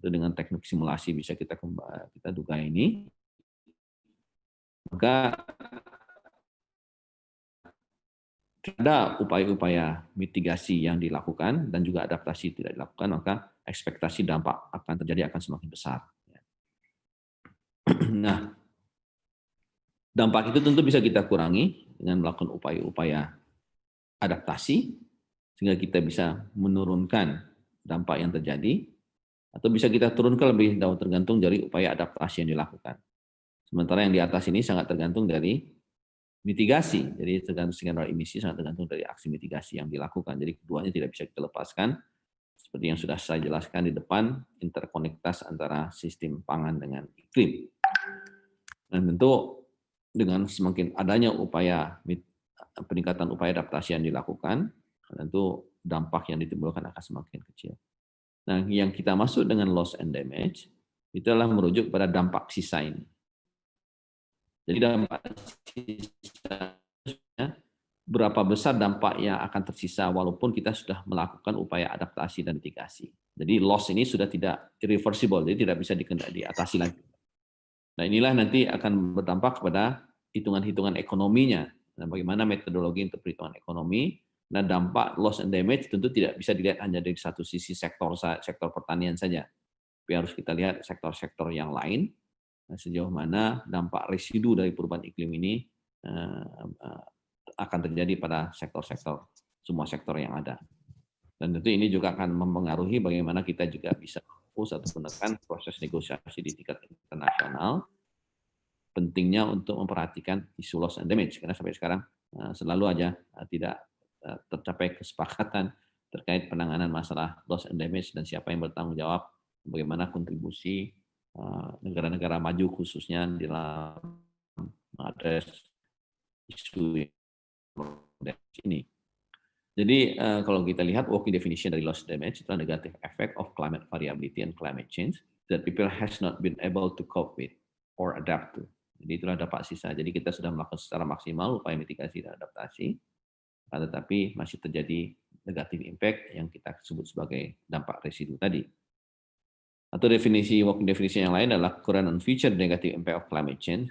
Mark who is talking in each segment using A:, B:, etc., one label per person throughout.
A: itu dengan teknik simulasi bisa kita duga ini, maka ada upaya-upaya mitigasi yang dilakukan dan juga adaptasi tidak dilakukan, maka ekspektasi dampak akan terjadi akan semakin besar. Nah, dampak itu tentu bisa kita kurangi dengan melakukan upaya-upaya adaptasi, sehingga kita bisa menurunkan dampak yang terjadi, atau bisa kita turunkan lebih jauh tergantung dari upaya adaptasi yang dilakukan. Sementara yang di atas ini sangat tergantung dari mitigasi, jadi tergantung skenario emisi sangat tergantung dari aksi mitigasi yang dilakukan. Jadi keduanya tidak bisa kita lepaskan. Seperti yang sudah saya jelaskan di depan, interkonektivitas antara sistem pangan dengan iklim. Dan tentu dengan semakin adanya peningkatan upaya adaptasi yang dilakukan, tentu dampak yang ditimbulkan akan semakin kecil. Nah, yang kita maksud dengan loss and damage, itu adalah merujuk pada dampak sisa ini. Jadi dampak sisa, berapa besar dampak yang akan tersisa walaupun kita sudah melakukan upaya adaptasi dan mitigasi. Jadi loss ini sudah tidak irreversible, jadi tidak bisa diatasi lagi. Nah, inilah nanti akan berdampak kepada hitungan-hitungan ekonominya. Nah, bagaimana metodologi untuk perhitungan ekonomi. Nah, dampak loss and damage tentu tidak bisa dilihat hanya dari satu sisi sektor pertanian saja. Tapi harus kita lihat sektor-sektor yang lain. Nah, sejauh mana dampak residu dari perubahan iklim ini akan terjadi pada sektor-sektor, semua sektor yang ada. Dan tentu ini juga akan mempengaruhi bagaimana kita juga bisa fokus atau menekan proses negosiasi di tingkat internasional. Pentingnya untuk memperhatikan isu loss and damage, karena sampai sekarang selalu aja tidak tercapai kesepakatan terkait penanganan masalah loss and damage dan siapa yang bertanggung jawab, bagaimana kontribusi negara-negara maju khususnya di dalam mengadres isu ini. Jadi kalau kita lihat working definition dari loss damage itu negative effect of climate variability and climate change that people has not been able to cope with or adapt to. Jadi itulah dampak sisa. Jadi kita sudah melakukan secara maksimal upaya mitigasi dan adaptasi, tetapi masih terjadi negative impact yang kita sebut sebagai dampak residu tadi. Atau working definition yang lain adalah current and future negative impact of climate change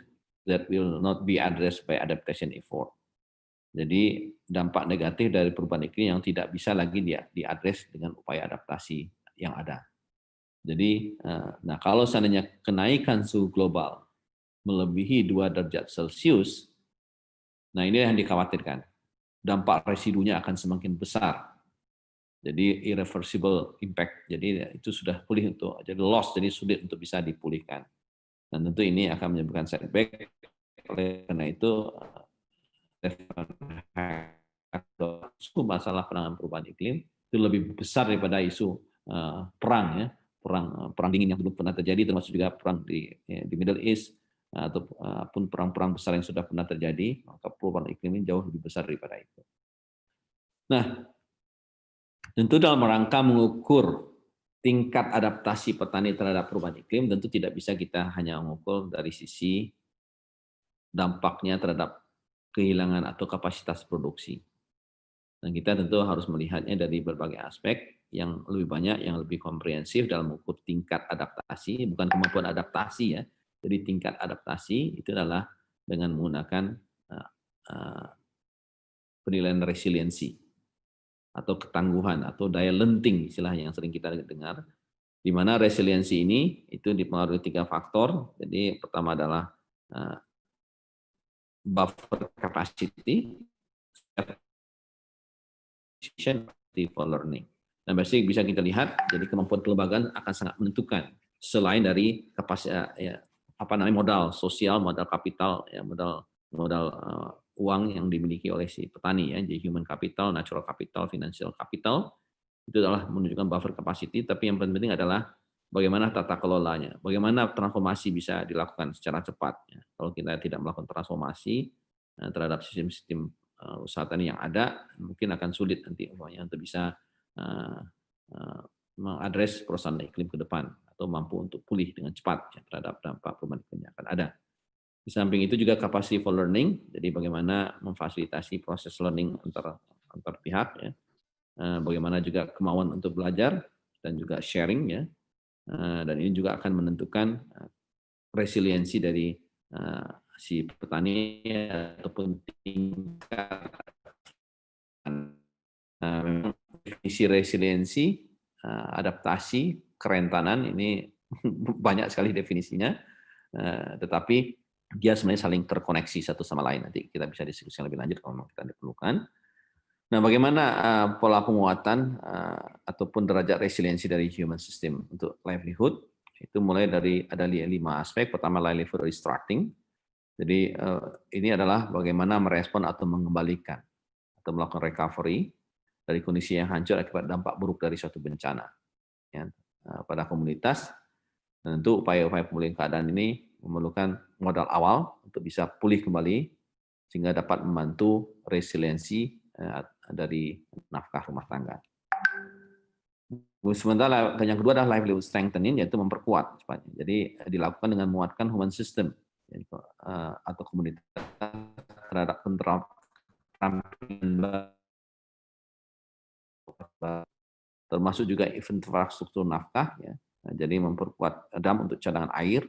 A: that will not be addressed by adaptation effort. Jadi dampak negatif dari perubahan iklim yang tidak bisa lagi diadres dengan upaya adaptasi yang ada. Jadi, nah kalau seandainya kenaikan suhu global melebihi 2 derajat Celcius, nah ini yang dikhawatirkan. Dampak residunya akan semakin besar. Jadi irreversible impact. Jadi itu sudah pulih jadi loss, jadi sulit untuk bisa dipulihkan. Dan tentu ini akan menyebabkan setback. Oleh karena itu isu masalah penanganan perubahan iklim itu lebih besar daripada isu perang ya, perang dingin yang belum pernah terjadi, termasuk juga perang di Middle East ataupun perang-perang besar yang sudah pernah terjadi. Maka perubahan iklim ini jauh lebih besar daripada itu. Nah, tentu dalam rangka mengukur tingkat adaptasi petani terhadap perubahan iklim, tentu tidak bisa kita hanya mengukur dari sisi dampaknya terhadap kehilangan atau kapasitas produksi. Dan kita tentu harus melihatnya dari berbagai aspek yang lebih banyak, yang lebih komprehensif dalam mengukur tingkat adaptasi, bukan kemampuan adaptasi ya. Jadi tingkat adaptasi itu adalah dengan menggunakan penilaian resiliensi atau ketangguhan atau daya lenting istilahnya yang sering kita dengar, di mana resiliensi ini itu dipengaruhi 3 faktor. Jadi pertama adalah buffer capacity, for learning. Dan pasti bisa kita lihat, jadi kemampuan kelembagaan akan sangat menentukan selain dari kapasitas modal sosial, modal kapital, ya modal uang yang dimiliki oleh si petani ya, jadi human capital, natural capital, financial capital itu adalah menunjukkan buffer capacity. Tapi yang penting adalah bagaimana tata kelolanya, bagaimana transformasi bisa dilakukan secara cepat. Ya. Kalau kita tidak melakukan transformasi terhadap sistem-sistem usaha tani yang ada, mungkin akan sulit nanti untuk bisa mengadres perusahaan iklim ke depan atau mampu untuk pulih dengan cepat ya, terhadap dampak perubahan iklim yang akan ada. Di samping itu juga capacity for learning, jadi bagaimana memfasilitasi proses learning antar pihak ya. Bagaimana juga kemauan untuk belajar dan juga sharing ya. dan ini juga akan menentukan resiliensi dari si petani ataupun tingkat memang definisi resiliensi, adaptasi, kerentanan ini banyak sekali definisinya, tetapi dia sebenarnya saling terkoneksi satu sama lain. Nanti kita bisa diskusi lebih lanjut kalau memang kita diperlukan. Nah, bagaimana pola penguatan ataupun derajat resiliensi dari human system untuk livelihood? Itu mulai dari ada 5 aspek. Pertama, livelihood restructuring. Jadi ini adalah bagaimana merespon atau mengembalikan atau melakukan recovery dari kondisi yang hancur akibat dampak buruk dari suatu bencana. Ya, pada komunitas, tentu upaya-upaya pemulihan keadaan ini memerlukan modal awal untuk bisa pulih kembali sehingga dapat membantu resiliensi dari nafkah rumah tangga. Sementara yang kedua adalah livelihood strengthening, yaitu memperkuat. Jadi dilakukan dengan menguatkan human system atau komunitas terhadap termasuk juga infrastruktur nafkah, ya. Nah, jadi memperkuat dam untuk cadangan air,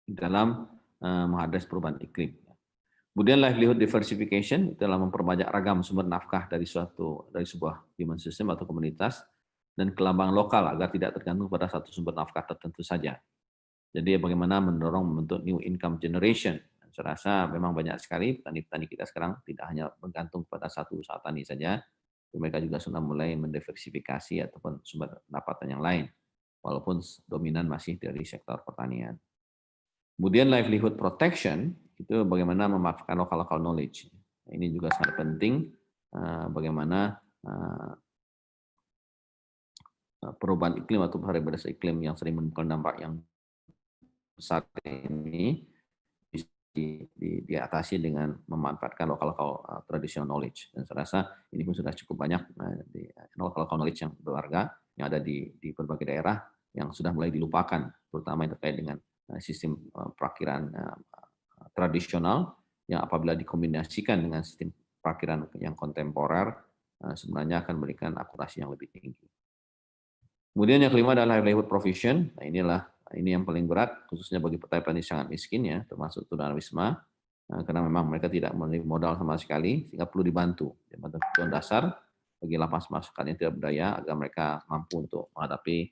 A: dalam menghadapi perubahan iklim. Kemudian livelihood diversification adalah memperbanyak ragam sumber nafkah dari sebuah human system atau komunitas dan kelambangan lokal agar tidak tergantung pada satu sumber nafkah tertentu saja. Jadi bagaimana mendorong membentuk new income generation. Saya rasa memang banyak sekali petani-petani kita sekarang tidak hanya bergantung pada satu usaha tani saja, mereka juga sudah mulai mendiversifikasi ataupun sumber pendapatan yang lain, walaupun dominan masih dari sektor pertanian. Kemudian livelihood protection itu bagaimana memanfaatkan local knowledge. Ini juga sangat penting bagaimana perubahan iklim atau variabilitas iklim yang sering menimbulkan dampak yang besar ini diatasi dengan memanfaatkan local traditional knowledge. Dan saya rasa ini pun sudah cukup banyak di local knowledge yang berharga yang ada di berbagai daerah yang sudah mulai dilupakan, terutama yang terkait dengan sistem perakiran tradisional yang apabila dikombinasikan dengan sistem perakiran yang kontemporer sebenarnya akan memberikan akurasi yang lebih tinggi. Kemudian yang kelima adalah livelihood provision. Nah, ini yang paling berat khususnya bagi petani-petani sangat miskin, ya, termasuk tunawisma, karena memang mereka tidak memiliki modal sama sekali sehingga perlu dibantu. Kebutuhan dasar bagi lapas masyarakat yang tidak berdaya agar mereka mampu untuk menghadapi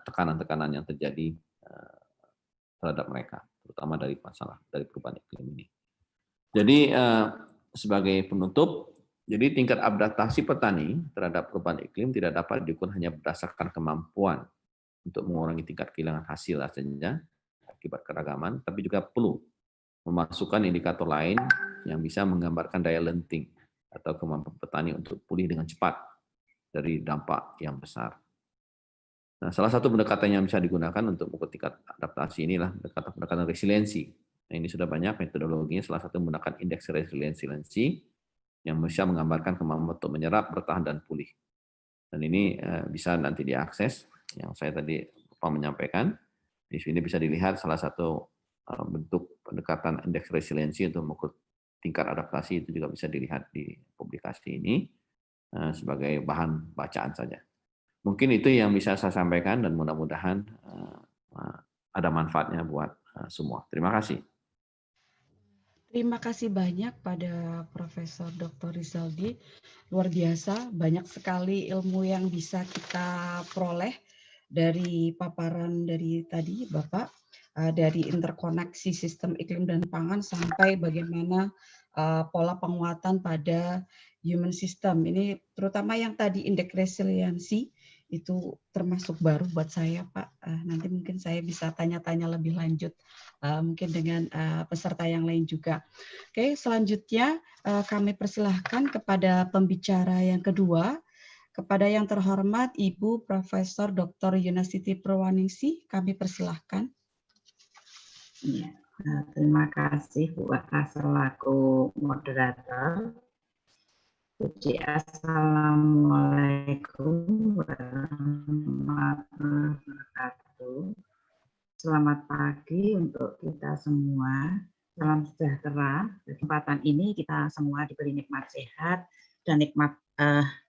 A: tekanan-tekanan yang terjadi terhadap mereka, terutama dari perubahan iklim ini. Jadi sebagai penutup, jadi tingkat adaptasi petani terhadap perubahan iklim tidak dapat diukur hanya berdasarkan kemampuan untuk mengurangi tingkat kehilangan hasil saja akibat keragaman, tapi juga perlu memasukkan indikator lain yang bisa menggambarkan daya lenting atau kemampuan petani untuk pulih dengan cepat dari dampak yang besar. Nah, salah satu pendekatan yang bisa digunakan untuk mengukur tingkat adaptasi inilah pendekatan resiliensi. Nah, ini sudah banyak metodologinya, salah satu menggunakan indeks resiliensi yang bisa menggambarkan kemampuan untuk menyerap, bertahan, dan pulih. Dan ini bisa nanti diakses, yang saya tadi menyampaikan. Di sini bisa dilihat salah satu bentuk pendekatan indeks resiliensi untuk mengukur tingkat adaptasi, itu juga bisa dilihat di publikasi ini sebagai bahan bacaan saja. Mungkin itu yang bisa saya sampaikan dan mudah-mudahan ada manfaatnya buat semua. Terima kasih.
B: Terima kasih banyak pada Profesor Dr. Rizaldi. Luar biasa, banyak sekali ilmu yang bisa kita peroleh dari paparan dari tadi Bapak, dari interkoneksi sistem iklim dan pangan sampai bagaimana pola penguatan pada human system. Ini terutama yang tadi indeks resiliensi itu termasuk baru buat saya, Pak. Nanti mungkin saya bisa tanya-tanya lebih lanjut, mungkin dengan peserta yang lain juga. Oke, selanjutnya kami persilahkan kepada pembicara yang kedua, kepada yang terhormat Ibu Profesor Dr. Yunasiti Purwaningsih, kami persilahkan.
C: Ya, terima kasih Bu Aka selaku moderator. Jadi assalamualaikum warahmatullahi wabarakatuh. Selamat pagi untuk kita semua. Salam sejahtera. Di kesempatan ini kita semua diberi nikmat sehat dan nikmat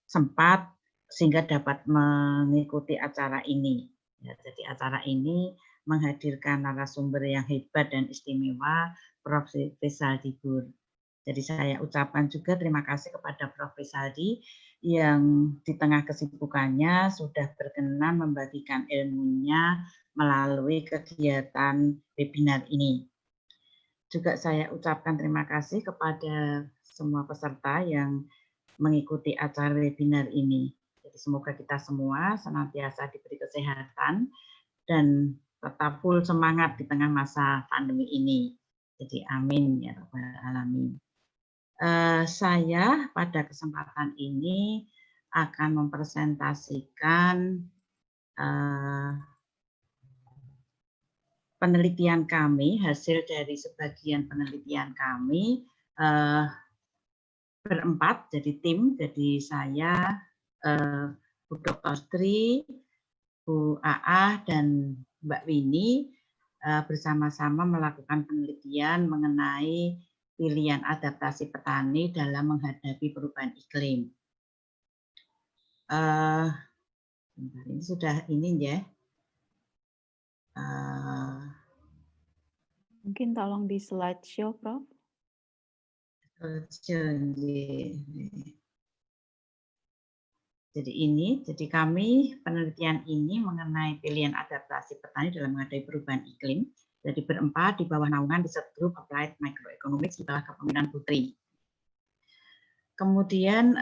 C: sempat sehingga dapat mengikuti acara ini. Ya, jadi acara ini menghadirkan narasumber yang hebat dan istimewa, Prof. Rizaldi Bur. Jadi saya ucapkan juga terima kasih kepada Prof. Rizaldi yang di tengah kesibukannya sudah berkenan membagikan ilmunya melalui kegiatan webinar ini. Juga saya ucapkan terima kasih kepada semua peserta yang mengikuti acara webinar ini. Jadi semoga kita semua senantiasa diberi kesehatan dan tetap full semangat di tengah masa pandemi ini. Jadi amin ya rabbal alamin. Saya pada kesempatan ini akan mempresentasikan penelitian kami, hasil dari sebagian penelitian kami berempat, jadi tim, jadi saya, Bu Dr. Sri, Bu Aa, dan Mbak Winnie bersama-sama melakukan penelitian mengenai pilihan adaptasi petani dalam menghadapi perubahan iklim. Ini sudah ini ya.
D: Mungkin tolong di slideshow, Prof.
C: Jadi kami penelitian ini mengenai pilihan adaptasi petani dalam menghadapi perubahan iklim. Jadi berempat di bawah naungan Research Group Applied Microeconomics di bawah kepemimpinan Putri. Kemudian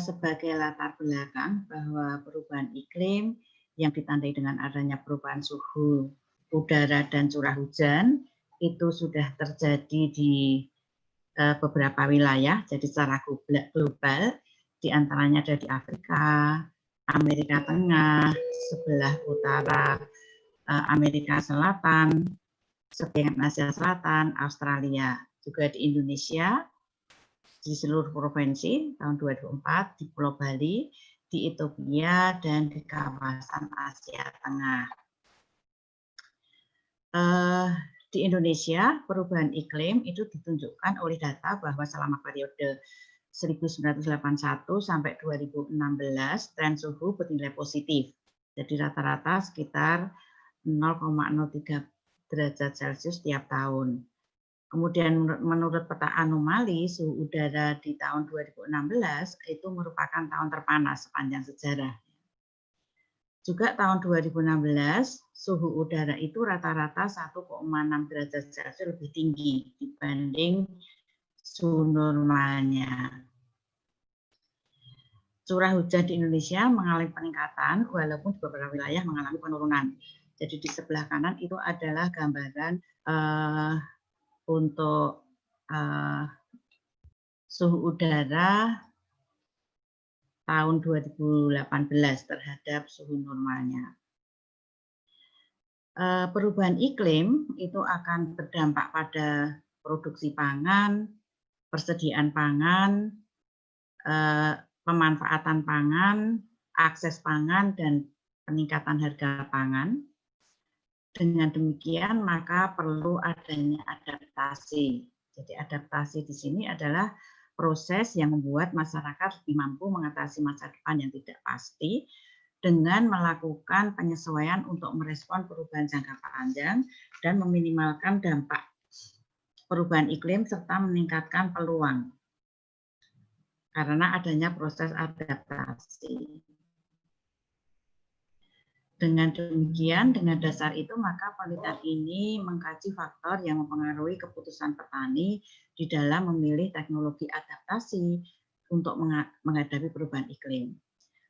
C: sebagai latar belakang bahwa perubahan iklim yang ditandai dengan adanya perubahan suhu udara dan curah hujan itu sudah terjadi di beberapa wilayah, jadi secara global, diantaranya ada di Afrika, Amerika Tengah, sebelah utara Amerika Selatan, sebagian Asia Selatan, Australia, juga di Indonesia, di seluruh provinsi tahun 2004, di Pulau Bali, di Ethiopia, dan di kawasan Asia Tengah. Di Indonesia, perubahan iklim itu ditunjukkan oleh data bahwa selama periode 1981 sampai 2016, tren suhu bernilai positif. Jadi rata-rata sekitar 0,03 derajat Celcius tiap tahun. Kemudian menurut peta anomali, suhu udara di tahun 2016 itu merupakan tahun terpanas sepanjang sejarah. Juga tahun 2016, suhu udara itu rata-rata 1,6 derajat Celcius lebih tinggi dibanding suhu normalnya. Curah hujan di Indonesia mengalami peningkatan, walaupun di beberapa wilayah mengalami penurunan. Jadi di sebelah kanan itu adalah gambaran untuk suhu udara tahun 2018 terhadap suhu normalnya. Perubahan iklim itu akan berdampak pada produksi pangan, persediaan pangan, pemanfaatan pangan, akses pangan, dan peningkatan harga pangan. Dengan demikian, maka perlu adanya adaptasi. Jadi adaptasi di sini adalah proses yang membuat masyarakat lebih mampu mengatasi masa depan yang tidak pasti dengan melakukan penyesuaian untuk merespon perubahan jangka panjang dan meminimalkan dampak perubahan iklim serta meningkatkan peluang karena adanya proses adaptasi. Dengan demikian, dengan dasar itu, maka penelitian ini mengkaji faktor yang mempengaruhi keputusan petani di dalam memilih teknologi adaptasi untuk menghadapi perubahan iklim.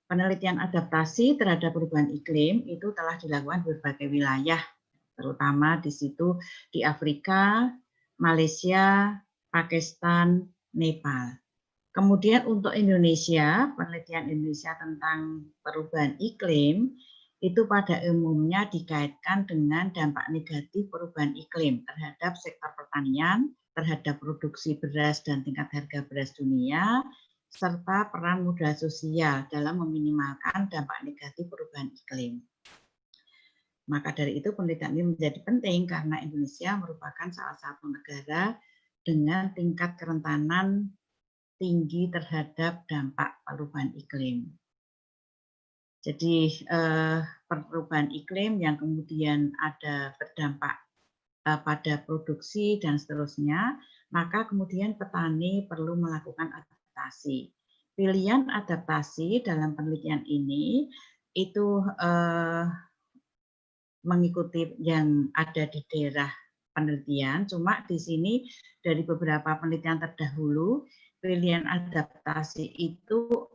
C: Penelitian adaptasi terhadap perubahan iklim itu telah dilakukan di berbagai wilayah, terutama di situ di Afrika, Malaysia, Pakistan, Nepal. Kemudian untuk Indonesia, penelitian Indonesia tentang perubahan iklim itu pada umumnya dikaitkan dengan dampak negatif perubahan iklim terhadap sektor pertanian, terhadap produksi beras dan tingkat harga beras dunia, serta peran modal sosial dalam meminimalkan dampak negatif perubahan iklim. Maka dari itu penelitian ini menjadi penting karena Indonesia merupakan salah satu negara dengan tingkat kerentanan tinggi terhadap dampak perubahan iklim. Jadi perubahan iklim yang kemudian ada berdampak pada produksi dan seterusnya, maka kemudian petani perlu melakukan adaptasi. Pilihan adaptasi dalam penelitian ini itu mengikuti yang ada di daerah penelitian, cuma di sini dari beberapa penelitian terdahulu, pilihan adaptasi itu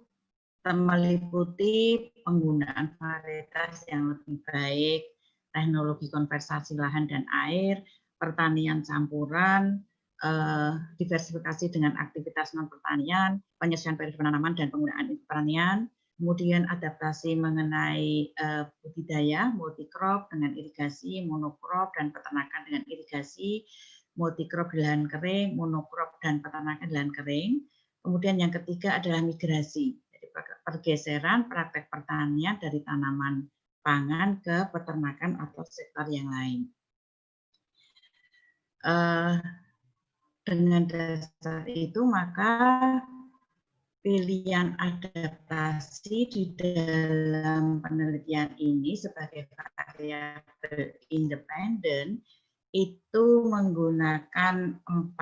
C: meliputi penggunaan varietas yang lebih baik, teknologi konservasi lahan dan air, pertanian campuran, diversifikasi dengan aktivitas non-pertanian, penyesuaian periode penanaman dan penggunaan pertanian, kemudian adaptasi mengenai budidaya, multi-crop dengan irigasi, monocrop dan peternakan dengan irigasi, multi-crop di lahan kering, monocrop dan peternakan di lahan kering. Kemudian yang ketiga adalah migrasi, jadi pergeseran praktek pertanian dari tanaman pangan ke peternakan atau sektor yang lain. Dengan dasar itu maka pilihan adaptasi di dalam penelitian ini sebagai variabel independen itu menggunakan 4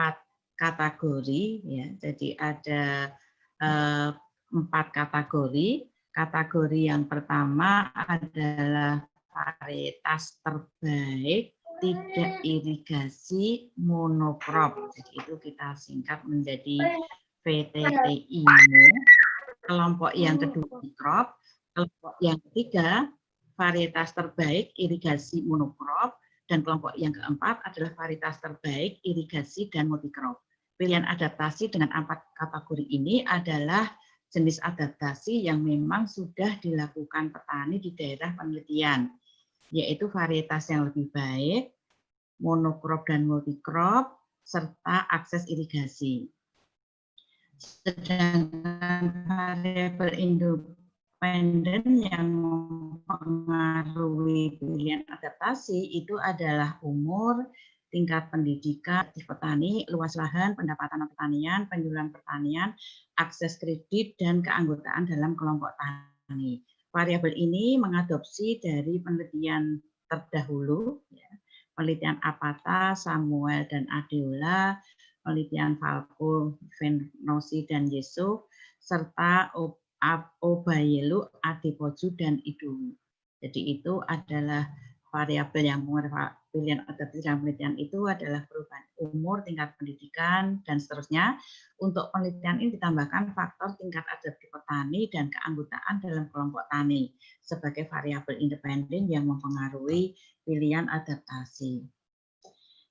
C: kategori, ya. Jadi ada 4 kategori. Kategori yang pertama adalah varietas terbaik tidak irigasi monocrop. Jadi itu kita singkat menjadi VTTIMO. Kelompok yang kedua crop, kelompok yang ketiga varietas terbaik irigasi monocrop, dan kelompok yang keempat adalah varietas terbaik irigasi dan multicrop. Pilihan adaptasi dengan 4 kategori ini adalah jenis adaptasi yang memang sudah dilakukan petani di daerah penelitian, yaitu varietas yang lebih baik, monocrop dan multicrop, serta akses irigasi. Sedangkan variabel independen yang mempengaruhi pilihan adaptasi itu adalah umur, tingkat pendidikan, aktif petani, luas lahan, pendapatan pertanian, penjualan pertanian, akses kredit, dan keanggotaan dalam kelompok tani. Variabel ini mengadopsi dari penelitian terdahulu, ya, penelitian Apata, Samuel, dan Adeola, penelitian Falco, Venosi, dan Yesuf, serta Obayelu, Adepoju, dan Idowu. Jadi itu adalah variabel yang pilihan adaptasi dalam penelitian itu adalah perubahan umur, tingkat pendidikan, dan seterusnya. Untuk penelitian ini ditambahkan faktor tingkat adaptasi petani dan keanggotaan dalam kelompok tani sebagai variabel independen yang mempengaruhi pilihan adaptasi.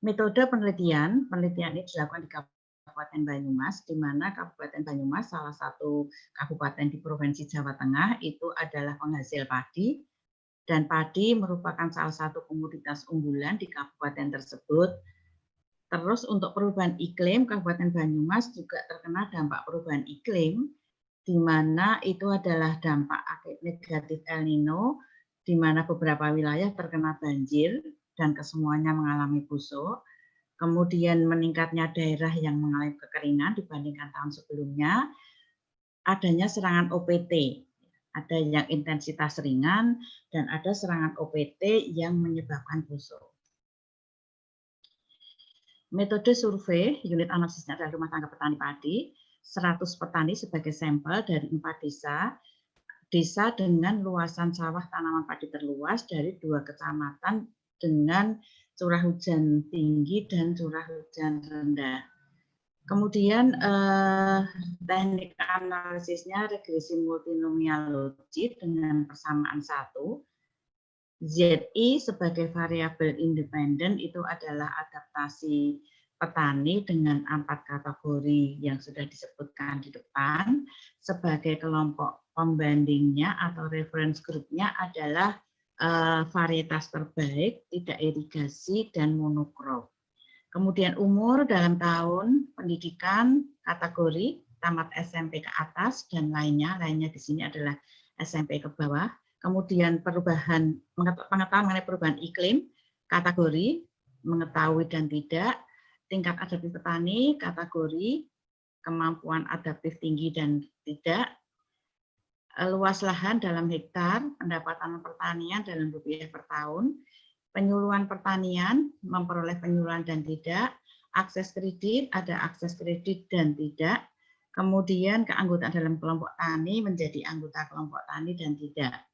C: Metode penelitian ini dilakukan di Kabupaten Banyumas, di mana Kabupaten Banyumas salah satu kabupaten di Provinsi Jawa Tengah itu adalah penghasil padi, dan padi merupakan salah satu komoditas unggulan di kabupaten tersebut. Terus untuk perubahan iklim, Kabupaten Banyumas juga terkena dampak perubahan iklim, di mana itu adalah dampak negatif El Nino, di mana beberapa wilayah terkena banjir dan kesemuanya mengalami busuk. Kemudian meningkatnya daerah yang mengalami kekeringan dibandingkan tahun sebelumnya, adanya serangan OPT, ada yang intensitas ringan dan ada serangan OPT yang menyebabkan busuk. Metode survei, unit analisisnya adalah rumah tangga petani padi, 100 petani sebagai sampel dari 4 desa dengan luasan sawah tanaman padi terluas dari 2 kecamatan dengan curah hujan tinggi dan curah hujan rendah. Kemudian teknik analisisnya regresi multinomial logik dengan persamaan 1. ZI sebagai variabel independen itu adalah adaptasi petani dengan 4 kategori yang sudah disebutkan di depan. Sebagai kelompok pembandingnya atau reference groupnya adalah varietas terbaik, tidak irigasi, dan monocrop. Kemudian umur dalam tahun pendidikan, kategori tamat SMP ke atas dan lainnya di sini adalah SMP ke bawah. Kemudian pengetahuan mengenai perubahan iklim, kategori mengetahui dan tidak, tingkat adaptasi petani, kategori kemampuan adaptif tinggi dan tidak, luas lahan dalam hektar, pendapatan pertanian dalam rupiah per tahun, penyuluhan pertanian, memperoleh penyuluhan dan tidak, akses kredit, ada akses kredit dan tidak, kemudian keanggotaan dalam kelompok tani menjadi anggota kelompok tani dan tidak.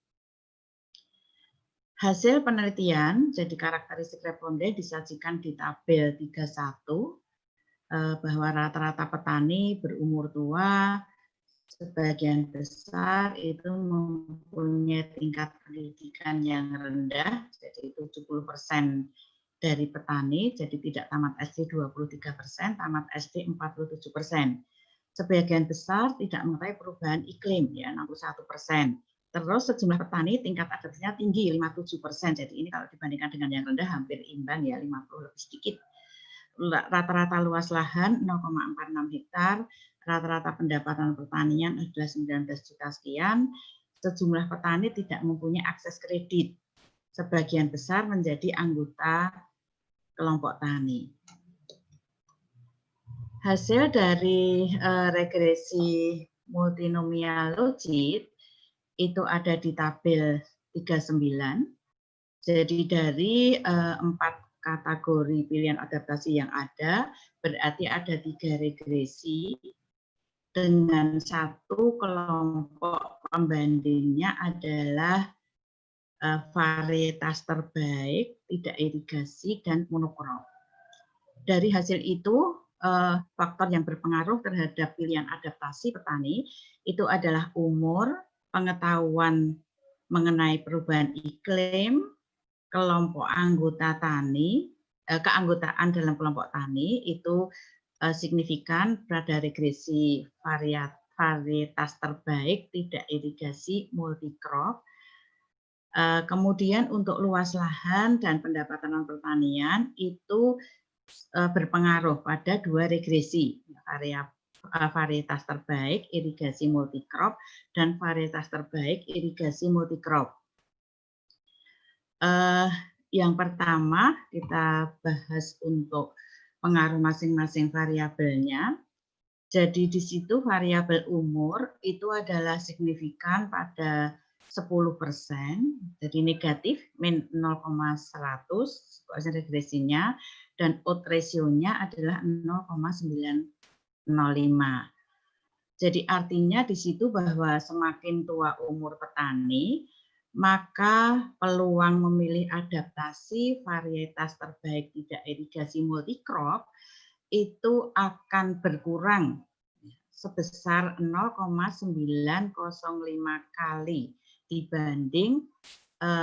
C: Hasil penelitian, jadi karakteristik responden disajikan di tabel 31, bahwa rata-rata petani berumur tua, sebagian besar itu mempunyai tingkat pendidikan yang rendah, jadi 70% dari petani, jadi tidak tamat SD 23%, tamat SD 47%. Sebagian besar tidak mengetahui perubahan iklim, ya 61%. Terus sejumlah petani tingkat adaptasinya tinggi 57%. Jadi ini kalau dibandingkan dengan yang rendah hampir imbang ya, 50 lebih sedikit. Rata-rata luas lahan 0,46 hektar, rata-rata pendapatan pertanian adalah 19 juta sekian. Sejumlah petani tidak mempunyai akses kredit. Sebagian besar menjadi anggota kelompok tani. Hasil dari regresi multinomial logit itu ada di tabel 39. Jadi dari 4 kategori pilihan adaptasi yang ada, berarti ada 3 regresi dengan 1 kelompok pembandingnya adalah varietas terbaik, tidak irigasi, dan monokrop. Dari hasil itu, faktor yang berpengaruh terhadap pilihan adaptasi petani itu adalah umur, pengetahuan mengenai perubahan iklim, kelompok anggota tani, keanggotaan dalam kelompok tani itu signifikan pada regresi varietas terbaik, tidak irigasi, multikrop. Kemudian untuk luas lahan dan pendapatan pertanian itu berpengaruh pada 2 regresi, varietas terbaik, irigasi multikrop, dan varietas terbaik, irigasi multikrop. Yang pertama kita bahas untuk pengaruh masing-masing variabelnya. Jadi di situ variabel umur itu adalah signifikan pada 10%, jadi negatif min 0,100 regresinya, dan odds ratio-nya adalah 0,905. Jadi artinya di situ bahwa semakin tua umur petani, maka peluang memilih adaptasi varietas terbaik tidak irigasi multikrop itu akan berkurang sebesar 0,905 kali dibanding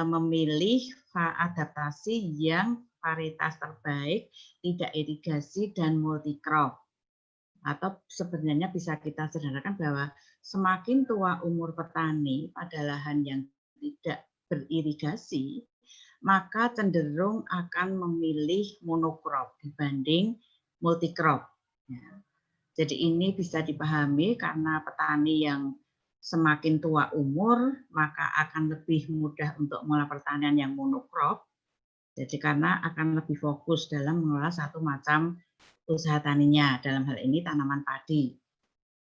C: memilih adaptasi yang varietas terbaik, tidak irigasi, dan multikrop. Atau sebenarnya bisa kita sederhanakan bahwa semakin tua umur petani pada lahan yang tidak beririgasi, maka cenderung akan memilih monokrop dibanding multikrop. Ya. Jadi ini bisa dipahami karena petani yang semakin tua umur, maka akan lebih mudah untuk mengelola pertanian yang monokrop. Jadi karena akan lebih fokus dalam mengelola satu macam usaha taninya, dalam hal ini tanaman padi.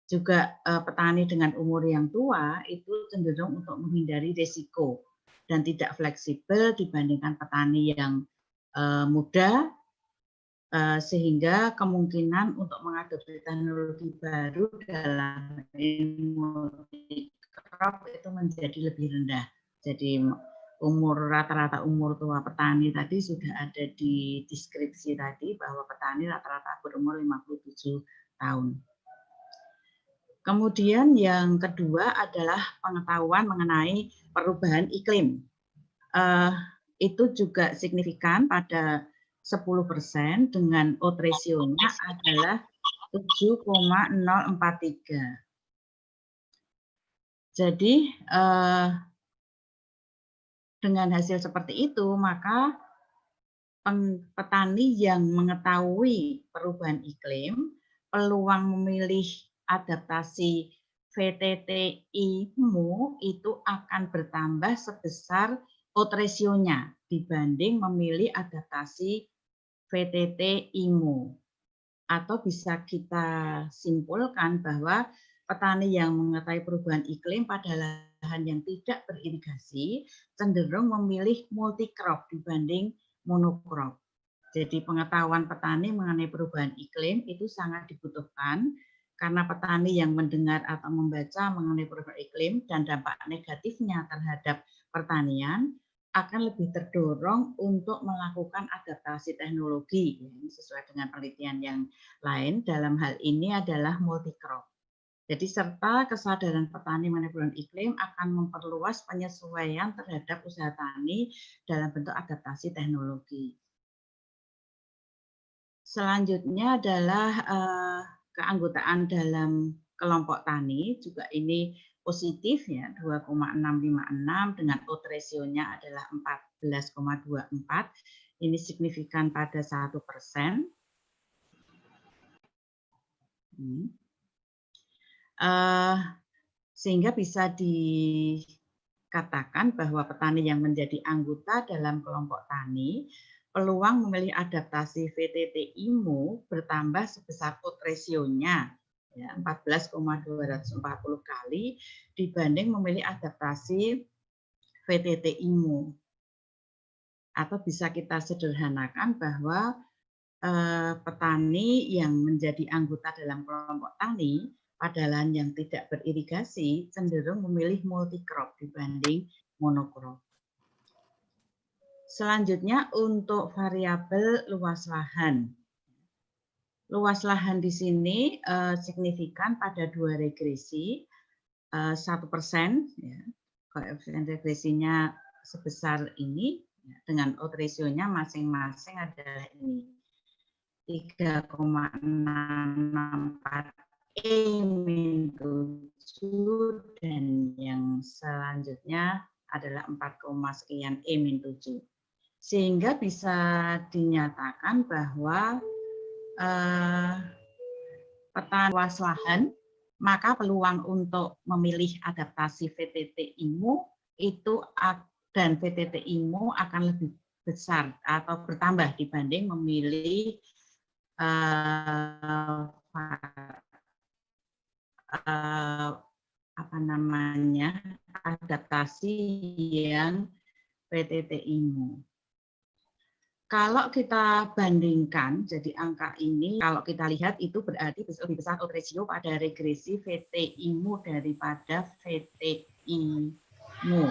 C: Juga petani dengan umur yang tua itu cenderung untuk menghindari risiko dan tidak fleksibel dibandingkan petani yang muda, sehingga kemungkinan untuk mengadopsi teknologi baru dalam multikrop itu menjadi lebih rendah. Jadi rata-rata umur tua petani tadi sudah ada di deskripsi tadi bahwa petani rata-rata berumur 57 tahun. Kemudian yang kedua adalah pengetahuan mengenai perubahan iklim. Itu juga signifikan pada 10% dengan odds ratio-nya adalah 7,043. Jadi dengan hasil seperti itu, maka petani yang mengetahui perubahan iklim, peluang memilih adaptasi VTT IMU itu akan bertambah sebesar odds ratio-nya dibanding memilih adaptasi VTT IMU. Atau bisa kita simpulkan bahwa petani yang mengetahui perubahan iklim pada lahan yang tidak beririgasi cenderung memilih multi crop dibanding monokrap. Jadi pengetahuan petani mengenai perubahan iklim itu sangat dibutuhkan karena petani yang mendengar atau membaca mengenai perubahan iklim dan dampak negatifnya terhadap pertanian akan lebih terdorong untuk melakukan adaptasi teknologi. Ini sesuai dengan penelitian yang lain, dalam hal ini adalah multi crop. Jadi serta kesadaran petani mengenai perubahan iklim akan memperluas penyesuaian terhadap usaha tani dalam bentuk adaptasi teknologi. Selanjutnya adalah keanggotaan dalam kelompok tani, juga ini positif ya, 2,656 dengan odds ratio-nya adalah 14,24. Ini signifikan pada 1%. Sehingga bisa dikatakan bahwa petani yang menjadi anggota dalam kelompok tani peluang memilih adaptasi VTT IMO bertambah sebesar odds ratio-nya ya, 14,240 kali dibanding memilih adaptasi VTT IMO. Atau bisa kita sederhanakan bahwa petani yang menjadi anggota dalam kelompok tani pada lahan yang tidak beririgasi cenderung memilih multi crop dibanding monokrap. Selanjutnya untuk variabel luas lahan. Luas lahan di sini signifikan pada 2 regresi, 1%, ya, koefisien regresinya sebesar ini, ya, dengan odds ratio-nya masing-masing adalah ini, 3,664 E-7 dan yang selanjutnya adalah 4, sekian E-7. Sehingga bisa dinyatakan bahwa petani luas lahan, maka peluang untuk memilih adaptasi VTT IMO itu dan VTT IMO akan lebih besar atau bertambah dibanding memilih adaptasi yang VTT IMO. Kalau kita bandingkan, jadi angka ini kalau kita lihat itu berarti lebih besar odds ratio pada regresi VT IMO daripada VT IMO.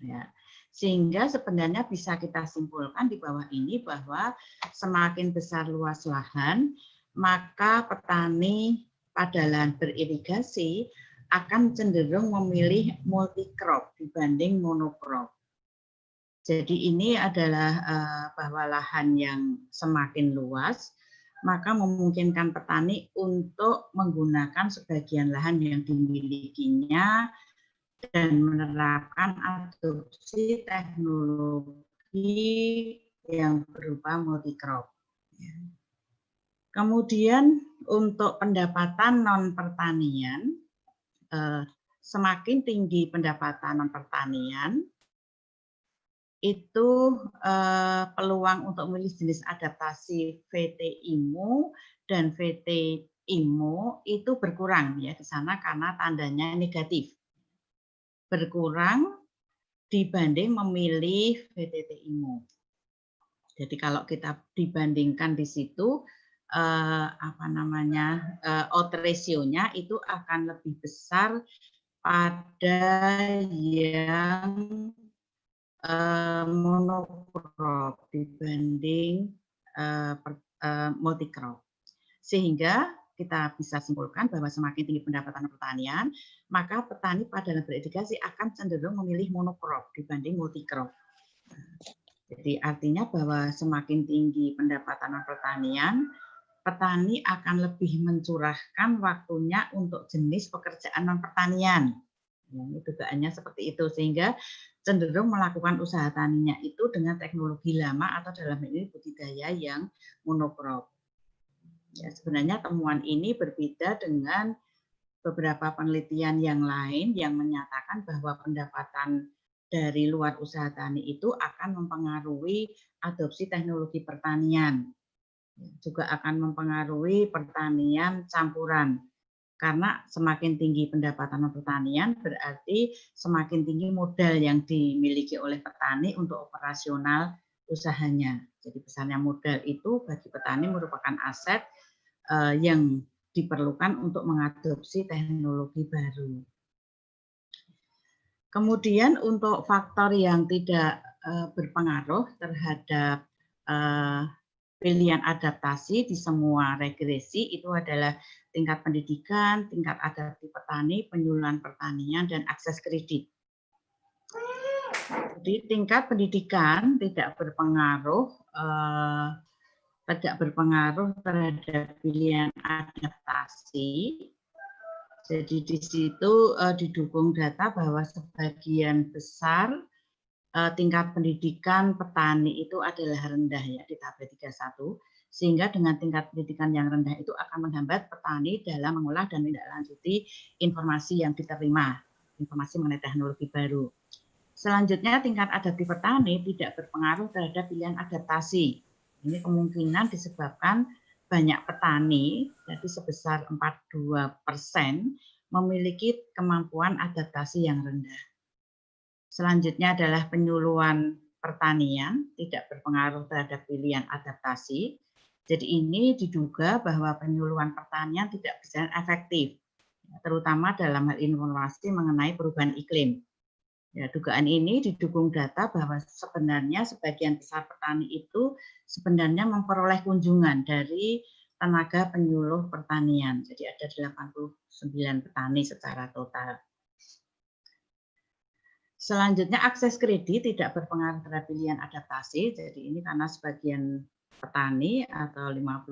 C: Ya. Sehingga sebenarnya bisa kita simpulkan di bawah ini bahwa semakin besar luas lahan, maka petani pada lahan beririgasi akan cenderung memilih multi crop dibanding monokrap. Jadi ini adalah bahwa lahan yang semakin luas, maka memungkinkan petani untuk menggunakan sebagian lahan yang dimilikinya dan menerapkan adopsi teknologi yang berupa multi crop. Kemudian untuk pendapatan non pertanian, semakin tinggi pendapatan non pertanian, itu peluang untuk memilih jenis adaptasi VT IMO dan VT IMO itu berkurang ya di sana karena tandanya negatif. Berkurang dibanding memilih VTT IMO. Jadi kalau kita dibandingkan di situ odds ratio-nya itu akan lebih besar pada yang monokrap dibanding multicrop. Sehingga kita bisa simpulkan bahwa semakin tinggi pendapatan pertanian, maka petani pada lahan beririgasi akan cenderung memilih monokrap dibanding multicrop. Jadi artinya bahwa semakin tinggi pendapatan pertanian, petani akan lebih mencurahkan waktunya untuk jenis pekerjaan non pertanian. Itu dugaannya seperti itu, sehingga cenderung melakukan usaha taninya itu dengan teknologi lama atau dalam hal ini budidaya yang monokrap. Ya, sebenarnya temuan ini berbeda dengan beberapa penelitian yang lain yang menyatakan bahwa pendapatan dari luar usaha tani itu akan mempengaruhi adopsi teknologi pertanian. juga akan mempengaruhi pertanian campuran. Karena semakin tinggi pendapatan pertanian berarti semakin tinggi modal yang dimiliki oleh petani untuk operasional usahanya. Jadi besarnya modal itu bagi petani merupakan aset yang diperlukan untuk mengadopsi teknologi baru. Kemudian untuk faktor yang tidak berpengaruh terhadap pilihan adaptasi di semua regresi itu adalah tingkat pendidikan, tingkat adaptasi petani, penyuluhan pertanian, dan akses kredit. Jadi tingkat pendidikan tidak berpengaruh terhadap pilihan adaptasi. Jadi di situ didukung data bahwa sebagian besar tingkat pendidikan petani itu adalah rendah ya di tabel 31, sehingga dengan tingkat pendidikan yang rendah itu akan menghambat petani dalam mengolah dan menindaklanjuti informasi yang diterima, informasi mengenai teknologi baru. Selanjutnya tingkat adaptif petani tidak berpengaruh terhadap pilihan adaptasi. Ini kemungkinan disebabkan banyak petani, jadi sebesar 42% memiliki kemampuan adaptasi yang rendah. Selanjutnya adalah penyuluhan pertanian, tidak berpengaruh terhadap pilihan adaptasi. Jadi ini diduga bahwa penyuluhan pertanian tidak berjalan efektif, terutama dalam hal informasi mengenai perubahan iklim. Ya, dugaan ini didukung data bahwa sebenarnya sebagian besar petani itu sebenarnya memperoleh kunjungan dari tenaga penyuluh pertanian. Jadi ada 89 petani secara total. Selanjutnya akses kredit tidak berpengaruh terhadap pilihan adaptasi. Jadi ini karena sebagian petani atau 52%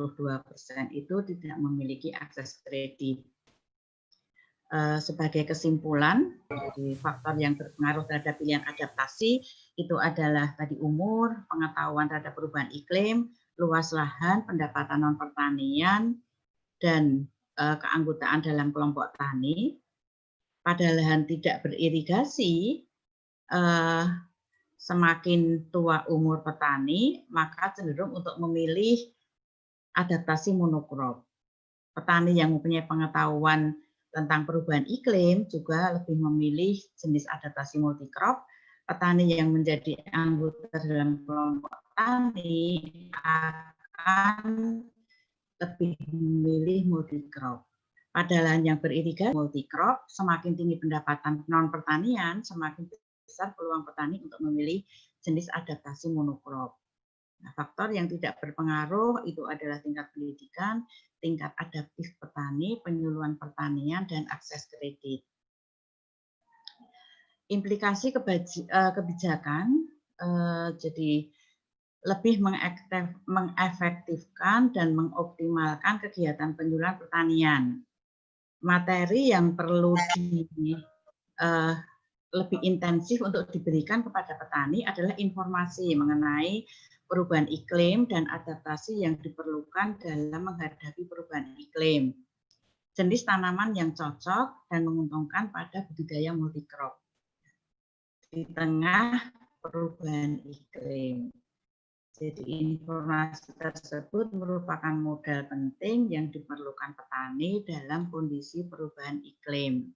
C: itu tidak memiliki akses kredit. Sebagai kesimpulan, dari faktor yang berpengaruh terhadap pilihan adaptasi itu adalah tadi umur, pengetahuan terhadap perubahan iklim, luas lahan, pendapatan non pertanian, dan keanggotaan dalam kelompok tani. Pada lahan tidak beririgasi, semakin tua umur petani, maka cenderung untuk memilih adaptasi monokrop. Petani yang mempunyai pengetahuan tentang perubahan iklim juga lebih memilih jenis adaptasi multikrop. Petani yang menjadi anggota dalam kelompok tani akan lebih memilih multikrop. Pada lahan yang beririgasi multikrop, semakin tinggi pendapatan non pertanian, semakin besar peluang petani untuk memilih jenis adaptasi monokrop. Nah, faktor yang tidak berpengaruh itu adalah tingkat pendidikan, tingkat adaptif petani, penyuluhan pertanian, dan akses kredit. Implikasi kebijakan, jadi lebih mengefektifkan dan mengoptimalkan kegiatan penyuluhan pertanian. Materi yang perlu lebih intensif untuk diberikan kepada petani adalah informasi mengenai perubahan iklim dan adaptasi yang diperlukan dalam menghadapi perubahan iklim. Jenis tanaman yang cocok dan menguntungkan pada budidaya multikrop di tengah perubahan iklim. Jadi informasi tersebut merupakan modal penting yang diperlukan petani dalam kondisi perubahan iklim.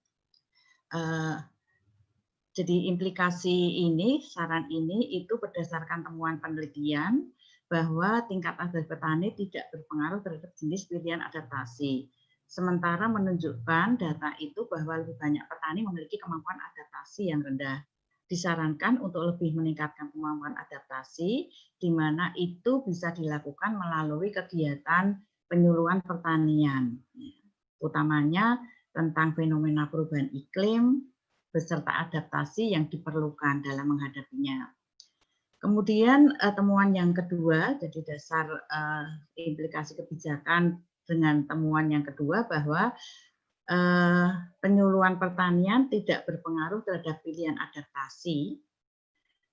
C: Jadi implikasi ini, saran ini itu berdasarkan temuan penelitian bahwa tingkat adaptasi petani tidak berpengaruh terhadap jenis pilihan adaptasi. Sementara menunjukkan data itu bahwa lebih banyak petani memiliki kemampuan adaptasi yang rendah. Disarankan untuk lebih meningkatkan kemampuan adaptasi, di mana itu bisa dilakukan melalui kegiatan penyuluhan pertanian, utamanya tentang fenomena perubahan iklim, beserta adaptasi yang diperlukan dalam menghadapinya. Kemudian temuan yang kedua, jadi dasar implikasi kebijakan dengan temuan yang kedua bahwa penyuluhan pertanian tidak berpengaruh terhadap pilihan adaptasi,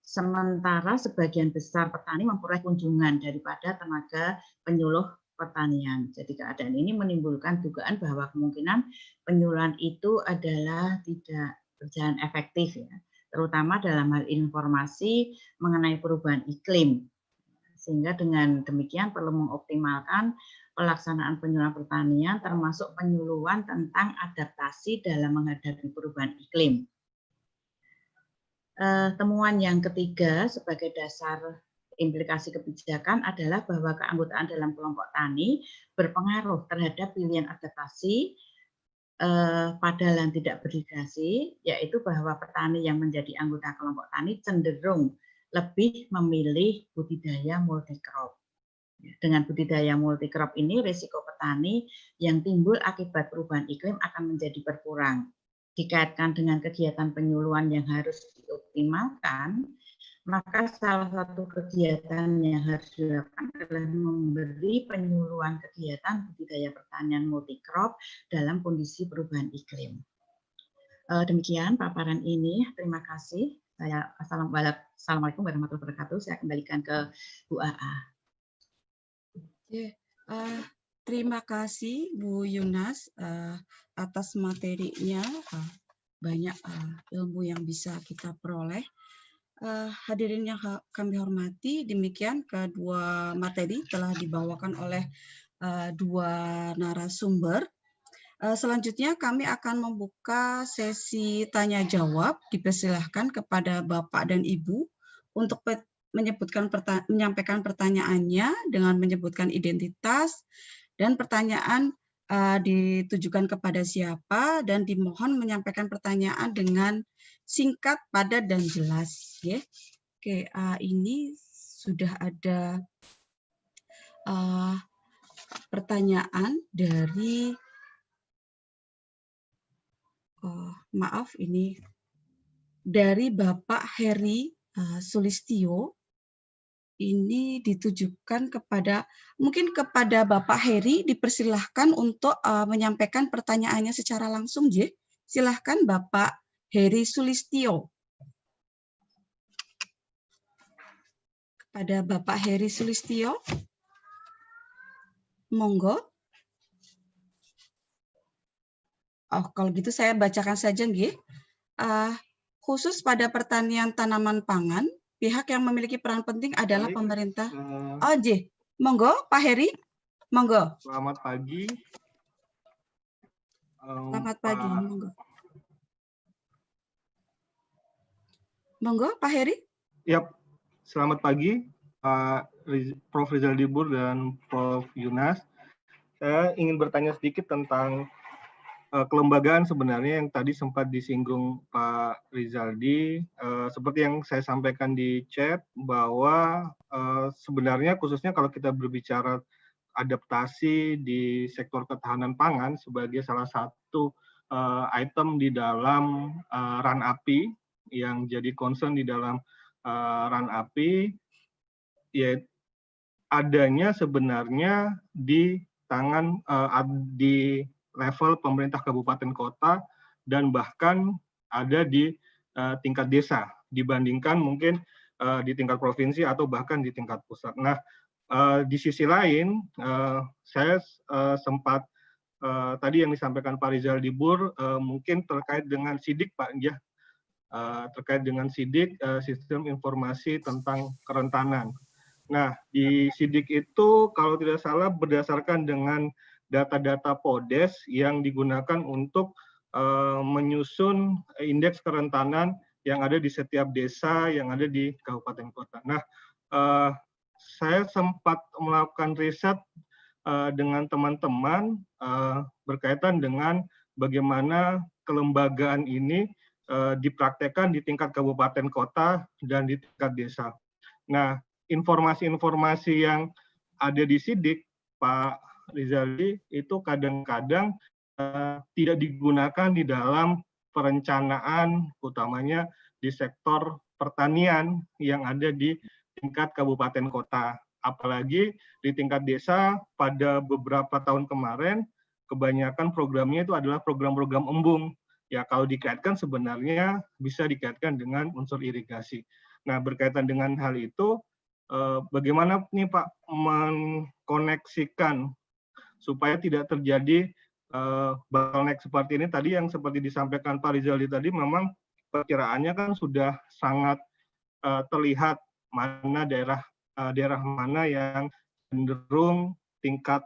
C: sementara sebagian besar petani memperoleh kunjungan daripada tenaga penyuluh pertanian. Jadi keadaan ini menimbulkan dugaan bahwa kemungkinan penyuluhan itu adalah tidak berjalan efektif, ya, terutama dalam hal informasi mengenai perubahan iklim. Sehingga dengan demikian perlu mengoptimalkan pelaksanaan penyuluhan pertanian termasuk penyuluhan tentang adaptasi dalam menghadapi perubahan iklim. Temuan yang ketiga sebagai dasar implikasi kebijakan adalah bahwa keanggotaan dalam kelompok tani berpengaruh terhadap pilihan adaptasi pada lahan tidak beririgasi, yaitu bahwa petani yang menjadi anggota kelompok tani cenderung lebih memilih budidaya multicrop. Dengan budidaya multicrop ini, risiko petani yang timbul akibat perubahan iklim akan menjadi berkurang. Dikaitkan dengan kegiatan penyuluhan yang harus dioptimalkan, maka salah satu kegiatan yang harus dilakukan adalah memberi penyuluhan kegiatan budidaya pertanian multicrop dalam kondisi perubahan iklim. Demikian paparan ini. Terima kasih. Assalamualaikum warahmatullahi wabarakatuh. Saya kembalikan ke Bu AA.
B: Terima kasih Bu Yunas atas materinya. Banyak ilmu yang bisa kita peroleh. Hadirin yang kami hormati, demikian kedua materi telah dibawakan oleh dua narasumber. Selanjutnya kami akan membuka sesi tanya jawab. Dipersilahkan kepada Bapak dan Ibu untuk menyampaikan pertanyaannya dengan menyebutkan identitas dan pertanyaan ditujukan kepada siapa, dan dimohon menyampaikan pertanyaan dengan singkat, padat, dan jelas. Ya. Oke, ini sudah ada pertanyaan dari maaf, ini dari Bapak Heri Sulistyo. Ini ditujukan kepada, mungkin kepada Bapak Heri, dipersilahkan untuk menyampaikan pertanyaannya secara langsung, J. Silahkan Bapak Heri Sulistyo. Kepada Bapak Heri Sulistyo, monggo. Oh, kalau gitu saya bacakan saja, J. Khusus pada pertanian tanaman pangan, pihak yang memiliki peran penting adalah pemerintah. Oh, J. Monggo, Pak Heri. Monggo.
E: Selamat pagi.
B: Selamat pagi. Monggo. Monggo, Pak Heri.
E: Yap. Selamat pagi, Prof. Rizal Dibur dan Prof. Yunas. Saya ingin bertanya sedikit tentang kelembagaan sebenarnya yang tadi sempat disinggung Pak Rizaldi. Seperti yang saya sampaikan di chat, bahwa sebenarnya khususnya kalau kita berbicara adaptasi di sektor ketahanan pangan sebagai salah satu item di dalam RAN-API yang jadi concern di dalam RAN-API, ya adanya sebenarnya di tangan di level pemerintah kabupaten kota dan bahkan ada di tingkat desa dibandingkan mungkin di tingkat provinsi atau bahkan di tingkat pusat. Nah, di sisi lain saya sempat tadi yang disampaikan Pak Rizal Dibur mungkin terkait dengan SIDIK, Pak, ya, terkait dengan SIDIK, sistem informasi tentang kerentanan. Nah, di SIDIK itu kalau tidak salah berdasarkan dengan data-data PODES yang digunakan untuk menyusun indeks kerentanan yang ada di setiap desa yang ada di kabupaten kota. Nah, saya sempat melakukan riset dengan teman-teman berkaitan dengan bagaimana kelembagaan ini dipraktekkan di tingkat kabupaten kota dan di tingkat desa. Nah, informasi-informasi yang ada di SIDIK, Pak Rizaldi, itu kadang-kadang tidak digunakan di dalam perencanaan, utamanya di sektor pertanian yang ada di tingkat kabupaten kota. Apalagi di tingkat desa, pada beberapa tahun kemarin, kebanyakan programnya itu adalah program-program embung. Ya, kalau dikaitkan sebenarnya bisa dikaitkan dengan unsur irigasi. Nah, berkaitan dengan hal itu, bagaimana nih Pak mengkoneksikan supaya tidak terjadi bottleneck seperti ini. Tadi yang seperti disampaikan Pak Rizaldi tadi, memang perkiraannya kan sudah sangat terlihat mana daerah daerah mana yang cenderung tingkat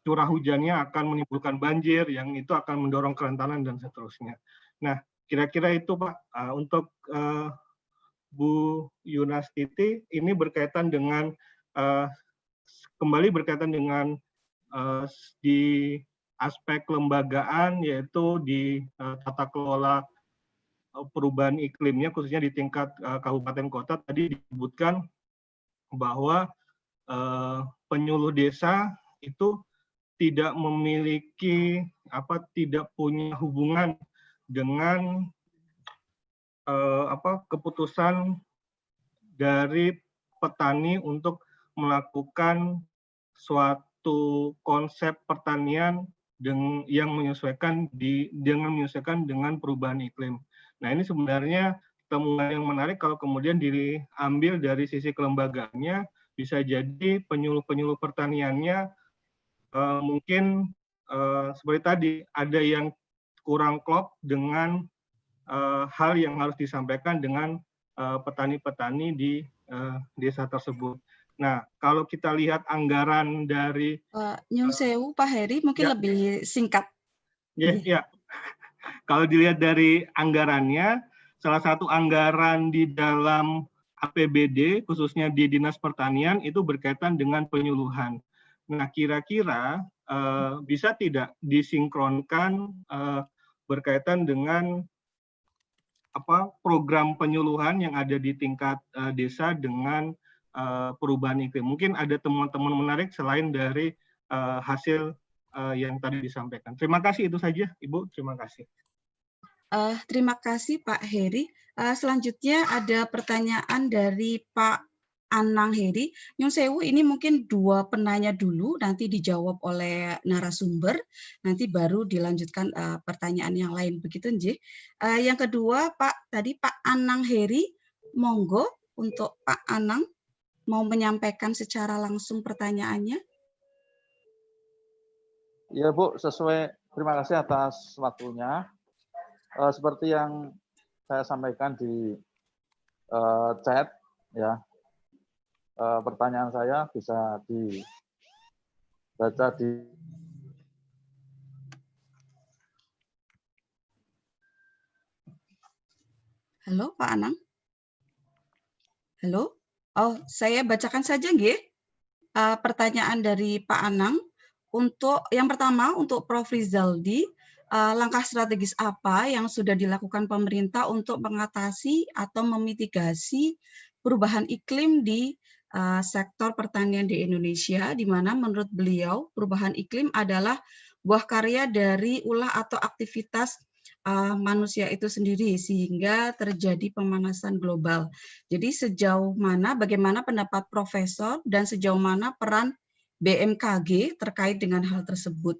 E: curah hujannya akan menimbulkan banjir, yang itu akan mendorong kerentanan dan seterusnya. Nah, kira-kira itu Pak, untuk Bu Yunastiti, ini berkaitan dengan kembali berkaitan dengan di aspek kelembagaan, yaitu di tata kelola perubahan iklimnya, khususnya di tingkat kabupaten kota. Tadi disebutkan bahwa penyuluh desa itu tidak memiliki tidak punya hubungan dengan keputusan dari petani untuk melakukan suatu konsep pertanian yang menyesuaikan dengan perubahan iklim. Nah, ini sebenarnya temuan yang menarik kalau kemudian diambil dari sisi kelembagaannya, bisa jadi penyuluh-penyuluh pertaniannya mungkin seperti tadi ada yang kurang klop dengan hal yang harus disampaikan dengan petani-petani di desa tersebut. Nah, kalau kita lihat anggaran dari
B: Nyun Sewu, Pak Heri, mungkin lebih singkat.
E: Ya. Kalau dilihat dari anggarannya, salah satu anggaran di dalam APBD, khususnya di Dinas Pertanian, itu berkaitan dengan penyuluhan. Nah, kira-kira bisa tidak disinkronkan berkaitan dengan program penyuluhan yang ada di tingkat desa dengan perubahan iklim. Mungkin ada temuan-temuan menarik selain dari hasil yang tadi disampaikan. Terima kasih, itu saja, Ibu. Terima kasih.
B: Terima kasih, Pak Heri. Selanjutnya ada pertanyaan dari Pak Anang Heri. Nyun Sewu, ini mungkin 2 penanya dulu, nanti dijawab oleh narasumber, nanti baru dilanjutkan pertanyaan yang lain. Begitu, Nji. Yang kedua, Pak Anang Heri, monggo untuk Pak Anang mau menyampaikan secara langsung pertanyaannya.
F: Ya Bu, terima kasih atas waktunya. Seperti yang saya sampaikan di chat, ya, pertanyaan saya bisa dibaca di
B: Halo, Pak Anang. Halo. Oh, saya bacakan saja, nggih. Pertanyaan dari Pak Anang. Untuk yang pertama, untuk Prof. Rizaldi, langkah strategis apa yang sudah dilakukan pemerintah untuk mengatasi atau memitigasi perubahan iklim di sektor pertanian di Indonesia, di mana menurut beliau perubahan iklim adalah buah karya dari ulah atau aktivitas manusia itu sendiri, sehingga terjadi pemanasan global. Jadi sejauh mana, bagaimana pendapat Profesor dan sejauh mana peran BMKG terkait dengan hal tersebut.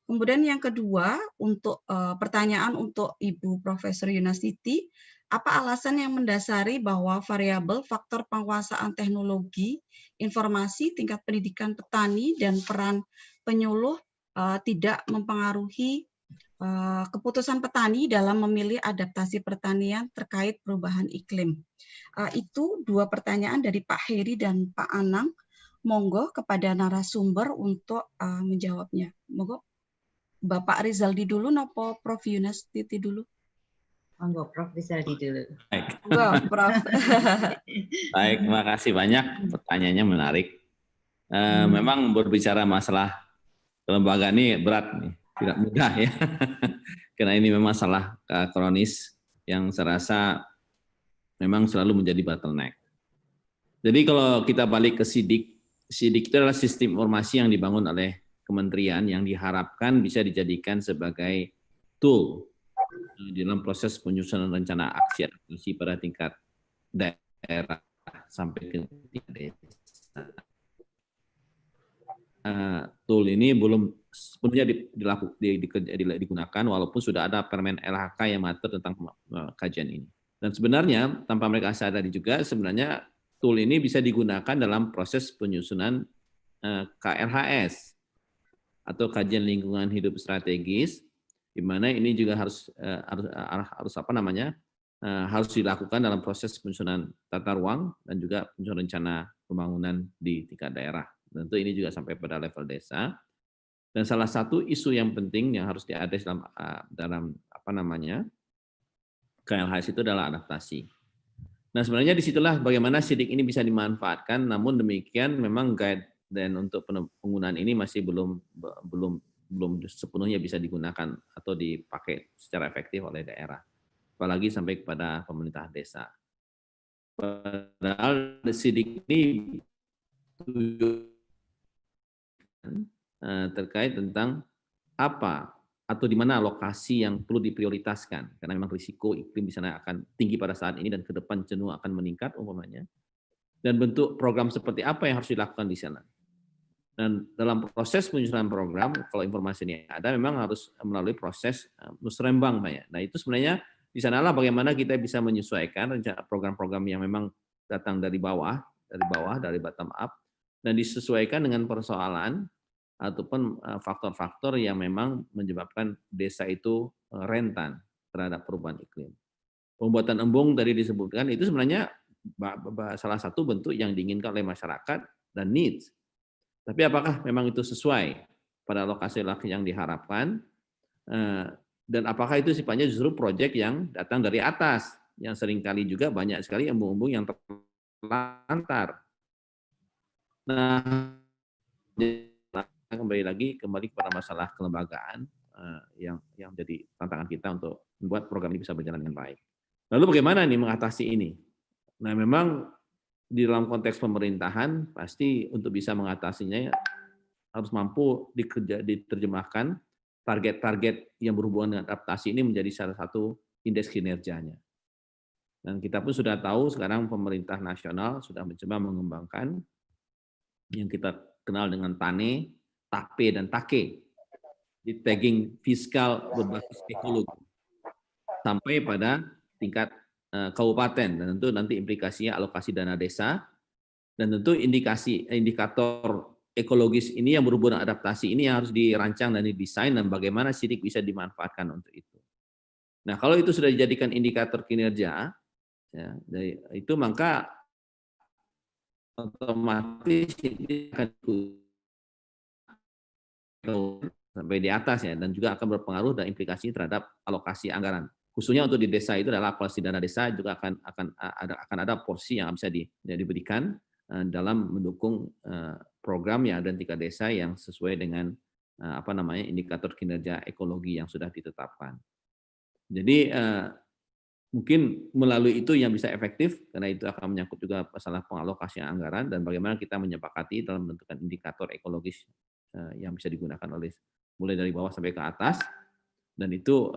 B: Kemudian yang kedua, untuk pertanyaan untuk Ibu Profesor Yunastiti, apa alasan yang mendasari bahwa variabel faktor penguasaan teknologi, informasi, tingkat pendidikan petani, dan peran penyuluh tidak mempengaruhi keputusan petani dalam memilih adaptasi pertanian terkait perubahan iklim? Itu 2 pertanyaan dari Pak Heri dan Pak Anang. Monggo kepada narasumber untuk menjawabnya. Monggo Bapak Rizaldi dulu, nopo Prof. Yunastiti dulu?
C: Monggo Prof. Rizaldi dulu.
A: Baik.
B: Wow, Prof.
A: Baik, terima kasih banyak. Pertanyaannya menarik. Memang berbicara masalah kelembagaan ini berat nih, tidak mudah ya. Karena ini memang masalah kronis yang saya rasa memang selalu menjadi bottleneck. Jadi kalau kita balik ke SIDIK itu adalah sistem informasi yang dibangun oleh kementerian yang diharapkan bisa dijadikan sebagai tool dalam proses penyusunan rencana aksi adaptasi pada tingkat daerah sampai ke tingkat desa. Tool ini belum sepenuhnya digunakan walaupun sudah ada Permen LHK yang mengatur tentang kajian ini. Dan sebenarnya tanpa mereka sadari juga sebenarnya tool ini bisa digunakan dalam proses penyusunan KLHS atau kajian lingkungan hidup strategis, di mana ini juga harus harus dilakukan dalam proses penyusunan tata ruang dan juga penyusunan rencana pembangunan di tingkat daerah. Tentu ini juga sampai pada level desa. Dan salah satu isu yang penting yang harus diadres dalam apa namanya KLHS itu adalah adaptasi. Nah, sebenarnya disitulah bagaimana SIDIK ini bisa dimanfaatkan. Namun demikian, memang guideline untuk penggunaan ini masih belum sepenuhnya bisa digunakan atau dipakai secara efektif oleh daerah, apalagi sampai kepada pemerintah desa. Padahal SIDIK ini terkait tentang apa atau di mana lokasi yang perlu diprioritaskan, karena memang risiko iklim di sana akan tinggi pada saat ini dan ke depan jenuh akan meningkat umpamanya, dan bentuk program seperti apa yang harus dilakukan di sana. Dan dalam proses penyusunan program, kalau informasi ini ada, memang harus melalui proses musrembang, Pak ya. Nah, itu sebenarnya di sanalah bagaimana kita bisa menyesuaikan program-program yang memang datang dari bawah, dari bottom up, dan disesuaikan dengan persoalan ataupun faktor-faktor yang memang menyebabkan desa itu rentan terhadap perubahan iklim. Pembuatan embung tadi disebutkan itu sebenarnya salah satu bentuk yang diinginkan oleh masyarakat dan needs. Tapi apakah memang itu sesuai pada lokasi yang diharapkan, dan apakah itu sifatnya justru proyek yang datang dari atas, yang seringkali juga banyak sekali embung-embung yang terlantar. Nah, kembali kepada masalah kelembagaan yang jadi tantangan kita untuk membuat program ini bisa berjalan dengan baik. Lalu bagaimana nih mengatasi ini? Nah, memang di dalam konteks pemerintahan pasti untuk bisa mengatasinya harus mampu diterjemahkan target-target yang berhubungan dengan adaptasi ini menjadi salah satu indeks kinerjanya. Dan kita pun sudah tahu sekarang pemerintah nasional sudah mencoba mengembangkan yang kita kenal dengan TANE, TAPE, dan TAKE, di tagging fiskal berbasis ekologi sampai pada tingkat kabupaten, dan tentu nanti implikasinya alokasi dana desa, dan tentu indikator ekologis ini yang berhubungan adaptasi ini yang harus dirancang dan didesain, dan bagaimana SIDIK bisa dimanfaatkan untuk itu. Nah, kalau itu sudah dijadikan indikator kinerja, ya, itu maka otomatis ini akan sampai di atas ya, dan juga akan berpengaruh dan implikasi terhadap alokasi anggaran. Khususnya untuk di desa itu adalah alokasi dana desa juga akan ada porsi yang bisa diberikan dalam mendukung program yang ada di tingkat desa yang sesuai dengan indikator kinerja ekologi yang sudah ditetapkan. Jadi mungkin melalui itu yang bisa efektif, karena itu akan menyangkut juga masalah pengalokasian anggaran dan bagaimana kita menyepakati dalam menentukan indikator ekologis yang bisa digunakan oleh mulai dari bawah sampai ke atas, dan itu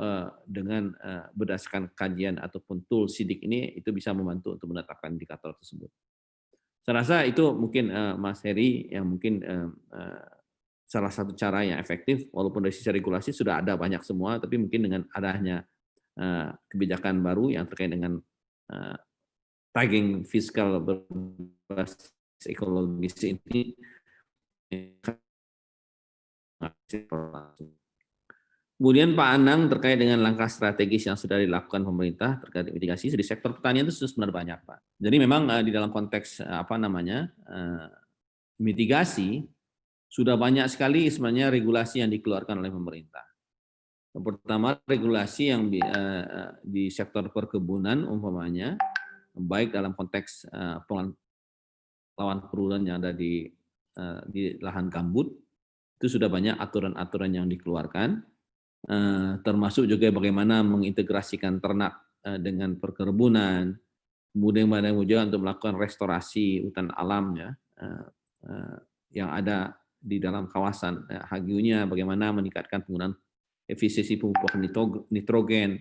A: dengan berdasarkan kajian ataupun tool SIDIK ini itu bisa membantu untuk menetapkan indikator tersebut. Saya rasa itu mungkin Mas Heri yang mungkin salah satu cara yang efektif, walaupun dari sisi regulasi sudah ada banyak semua, tapi mungkin dengan adanya kebijakan baru yang terkait dengan tagging fiskal berbasis ekologis ini. Kemudian Pak Anang terkait dengan langkah strategis yang sudah dilakukan pemerintah terkait mitigasi di sektor pertanian itu sebenarnya banyak, Pak. Jadi memang di dalam konteks mitigasi sudah banyak sekali sebenarnya regulasi yang dikeluarkan oleh pemerintah. Yang pertama, regulasi yang di sektor perkebunan umpamanya, baik dalam konteks lawan perburuan yang ada di lahan gambut, itu sudah banyak aturan-aturan yang dikeluarkan, termasuk juga bagaimana mengintegrasikan ternak dengan perkebunan, kemudian juga untuk melakukan restorasi hutan alam ya, yang ada di dalam kawasan HGU-nya, bagaimana meningkatkan penggunaan efisiensi pupuk nitrogen,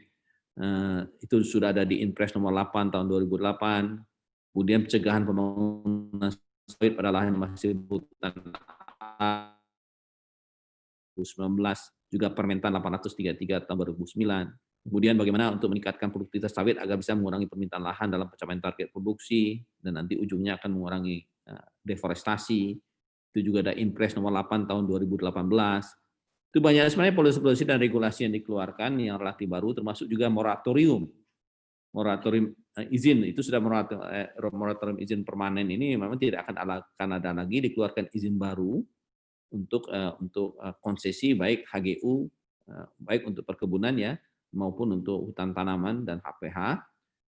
A: itu sudah ada di Inpres nomor 8 tahun 2008, kemudian pencegahan pembangunan sawit pada lahan masih hutan 2019, juga Permentan 833 tahun 2009. Kemudian bagaimana untuk meningkatkan produktivitas sawit agar bisa mengurangi permintaan lahan dalam pencapaian target produksi, dan nanti ujungnya akan mengurangi deforestasi. Itu juga ada Inpres nomor 8 tahun 2018. Itu banyak sebenarnya polisi-polisi dan regulasi yang dikeluarkan yang relatif baru, termasuk juga moratorium moratorium izin itu sudah moratorium izin permanen ini memang tidak akan ada lagi dikeluarkan izin baru untuk konsesi baik HGU baik untuk perkebunan ya maupun untuk hutan tanaman dan HPH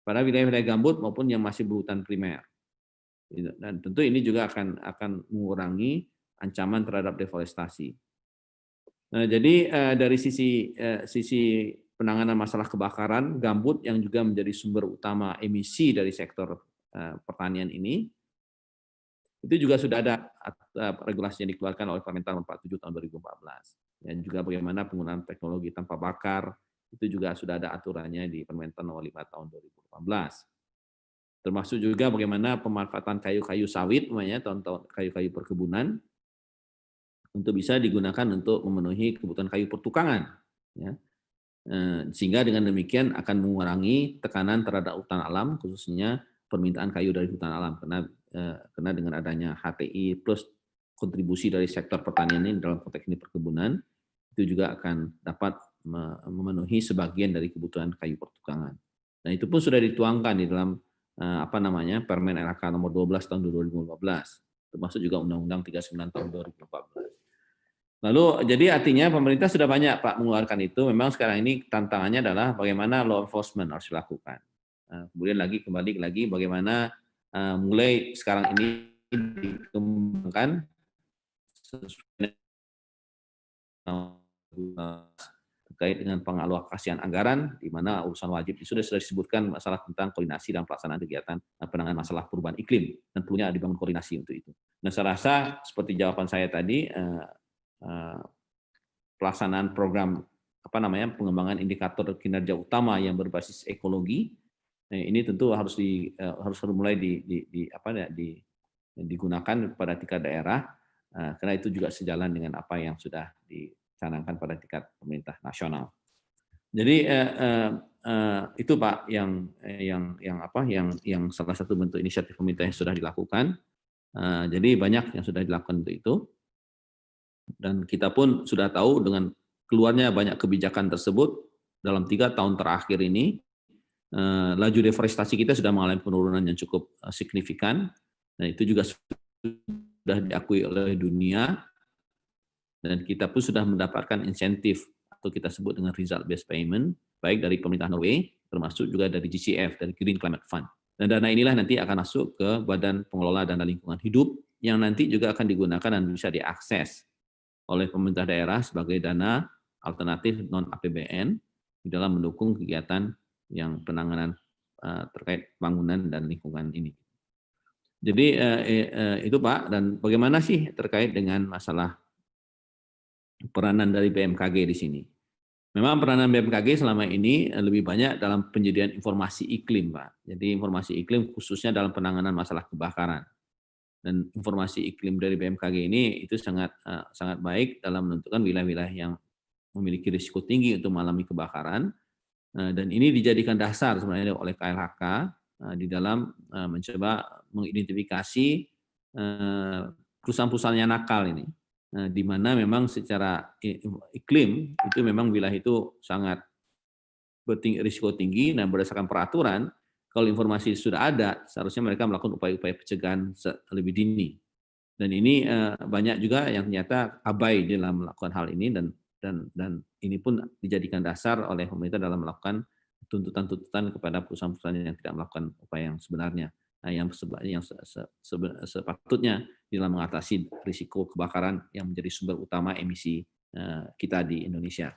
A: pada wilayah-wilayah gambut maupun yang masih berhutan primer. Dan tentu ini juga akan mengurangi ancaman terhadap deforestasi. Nah, jadi dari sisi penanganan masalah kebakaran, gambut yang juga menjadi sumber utama emisi dari sektor pertanian ini, itu juga sudah ada regulasi yang dikeluarkan oleh Permentan 47 tahun 2014. Dan juga bagaimana penggunaan teknologi tanpa bakar, itu juga sudah ada aturannya di Permentan nomor 5 tahun 2018. Termasuk juga bagaimana pemanfaatan kayu-kayu sawit, kayu-kayu perkebunan, untuk bisa digunakan untuk memenuhi kebutuhan kayu pertukangan. Ya. Sehingga dengan demikian akan mengurangi tekanan terhadap hutan alam, khususnya permintaan kayu dari hutan alam. Karena dengan adanya HTI plus kontribusi dari sektor pertanian ini dalam konteks ini perkebunan, itu juga akan dapat memenuhi sebagian dari kebutuhan kayu pertukangan. Nah, itu pun sudah dituangkan di dalam Permen LHK nomor 12 tahun 2015, termasuk juga Undang-Undang 39 tahun 2014. Lalu jadi artinya pemerintah sudah banyak Pak mengeluarkan itu. Memang sekarang ini tantangannya adalah bagaimana law enforcement harus dilakukan. Kemudian kembali lagi bagaimana mulai sekarang ini dikembangkan terkait dengan pengalokasian anggaran, di mana urusan wajib sudah disebutkan masalah tentang koordinasi dan pelaksanaan kegiatan penanganan masalah perubahan iklim, dan perlunya dibangun koordinasi untuk itu. Nah, saya rasa seperti jawaban saya tadi, pelaksanaan program pengembangan indikator kinerja utama yang berbasis ekologi, ini tentu harus mulai digunakan pada tingkat daerah, karena itu juga sejalan dengan apa yang sudah dicanangkan pada tingkat pemerintah nasional. Jadi itu Pak yang salah satu bentuk inisiatif pemerintah yang sudah dilakukan. Jadi banyak yang sudah dilakukan untuk itu. Dan kita pun sudah tahu dengan keluarnya banyak kebijakan tersebut dalam 3 tahun terakhir ini, laju deforestasi kita sudah mengalami penurunan yang cukup signifikan, dan itu juga sudah diakui oleh dunia, dan kita pun sudah mendapatkan insentif atau kita sebut dengan result based payment, baik dari pemerintah Norway, termasuk juga dari GCF, dari Green Climate Fund. Dan dana inilah nanti akan masuk ke Badan Pengelola Dana Lingkungan Hidup, yang nanti juga akan digunakan dan bisa diakses oleh pemerintah daerah sebagai dana alternatif non-APBN di dalam mendukung kegiatan yang penanganan terkait bangunan dan lingkungan ini. Jadi itu Pak, dan bagaimana sih terkait dengan masalah peranan dari BMKG di sini? Memang peranan BMKG selama ini lebih banyak dalam penyediaan informasi iklim, Pak. Jadi informasi iklim khususnya dalam penanganan masalah kebakaran. Dan informasi iklim dari BMKG ini itu sangat baik dalam menentukan wilayah-wilayah yang memiliki risiko tinggi untuk mengalami kebakaran, dan ini dijadikan dasar sebenarnya oleh KLHK di dalam mencoba mengidentifikasi perusahaan-perusahaan yang nakal ini, di mana memang secara iklim itu memang wilayah itu sangat risiko tinggi. Nah, berdasarkan peraturan, kalau informasi sudah ada, seharusnya mereka melakukan upaya-upaya pencegahan lebih dini. Dan ini banyak juga yang ternyata abai dalam melakukan hal ini, dan ini pun dijadikan dasar oleh pemerintah dalam melakukan tuntutan-tuntutan kepada perusahaan-perusahaan yang tidak melakukan upaya yang sebenarnya, yang sepatutnya dalam mengatasi risiko kebakaran yang menjadi sumber utama emisi kita di Indonesia.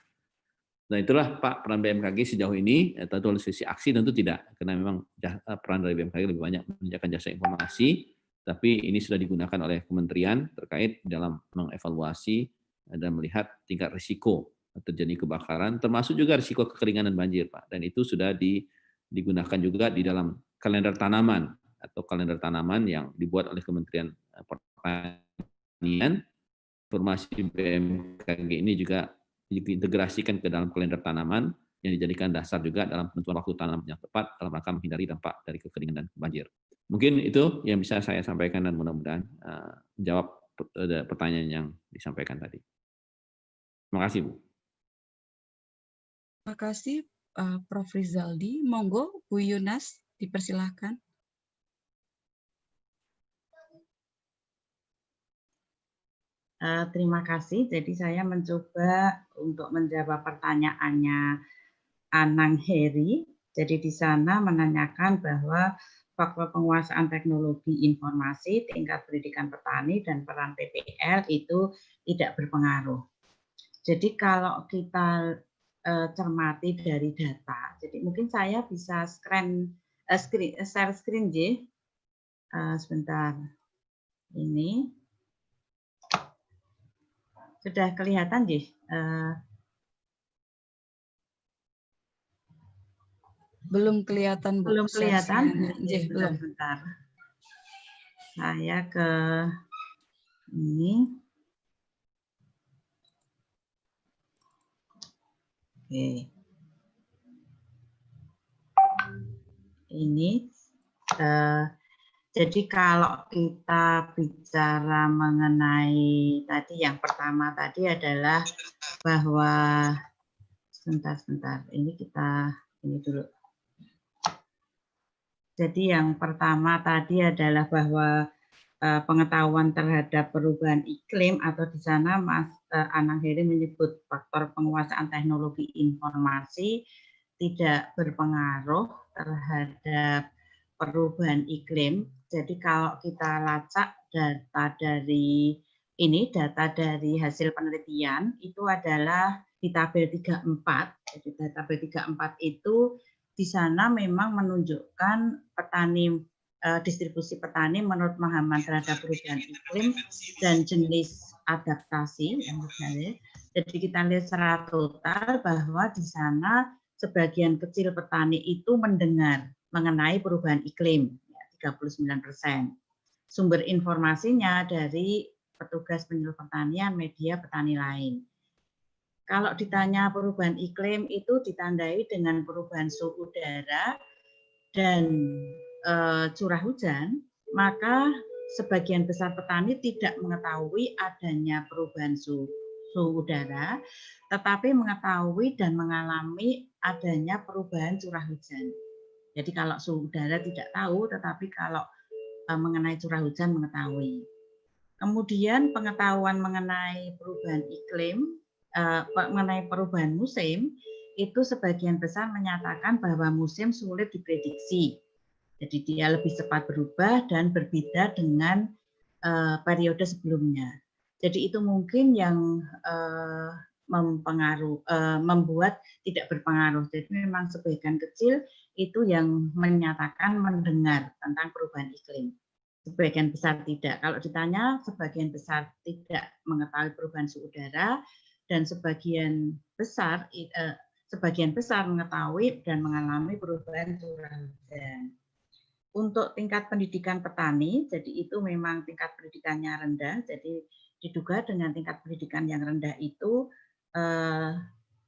A: Nah, itulah Pak peran BMKG sejauh ini. Tentu dari sisi aksi tentu tidak, karena memang peran dari BMKG lebih banyak menjalankan jasa informasi, tapi ini sudah digunakan oleh kementerian terkait dalam mengevaluasi dan melihat tingkat risiko terjadi kebakaran, termasuk juga risiko kekeringan dan banjir, Pak. Dan itu sudah digunakan juga di dalam kalender tanaman atau kalender tanaman yang dibuat oleh Kementerian Pertanian. Informasi BMKG ini juga diintegrasikan ke dalam kalender tanaman yang dijadikan dasar juga dalam penentuan waktu tanam yang tepat dalam rangka menghindari dampak dari kekeringan dan banjir. Mungkin itu yang bisa saya sampaikan dan mudah-mudahan menjawab pertanyaan yang disampaikan tadi. Terima kasih, Bu.
B: Terima kasih Prof. Rizaldi. Monggo Bu Yunas, dipersilahkan.
C: Terima kasih. Jadi saya mencoba untuk menjawab pertanyaannya Anang Heri. Jadi di sana menanyakan bahwa faktor penguasaan teknologi informasi, tingkat pendidikan petani, dan peran PPL itu tidak berpengaruh. Jadi kalau kita cermati dari data, jadi mungkin saya bisa share screen, J. Sebentar. Ini. Sudah kelihatan, J?
B: Belum kelihatan, Bu.
C: Belum kelihatan?
B: Belum.
C: Bentar. Saya ke ini. Oke. Ini. Jadi kalau kita bicara mengenai tadi yang pertama tadi adalah bahwa sebentar. Ini dulu. Jadi yang pertama tadi adalah bahwa pengetahuan terhadap perubahan iklim atau di sana Mas Anang Heri menyebut faktor penguasaan teknologi informasi tidak berpengaruh terhadap perubahan iklim. Jadi kalau kita lacak data dari hasil penelitian itu adalah di tabel 34. Jadi tabel 34 itu di sana memang menunjukkan distribusi petani menurut pemahaman terhadap perubahan iklim dan jenis adaptasi yang berbeda. Jadi kita lihat secara total bahwa di sana sebagian kecil petani itu mendengar mengenai perubahan iklim, 39%. Sumber informasinya dari petugas penyuluh pertanian, media petani lain. Kalau ditanya perubahan iklim itu ditandai dengan perubahan suhu udara dan curah hujan, maka sebagian besar petani tidak mengetahui adanya perubahan suhu udara, tetapi mengetahui dan mengalami adanya perubahan curah hujan. Jadi kalau suhu udara tidak tahu, tetapi kalau mengenai curah hujan mengetahui. Kemudian pengetahuan mengenai perubahan iklim, mengenai perubahan musim, itu sebagian besar menyatakan bahwa musim sulit diprediksi. Jadi dia lebih cepat berubah dan berbeda dengan periode sebelumnya. Jadi itu mungkin yang membuat tidak berpengaruh. Jadi memang sebagian kecil itu yang menyatakan mendengar tentang perubahan iklim. Sebagian besar tidak. Kalau ditanya, sebagian besar tidak mengetahui perubahan suhu udara dan sebagian besar mengetahui dan mengalami perubahan curah hujan. Untuk tingkat pendidikan petani, jadi itu memang tingkat pendidikannya rendah. Jadi diduga dengan tingkat pendidikan yang rendah itu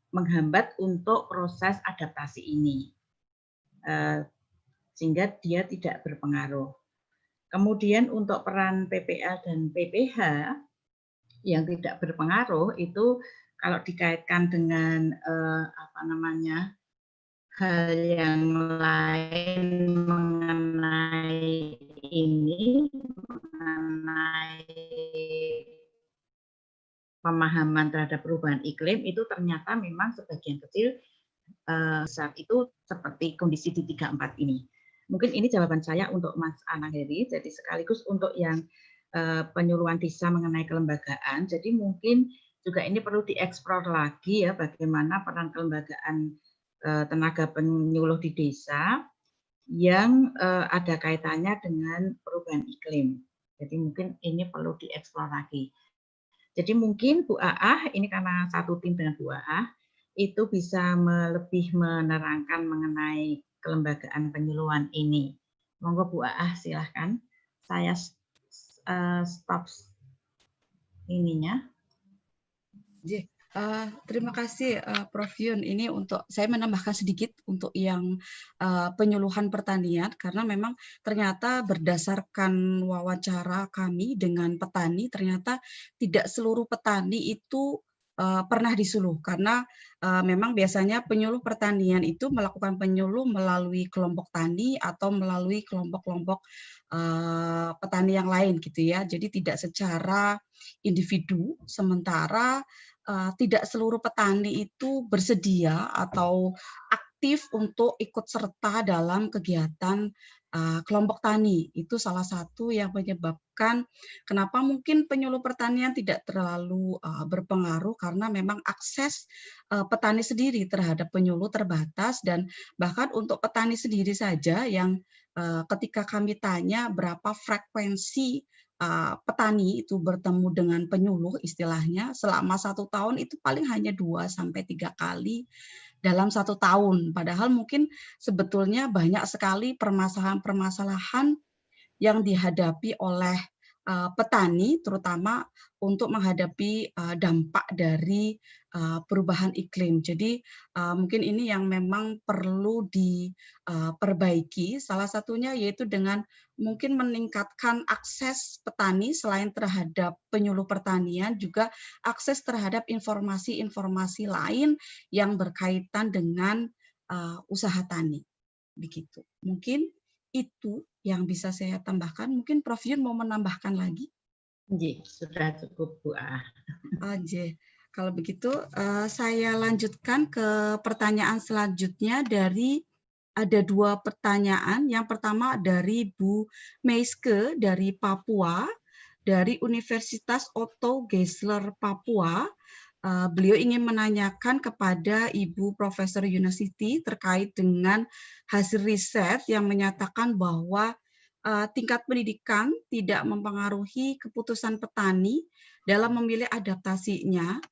C: menghambat untuk proses adaptasi ini, sehingga dia tidak berpengaruh. Kemudian untuk peran PPL dan PPH yang tidak berpengaruh itu kalau dikaitkan dengan hal yang lain mengenai pemahaman terhadap perubahan iklim itu ternyata memang sebagian kecil saat itu seperti kondisi di 34 ini. Mungkin ini jawaban saya untuk Mas Anang Heri. Jadi sekaligus untuk yang penyuluhan desa mengenai kelembagaan. Jadi mungkin juga ini perlu dieksplor lagi ya bagaimana peran kelembagaan tenaga penyuluh di desa yang ada kaitannya dengan perubahan iklim. Jadi mungkin ini perlu dieksplor lagi. Jadi mungkin Bu Aah, ini karena satu tim dengan Bu Aah, itu bisa lebih menerangkan mengenai kelembagaan penyuluhan ini. Monggo Bu Aah, silahkan. Saya stop ininya.
B: Terima kasih Prof. Yun. Ini untuk saya menambahkan sedikit untuk yang penyuluhan pertanian karena memang ternyata berdasarkan wawancara kami dengan petani ternyata tidak seluruh petani itu pernah di Suluh, karena memang biasanya penyuluh pertanian itu melakukan penyuluh melalui kelompok tani atau melalui kelompok-kelompok petani yang lain gitu ya. Jadi tidak secara individu, sementara tidak seluruh petani itu bersedia atau aktif untuk ikut serta dalam kegiatan kelompok tani. Itu salah satu yang menyebabkan kenapa mungkin penyuluh pertanian tidak terlalu berpengaruh, karena memang akses petani sendiri terhadap penyuluh terbatas, dan bahkan untuk petani sendiri saja yang ketika kami tanya berapa frekuensi petani itu bertemu dengan penyuluh istilahnya selama 1 tahun, itu paling hanya 2-3 kali dalam 1 tahun. Padahal mungkin sebetulnya banyak sekali permasalahan-permasalahan yang dihadapi oleh petani, terutama untuk menghadapi dampak dari perubahan iklim. Jadi mungkin ini yang memang perlu diperbaiki. Salah satunya yaitu dengan mungkin meningkatkan akses petani selain terhadap penyuluh pertanian, juga akses terhadap informasi-informasi lain yang berkaitan dengan usaha tani. Begitu. Mungkin itu yang bisa saya tambahkan. Mungkin Prof. Yun mau menambahkan lagi?
C: Sudah cukup, Bu A.
B: Kalau begitu, saya lanjutkan ke pertanyaan selanjutnya dari ada 2 pertanyaan. Yang pertama dari Bu Meiske dari Papua, dari Universitas Otto Geisler Papua. Beliau ingin menanyakan kepada Ibu Profesor Yunasiti terkait dengan hasil riset yang menyatakan bahwa tingkat pendidikan tidak mempengaruhi keputusan petani dalam memilih adaptasinya.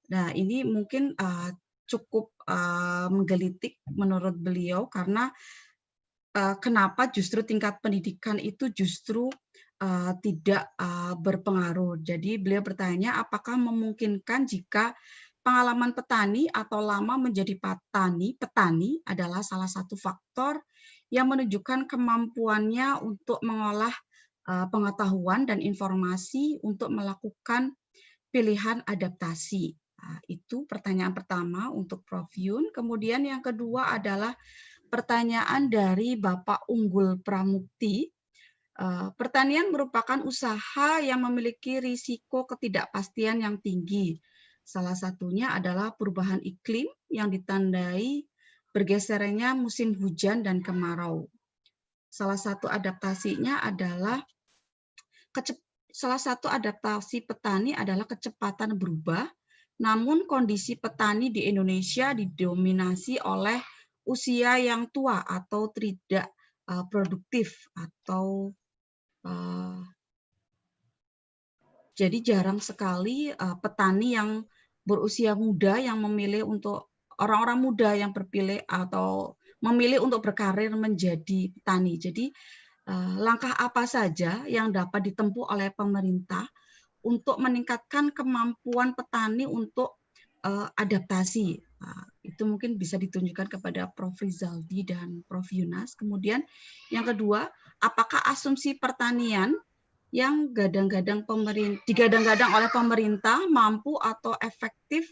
B: Nah, ini mungkin cukup menggelitik menurut beliau, karena kenapa justru tingkat pendidikan itu justru tidak berpengaruh. Jadi beliau bertanya, apakah memungkinkan jika pengalaman petani atau lama menjadi petani adalah salah satu faktor yang menunjukkan kemampuannya untuk mengolah pengetahuan dan informasi untuk melakukan pilihan adaptasi. Itu pertanyaan pertama untuk Prof. Yun. Kemudian yang kedua adalah pertanyaan dari Bapak Unggul Pramukti. Pertanian merupakan usaha yang memiliki risiko ketidakpastian yang tinggi. Salah satunya adalah perubahan iklim yang ditandai bergesernya musim hujan dan kemarau. Salah satu adaptasinya adalah salah satu adaptasi petani adalah kecepatan berubah. Namun kondisi petani di Indonesia didominasi oleh usia yang tua atau tidak produktif, atau jadi jarang sekali petani yang berusia muda yang memilih untuk orang-orang muda yang berpilih atau memilih untuk berkarir menjadi petani. Jadi langkah apa saja yang dapat ditempuh oleh pemerintah untuk meningkatkan kemampuan petani untuk adaptasi? Itu mungkin bisa ditunjukkan kepada Prof. Rizaldi dan Prof. Yunas. Kemudian yang kedua, apakah asumsi pertanian yang digadang-gadang oleh pemerintah mampu atau efektif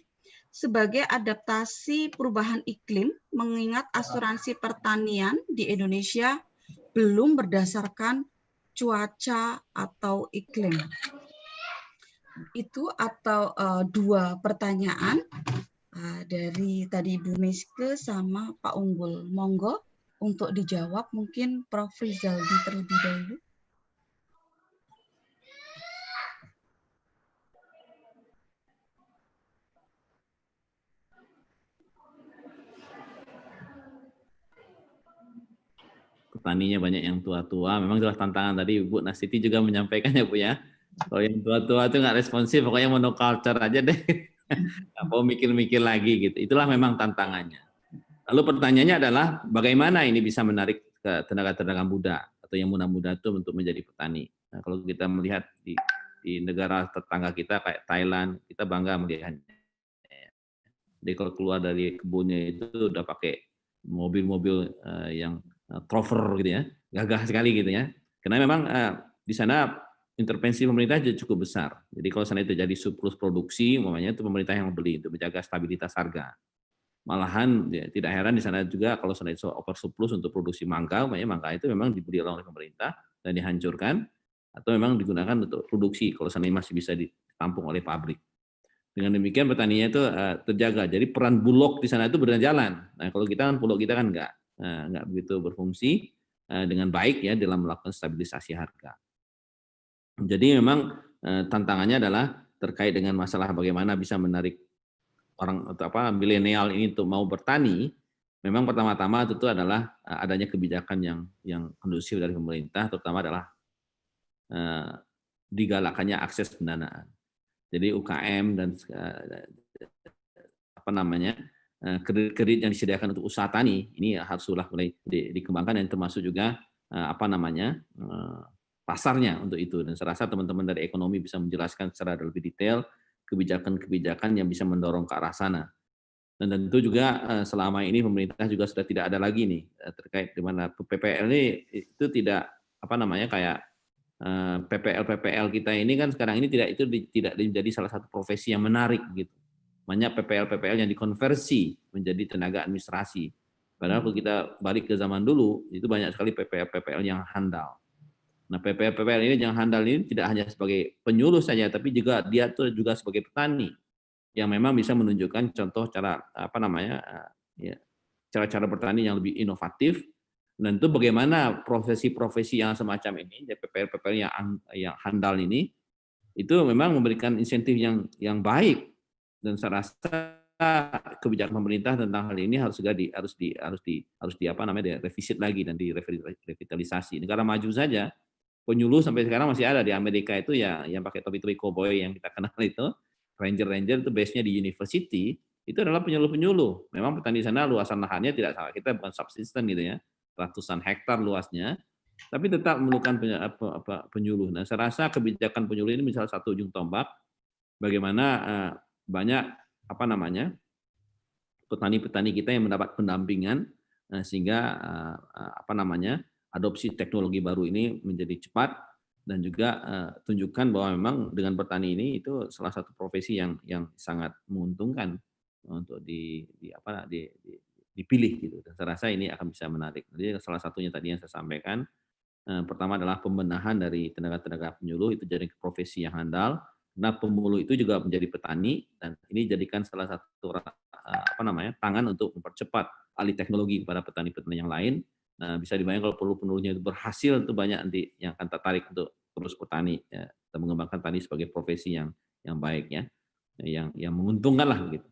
B: sebagai adaptasi perubahan iklim, mengingat asuransi pertanian di Indonesia belum berdasarkan cuaca atau iklim? Itu atau 2 pertanyaan dari tadi Bu Miske sama Pak Unggul. Monggo untuk dijawab mungkin Prof. Rizaldi terlebih dahulu.
A: Petaninya banyak yang tua-tua, memang jelas tantangan. Tadi Bu Nasiti juga menyampaikan ya Bu ya. Kalau yang tua-tua itu nggak responsif, pokoknya monoculture aja deh. Nggak mau mikir-mikir lagi gitu. Itulah memang tantangannya. Lalu pertanyaannya adalah bagaimana ini bisa menarik ke tenaga-tenaga muda atau yang muda-muda itu untuk menjadi petani. Nah, kalau kita melihat di negara tetangga kita kayak Thailand, kita bangga melihatnya. Jadi kalau keluar dari kebunnya itu udah pakai mobil-mobil yang trover gitu ya, gagah sekali gitu ya. Karena memang di sana intervensi pemerintah juga cukup besar. Jadi kalau sana itu jadi surplus produksi, umpamanya itu pemerintah yang beli untuk menjaga stabilitas harga. Malahan ya, tidak heran di sana juga kalau sana itu over surplus untuk produksi mangga, umpamanya mangga itu memang dibeli oleh pemerintah dan dihancurkan, atau memang digunakan untuk produksi kalau sana masih bisa ditampung oleh pabrik. Dengan demikian petaninya itu terjaga. Jadi peran Bulog di sana itu berjalan. Nah kalau kita kan Bulog kita kan nggak begitu berfungsi dengan baik ya dalam melakukan stabilisasi harga. Jadi memang tantangannya adalah terkait dengan masalah bagaimana bisa menarik orang atau milenial ini untuk mau bertani. Memang pertama-tama itu adalah adanya kebijakan yang kondusif dari pemerintah, terutama adalah digalakannya akses pendanaan. Jadi UKM dan kredit yang disediakan untuk usaha tani ini harus mulai dikembangkan dan termasuk juga pasarnya untuk itu. Dan saya rasa teman-teman dari ekonomi bisa menjelaskan secara lebih detail kebijakan-kebijakan yang bisa mendorong ke arah sana. Dan tentu juga selama ini pemerintah juga sudah tidak ada lagi nih terkait dengan PPL ini itu tidak kayak PPL kita ini kan sekarang ini tidak menjadi salah satu profesi yang menarik gitu. Banyak PPL yang dikonversi menjadi tenaga administrasi. Padahal kalau kita balik ke zaman dulu itu banyak sekali PPL yang handal. Nah, PPL ini yang handal ini tidak hanya sebagai penyuluh saja, tapi juga dia tuh juga sebagai petani yang memang bisa menunjukkan contoh cara cara-cara bertani yang lebih inovatif. Dan itu bagaimana profesi-profesi yang semacam ini, PPL yang handal ini, itu memang memberikan insentif yang baik. Dan saya rasa kebijakan pemerintah tentang hal ini harus direvisit lagi dan direvitalisasi. Negara maju saja penyuluh sampai sekarang masih ada. Di Amerika itu ya yang pakai topi-topi cowboy yang kita kenal itu, ranger itu base-nya di university, itu adalah penyuluh-penyuluh. Memang petani di sana luasan lahannya tidak salah, kita bukan subsisten gitu ya, ratusan hektar luasnya, tapi tetap memerlukan penyuluh. Nah, saya rasa kebijakan penyuluh ini misalnya satu ujung tombak bagaimana banyak petani-petani kita yang mendapat pendampingan sehingga adopsi teknologi baru ini menjadi cepat, dan juga tunjukkan bahwa memang dengan bertani ini itu salah satu profesi yang sangat menguntungkan untuk dipilih gitu. Dan saya rasa ini akan bisa menarik. Jadi salah satunya tadi yang saya sampaikan, pertama adalah pembenahan dari tenaga-tenaga penyuluh itu jadi profesi yang handal. Nah, pemuluh itu juga menjadi petani, dan ini jadikan salah satu tangan untuk mempercepat alih teknologi kepada petani-petani yang lain. Nah, bisa dibayangkan kalau penyuluhnya itu berhasil, itu banyak nanti yang akan tertarik untuk terus bertani ya, dan mengembangkan tani sebagai profesi yang baik ya, yang menguntungkan lah gitu.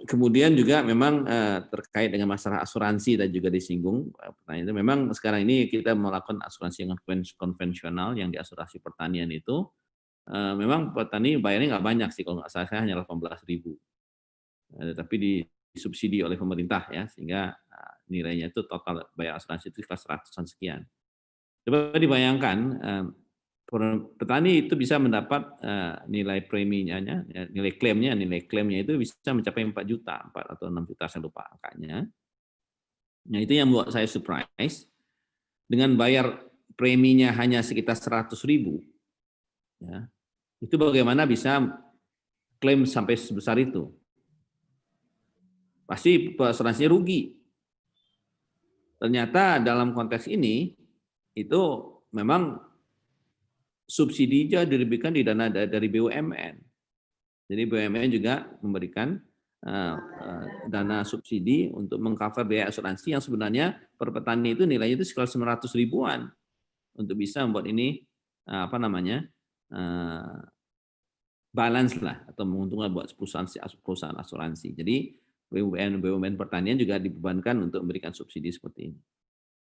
A: Kemudian juga memang terkait dengan masalah asuransi dan juga disinggung pertanyaan itu, memang sekarang ini kita melakukan asuransi yang konvensional yang di asuransi pertanian itu memang petani bayarnya nggak banyak sih, kalau nggak salah saya hanya 18.000, tapi disubsidi oleh pemerintah ya, sehingga nilainya itu total bayar asuransi itu sekitar 100-an sekian. Coba dibayangkan petani itu bisa mendapat nilai preminya, nilai klaimnya itu bisa mencapai 4 juta, 4 atau 6 juta, saya lupa angkanya. Nah, itu yang membuat saya surprise. Dengan bayar preminya hanya sekitar 100.000, ya, itu bagaimana bisa klaim sampai sebesar itu? Pasti asuransinya rugi. Ternyata dalam konteks ini itu memang subsidinya diberikan di dana dari BUMN. Jadi BUMN juga memberikan dana subsidi untuk mengcover biaya asuransi yang sebenarnya per petani itu nilainya itu sekitar 900 ribuan untuk bisa membuat ini balance lah atau menguntungkan buat perusahaan asuransi. Jadi BUMN pertanian juga dibebankan untuk memberikan subsidi seperti ini.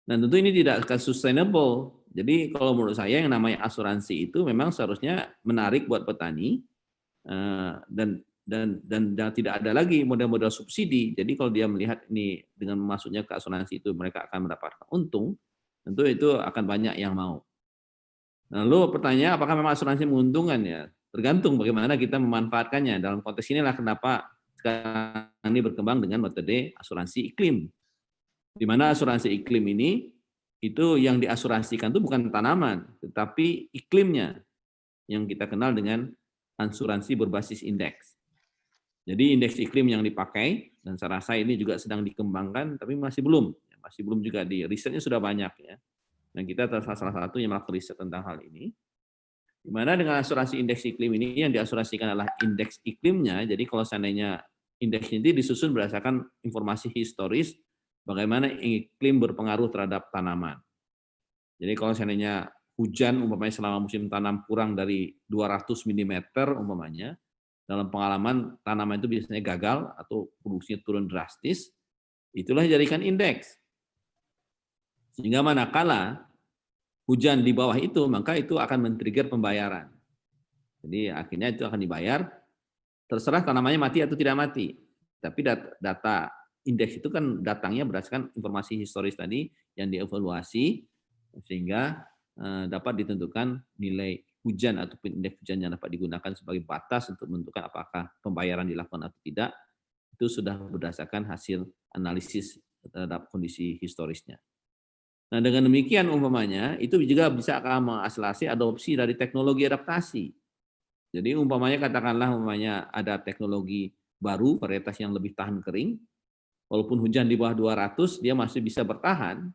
A: Dan tentu ini tidak akan sustainable. Jadi kalau menurut saya yang namanya asuransi itu memang seharusnya menarik buat petani, dan tidak ada lagi model-model subsidi. Jadi kalau dia melihat ini dengan masuknya ke asuransi itu mereka akan mendapatkan untung, tentu itu akan banyak yang mau. Lalu pertanyaannya apakah memang asuransi menguntungkan ya? Tergantung bagaimana kita memanfaatkannya. Dalam konteks inilah kenapa sekarang ini berkembang dengan metode asuransi iklim. Di mana asuransi iklim ini itu yang diasuransikan itu bukan tanaman, tetapi iklimnya yang kita kenal dengan asuransi berbasis indeks. Jadi indeks iklim yang dipakai, dan saya rasa ini juga sedang dikembangkan, tapi masih belum juga di risetnya sudah banyak ya. Dan kita salah satu yang melakukan riset tentang hal ini. Di mana dengan asuransi indeks iklim ini yang diasuransikan adalah indeks iklimnya. Jadi kalau seandainya indeks ini disusun berdasarkan informasi historis bagaimana iklim berpengaruh terhadap tanaman. Jadi kalau seandainya hujan umpamanya selama musim tanam kurang dari 200 mm umpamanya, dalam pengalaman tanaman itu biasanya gagal atau produksinya turun drastis, itulah dijadikan indeks. Sehingga manakala hujan di bawah itu, maka itu akan men-trigger pembayaran. Jadi akhirnya itu akan dibayar, terserah tanamannya mati atau tidak mati. Tapi data indeks itu kan datangnya berdasarkan informasi historis tadi yang dievaluasi, sehingga dapat ditentukan nilai hujan ataupun indeks hujan yang dapat digunakan sebagai batas untuk menentukan apakah pembayaran dilakukan atau tidak. Itu sudah berdasarkan hasil analisis terhadap kondisi historisnya. Nah, dengan demikian umpamanya itu juga bisa akan mengakselerasi adopsi dari teknologi adaptasi. Jadi umpamanya katakanlah umpamanya ada teknologi baru, varietas yang lebih tahan kering, walaupun hujan di bawah 200 dia masih bisa bertahan.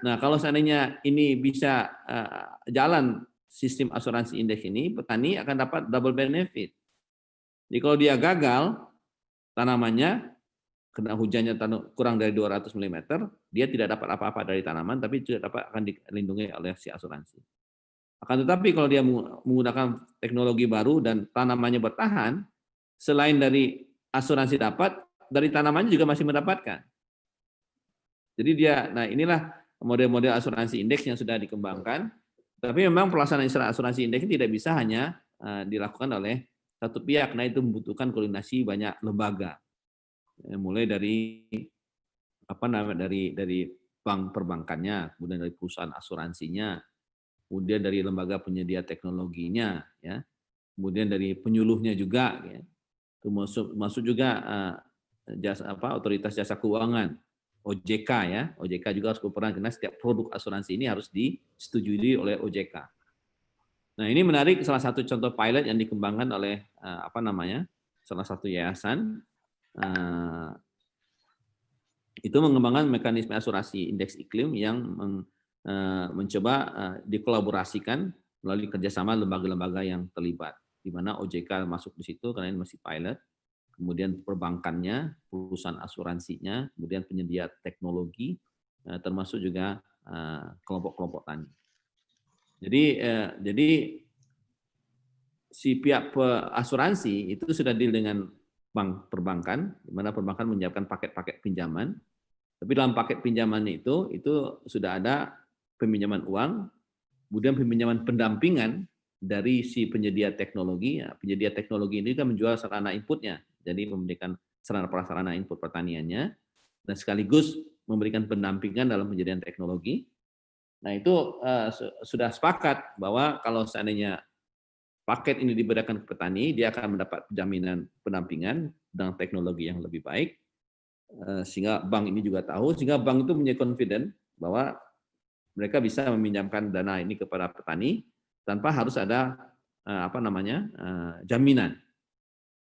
A: Nah, kalau seandainya ini bisa jalan sistem asuransi indeks ini, petani akan dapat double benefit. Jadi kalau dia gagal tanamannya kena hujannya kurang dari 200 mm, dia tidak dapat apa-apa dari tanaman, tapi juga akan dilindungi oleh si asuransi. Akan tetapi kalau dia menggunakan teknologi baru dan tanamannya bertahan, selain dari asuransi dapat, dari tanamannya juga masih mendapatkan. Jadi nah inilah model-model asuransi indeks yang sudah dikembangkan, tapi memang pelaksanaan asuransi indeks ini tidak bisa hanya dilakukan oleh satu pihak, nah itu membutuhkan koordinasi banyak lembaga. Mulai dari dari bank perbankannya, kemudian dari perusahaan asuransinya, kemudian dari lembaga penyedia teknologinya, ya, kemudian dari penyuluhnya juga, ya, termasuk juga otoritas jasa keuangan, OJK ya, OJK juga harus berperan karena setiap produk asuransi ini harus disetujui oleh OJK. Nah ini menarik, salah satu contoh pilot yang dikembangkan oleh salah satu yayasan. Itu mengembangkan mekanisme asuransi indeks iklim yang mencoba dikolaborasikan melalui kerjasama lembaga-lembaga yang terlibat, di mana OJK masuk di situ karena ini masih pilot, kemudian perbankannya, perusahaan asuransinya, kemudian penyedia teknologi, termasuk juga kelompok-kelompok tani. Jadi si pihak asuransi itu sudah deal dengan bank perbankan, di mana perbankan menyiapkan paket-paket pinjaman. Tapi dalam paket pinjaman itu sudah ada peminjaman uang, kemudian peminjaman pendampingan dari si penyedia teknologi. Ya, penyedia teknologi ini kan menjual sarana inputnya, jadi memberikan sarana prasarana input pertaniannya, dan sekaligus memberikan pendampingan dalam penyediaan teknologi. Nah itu sudah sepakat bahwa kalau seandainya paket ini diberikan ke petani, dia akan mendapat jaminan pendampingan dengan teknologi yang lebih baik, sehingga bank ini juga tahu, sehingga bank itu punya confident bahwa mereka bisa meminjamkan dana ini kepada petani tanpa harus ada jaminan.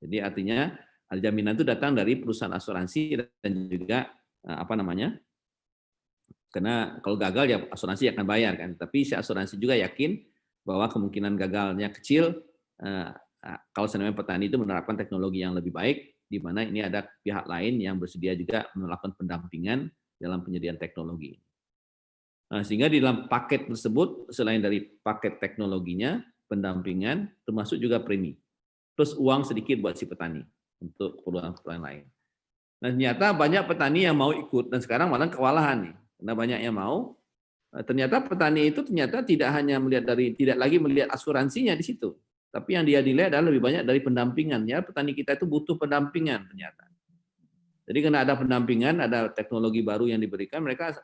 A: Jadi artinya jaminan itu datang dari perusahaan asuransi dan juga karena kalau gagal ya asuransi akan bayar kan, tapi si asuransi juga yakin bahwa kemungkinan gagalnya kecil kalau seandainya petani itu menerapkan teknologi yang lebih baik, di mana ini ada pihak lain yang bersedia juga melakukan pendampingan dalam penyediaan teknologi. Nah, sehingga di dalam paket tersebut, selain dari paket teknologinya, pendampingan, termasuk juga premi. Terus uang sedikit buat si petani untuk keperluan lain. Nah, ternyata banyak petani yang mau ikut, dan sekarang malah kewalahan nih. Karena banyak yang mau, ternyata petani itu tidak lagi melihat asuransinya di situ, tapi yang dia dilihat adalah lebih banyak dari pendampingannya. Petani kita itu butuh pendampingan ternyata. Jadi karena ada pendampingan, ada teknologi baru yang diberikan, mereka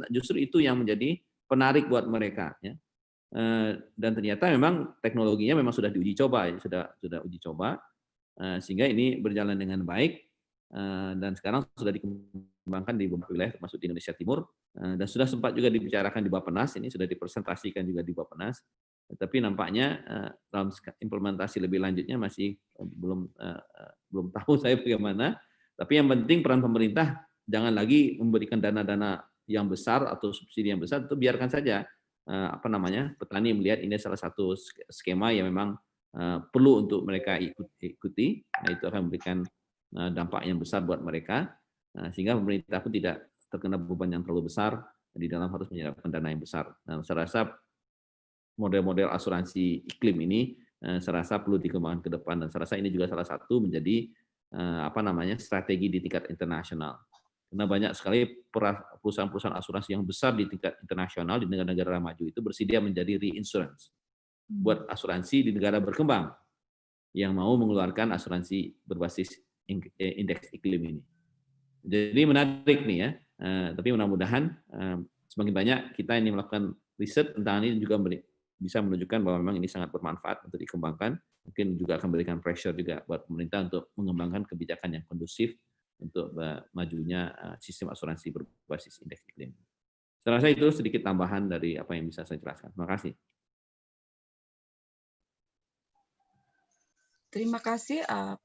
A: justru itu yang menjadi penarik buat mereka. Ya. Dan ternyata memang teknologinya memang sudah diuji coba, ya. sudah uji coba, sehingga ini berjalan dengan baik dan sekarang sudah dikembangkan dikembangkan di beberapa wilayah termasuk di Indonesia Timur, dan sudah sempat juga dibicarakan di Bappenas, ini sudah dipresentasikan juga di Bappenas, tapi nampaknya dalam implementasi lebih lanjutnya masih belum tahu saya bagaimana. Tapi yang penting peran pemerintah jangan lagi memberikan dana-dana yang besar atau subsidi yang besar, itu biarkan saja petani melihat ini salah satu skema yang memang perlu untuk mereka ikuti. Nah, itu akan memberikan dampak yang besar buat mereka, sehingga pemerintah pun tidak terkena beban yang terlalu besar di dalam harus menyediakan dana yang besar. Nah, saya rasa model-model asuransi iklim ini saya rasa perlu dikembangkan ke depan, dan saya rasa ini juga salah satu menjadi strategi di tingkat internasional. Karena banyak sekali perusahaan-perusahaan asuransi yang besar di tingkat internasional di negara-negara maju itu bersedia menjadi reinsurance buat asuransi di negara berkembang yang mau mengeluarkan asuransi berbasis indeks iklim ini. Jadi menarik nih ya, tapi mudah-mudahan semakin banyak kita ini melakukan riset tentang ini juga bisa menunjukkan bahwa memang ini sangat bermanfaat untuk dikembangkan. Mungkin juga akan memberikan pressure juga buat pemerintah untuk mengembangkan kebijakan yang kondusif untuk majunya sistem asuransi berbasis indeks iklim. Saya rasa itu sedikit tambahan dari apa yang bisa saya jelaskan. Terima kasih.
B: Terima kasih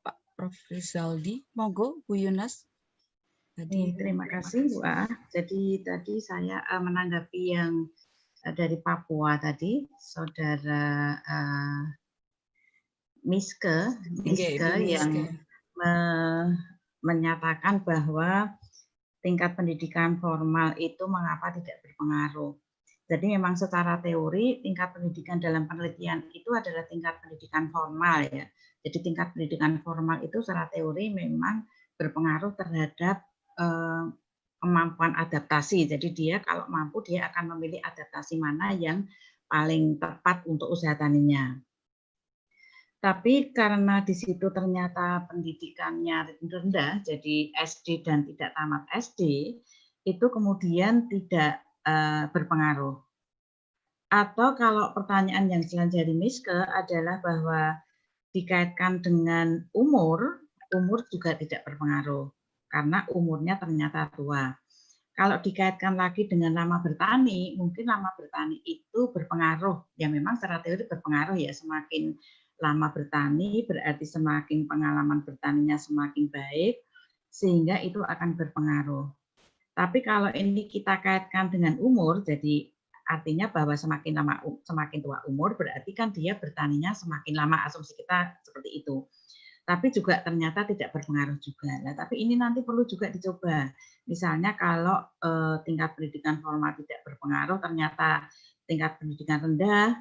B: Pak Prof. Rizaldi. Monggo Bu Yunas.
C: Terima kasih Bu A. Jadi tadi saya menanggapi yang dari Papua tadi, Saudara Miske yang menyatakan bahwa tingkat pendidikan formal itu mengapa tidak berpengaruh. Jadi memang secara teori tingkat pendidikan dalam penelitian itu adalah tingkat pendidikan formal ya. Jadi tingkat pendidikan formal itu secara teori memang berpengaruh terhadap kemampuan adaptasi. Jadi dia kalau mampu dia akan memilih adaptasi mana yang paling tepat untuk usaha taninya. Tapi karena di situ ternyata pendidikannya rendah, jadi SD dan tidak tamat SD, itu kemudian tidak berpengaruh. Atau kalau pertanyaan yang dari Miske adalah bahwa dikaitkan dengan umur juga tidak berpengaruh karena umurnya ternyata tua. Kalau dikaitkan lagi dengan lama bertani, mungkin lama bertani itu berpengaruh. Ya memang secara teori berpengaruh ya, semakin lama bertani berarti semakin pengalaman bertaninya semakin baik, sehingga itu akan berpengaruh. Tapi kalau ini kita kaitkan dengan umur, jadi artinya bahwa semakin tua umur berarti kan dia bertaninya semakin lama, asumsi kita seperti itu. Tapi juga ternyata tidak berpengaruh juga. Nah, tapi ini nanti perlu juga dicoba. Misalnya kalau tingkat pendidikan formal tidak berpengaruh, ternyata tingkat pendidikan rendah,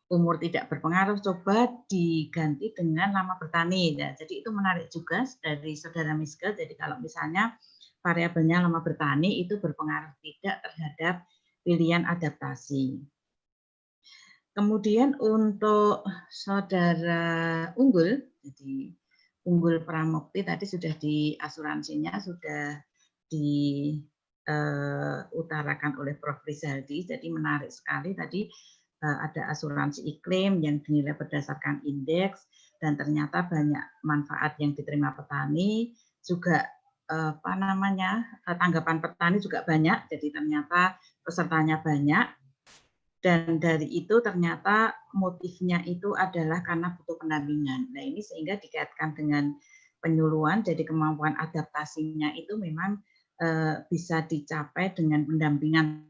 C: umur tidak berpengaruh, coba diganti dengan lama bertani. Nah, jadi itu menarik juga dari Saudara Miske. Jadi kalau misalnya variabelnya lama bertani itu berpengaruh tidak terhadap pilihan adaptasi. Kemudian untuk Saudara Unggul, jadi Unggul Pramukti tadi sudah di asuransinya sudah diutarakan oleh Prof. Rizaldi, jadi menarik sekali tadi ada asuransi iklim yang dinilai berdasarkan indeks dan ternyata banyak manfaat yang diterima petani, juga tanggapan petani juga banyak, jadi ternyata pesertanya banyak. Dan dari itu ternyata motifnya itu adalah karena butuh pendampingan. Nah ini sehingga dikaitkan dengan penyuluhan, jadi kemampuan adaptasinya itu memang bisa dicapai dengan pendampingan.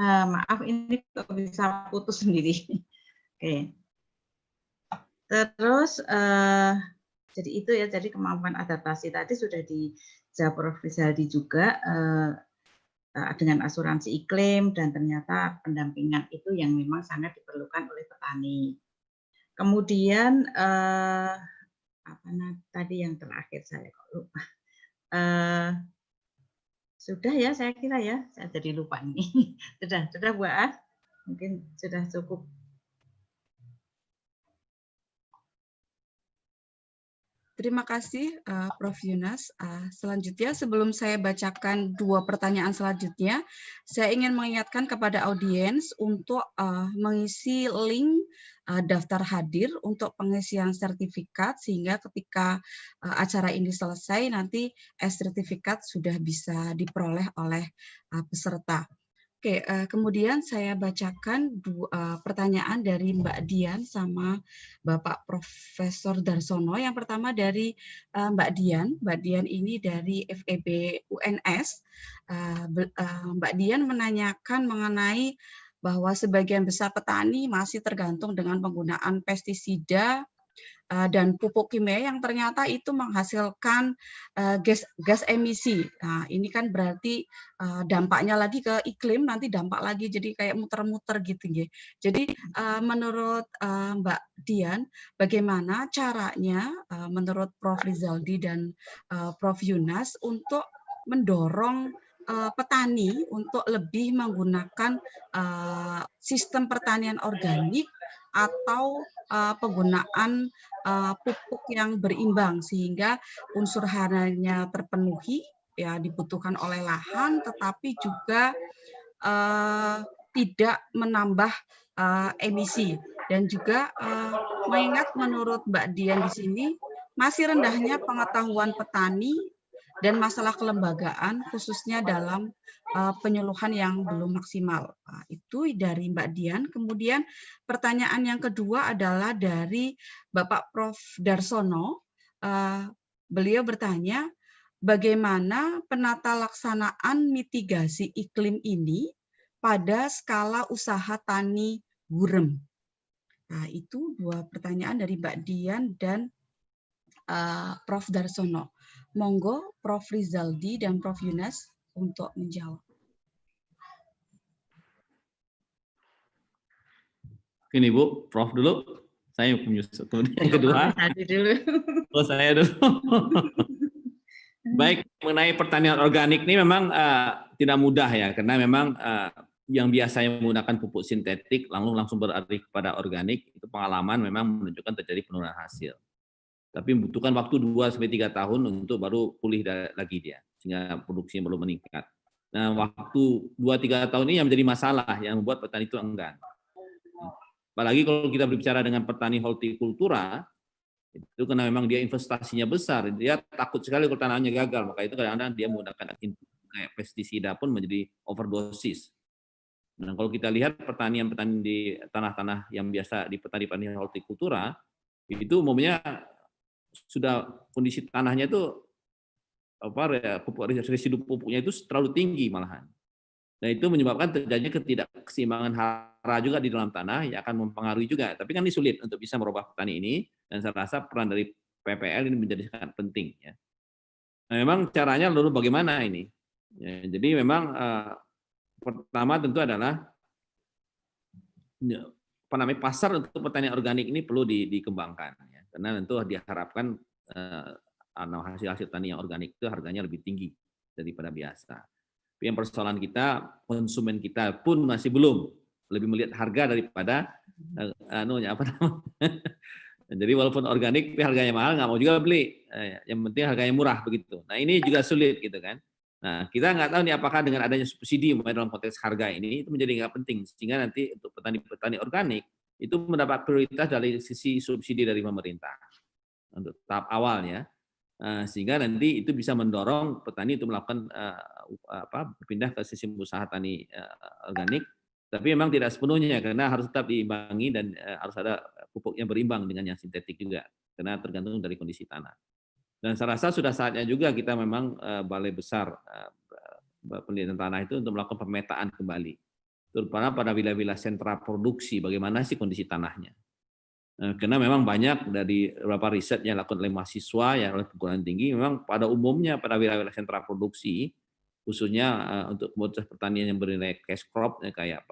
C: Maaf ini kok bisa putus sendiri. Oke. Terus jadi itu ya, jadi kemampuan adaptasi tadi sudah dijawab Prof. Rizaldi juga dengan asuransi iklim dan ternyata pendampingan itu yang memang sangat diperlukan oleh petani. Kemudian tadi yang terakhir saya kok lupa. Sudah ya saya kira ya, saya jadi lupa nih. Sudah Bu A? Mungkin sudah cukup.
B: Terima kasih Prof. Yunas. Selanjutnya, sebelum saya bacakan 2 pertanyaan selanjutnya, saya ingin mengingatkan kepada audiens untuk mengisi link daftar hadir untuk pengisian sertifikat, sehingga ketika acara ini selesai, nanti sertifikat sudah bisa diperoleh oleh peserta. Oke, kemudian saya bacakan 2 pertanyaan dari Mbak Dian sama Bapak Profesor Darsono. Yang pertama dari Mbak Dian. Mbak Dian ini dari FEB UNS. Mbak Dian menanyakan mengenai bahwa sebagian besar petani masih tergantung dengan penggunaan pestisida dan pupuk kimia yang ternyata itu menghasilkan gas emisi. Nah, ini kan berarti dampaknya lagi ke iklim, nanti dampak lagi jadi kayak muter-muter gitu ya. Jadi menurut Mbak Dian, bagaimana caranya menurut Prof. Rizaldi dan Prof. Yunas untuk mendorong petani untuk lebih menggunakan sistem pertanian organik atau penggunaan pupuk yang berimbang sehingga unsur haranya terpenuhi, ya dibutuhkan oleh lahan, tetapi juga tidak menambah emisi. Dan juga mengingat menurut Mbak Dian di sini masih rendahnya pengetahuan petani dan masalah kelembagaan khususnya dalam penyuluhan yang belum maksimal. Itu dari Mbak Dian. Kemudian pertanyaan yang kedua adalah dari Bapak Prof. Darsono. Beliau bertanya, bagaimana penata laksanaan mitigasi iklim ini pada skala usaha tani gurem? Nah, itu 2 pertanyaan dari Mbak Dian dan Prof. Darsono. Monggo Prof. Rizaldi dan Prof. Yunas untuk menjawab.
A: Ini Bu, Prof dulu. Saya menyusul. Kemudian yang kedua, saya dulu. Baik, mengenai pertanian organik ini memang tidak mudah ya, karena memang yang biasanya menggunakan pupuk sintetik langsung beralih kepada organik, itu pengalaman memang menunjukkan terjadi penurunan hasil. Tapi membutuhkan waktu 2-3 tahun untuk baru pulih lagi dia, sehingga produksinya belum meningkat. Nah, waktu 2-3 tahun ini yang menjadi masalah, yang membuat petani itu enggan. Apalagi kalau kita berbicara dengan petani hortikultura, itu karena memang dia investasinya besar, dia takut sekali kalau tanamannya gagal, maka itu kadang-kadang dia menggunakan kayak pestisida pun menjadi overdosis. Nah, kalau kita lihat pertanian-pertanian di tanah-tanah yang biasa di petani-petani hortikultura, itu umumnya sudah kondisi tanahnya itu residu pupuknya itu terlalu tinggi malahan. Dan itu menyebabkan terjadinya ketidakseimbangan hara juga di dalam tanah yang akan mempengaruhi juga. Tapi kan ini sulit untuk bisa merubah petani ini, dan saya rasa peran dari PPL ini menjadi sangat penting. Ya. Nah, memang caranya lalu bagaimana ini? Ya, jadi memang pertama tentu adalah pasar untuk pertanian organik ini perlu dikembangkan. Ya. Karena tentu diharapkan hasil-hasil tani yang organik itu harganya lebih tinggi daripada biasa. Tapi yang persoalan kita, konsumen kita pun masih belum lebih melihat harga daripada jadi walaupun organik tapi harganya mahal, nggak mau juga beli. Yang penting harganya murah begitu. Nah, ini juga sulit gitu kan. Nah, kita nggak tahu nih apakah dengan adanya subsidi dalam konteks harga ini itu menjadi nggak penting, sehingga nanti untuk petani-petani organik itu mendapat prioritas dari sisi subsidi dari pemerintah untuk tahap awalnya, sehingga nanti itu bisa mendorong petani untuk melakukan berpindah ke sistem usaha tani organik, tapi memang tidak sepenuhnya karena harus tetap diimbangi dan harus ada pupuk yang berimbang dengan yang sintetik juga, karena tergantung dari kondisi tanah. Dan saya rasa sudah saatnya juga kita memang balai besar penelitian tanah itu untuk melakukan pemetaan kembali, terutama pada wilayah-wilayah sentra produksi, bagaimana sih kondisi tanahnya. Karena memang banyak dari beberapa riset yang dilakukan oleh mahasiswa yang oleh perguruan tinggi, memang pada umumnya pada wilayah-wilayah sentra produksi, khususnya untuk komoditas pertanian yang bernilai cash crop kayak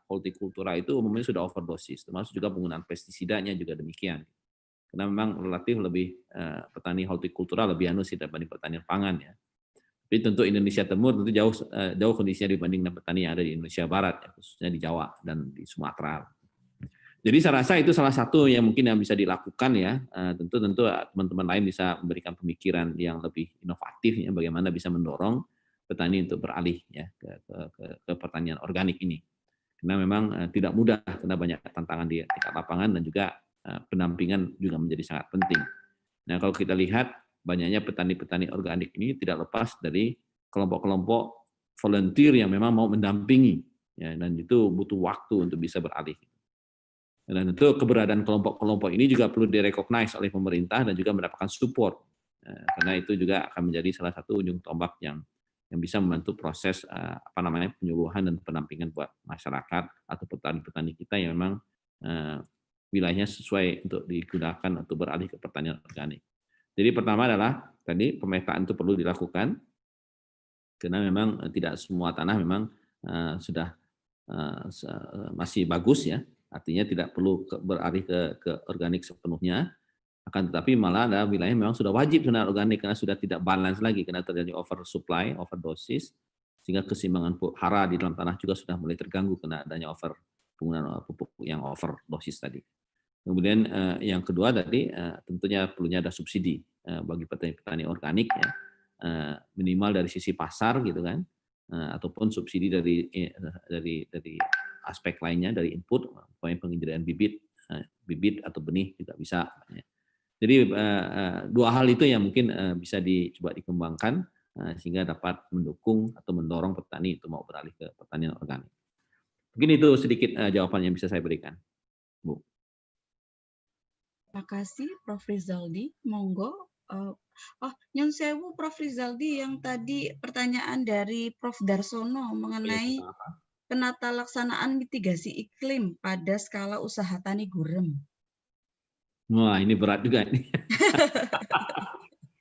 A: hortikultura itu umumnya sudah overdosis, termasuk juga penggunaan pestisidanya juga demikian. Karena memang relatif lebih petani hortikultura lebih dibanding pertanian pangan ya. Tapi tentu Indonesia Timur tentu jauh kondisinya dibanding petani yang ada di Indonesia Barat, ya, khususnya di Jawa dan di Sumatera. Jadi saya rasa itu salah satu yang mungkin yang bisa dilakukan ya. Tentu teman-teman lain bisa memberikan pemikiran yang lebih inovatif ya, bagaimana bisa mendorong petani untuk beralih ya ke pertanian organik ini. Karena memang tidak mudah, karena banyak tantangan di tingkat lapangan dan juga pendampingan juga menjadi sangat penting. Nah, kalau kita lihat banyaknya petani-petani organik ini tidak lepas dari kelompok-kelompok volunteer yang memang mau mendampingi ya, dan itu butuh waktu untuk bisa beralih. Dan tentu keberadaan kelompok-kelompok ini juga perlu direcognize oleh pemerintah dan juga mendapatkan support. Karena itu juga akan menjadi salah satu ujung tombak yang bisa membantu proses penyuluhan dan pendampingan buat masyarakat atau petani-petani kita yang memang wilayahnya sesuai untuk digunakan untuk beralih ke pertanian organik. Jadi pertama adalah tadi pemetaan itu perlu dilakukan karena memang tidak semua tanah memang sudah masih bagus ya. Artinya tidak perlu beralih ke organik sepenuhnya, akan tetapi malah ada wilayah memang sudah wajib benar organik karena sudah tidak balance lagi karena terjadi oversupply, overdosis, sehingga keseimbangan hara di dalam tanah juga sudah mulai terganggu karena adanya penggunaan pupuk yang overdosis tadi. Kemudian yang kedua tadi tentunya perlunya ada subsidi bagi petani-petani organik ya, minimal dari sisi pasar gitu kan, ataupun subsidi dari aspek lainnya dari input, penginjauan bibit atau benih juga bisa. Jadi dua hal itu yang mungkin bisa coba dikembangkan sehingga dapat mendukung atau mendorong petani untuk mau beralih ke pertanian organik. Mungkin itu sedikit jawaban yang bisa saya berikan, Bu.
B: Terima kasih, Prof. Rizaldi. Monggo. Nyun sewu, Prof. Rizaldi, yang tadi pertanyaan dari Prof. Darsono mengenai penata laksanaan mitigasi iklim pada skala usaha tani gurem.
A: Wah, ini berat juga ini.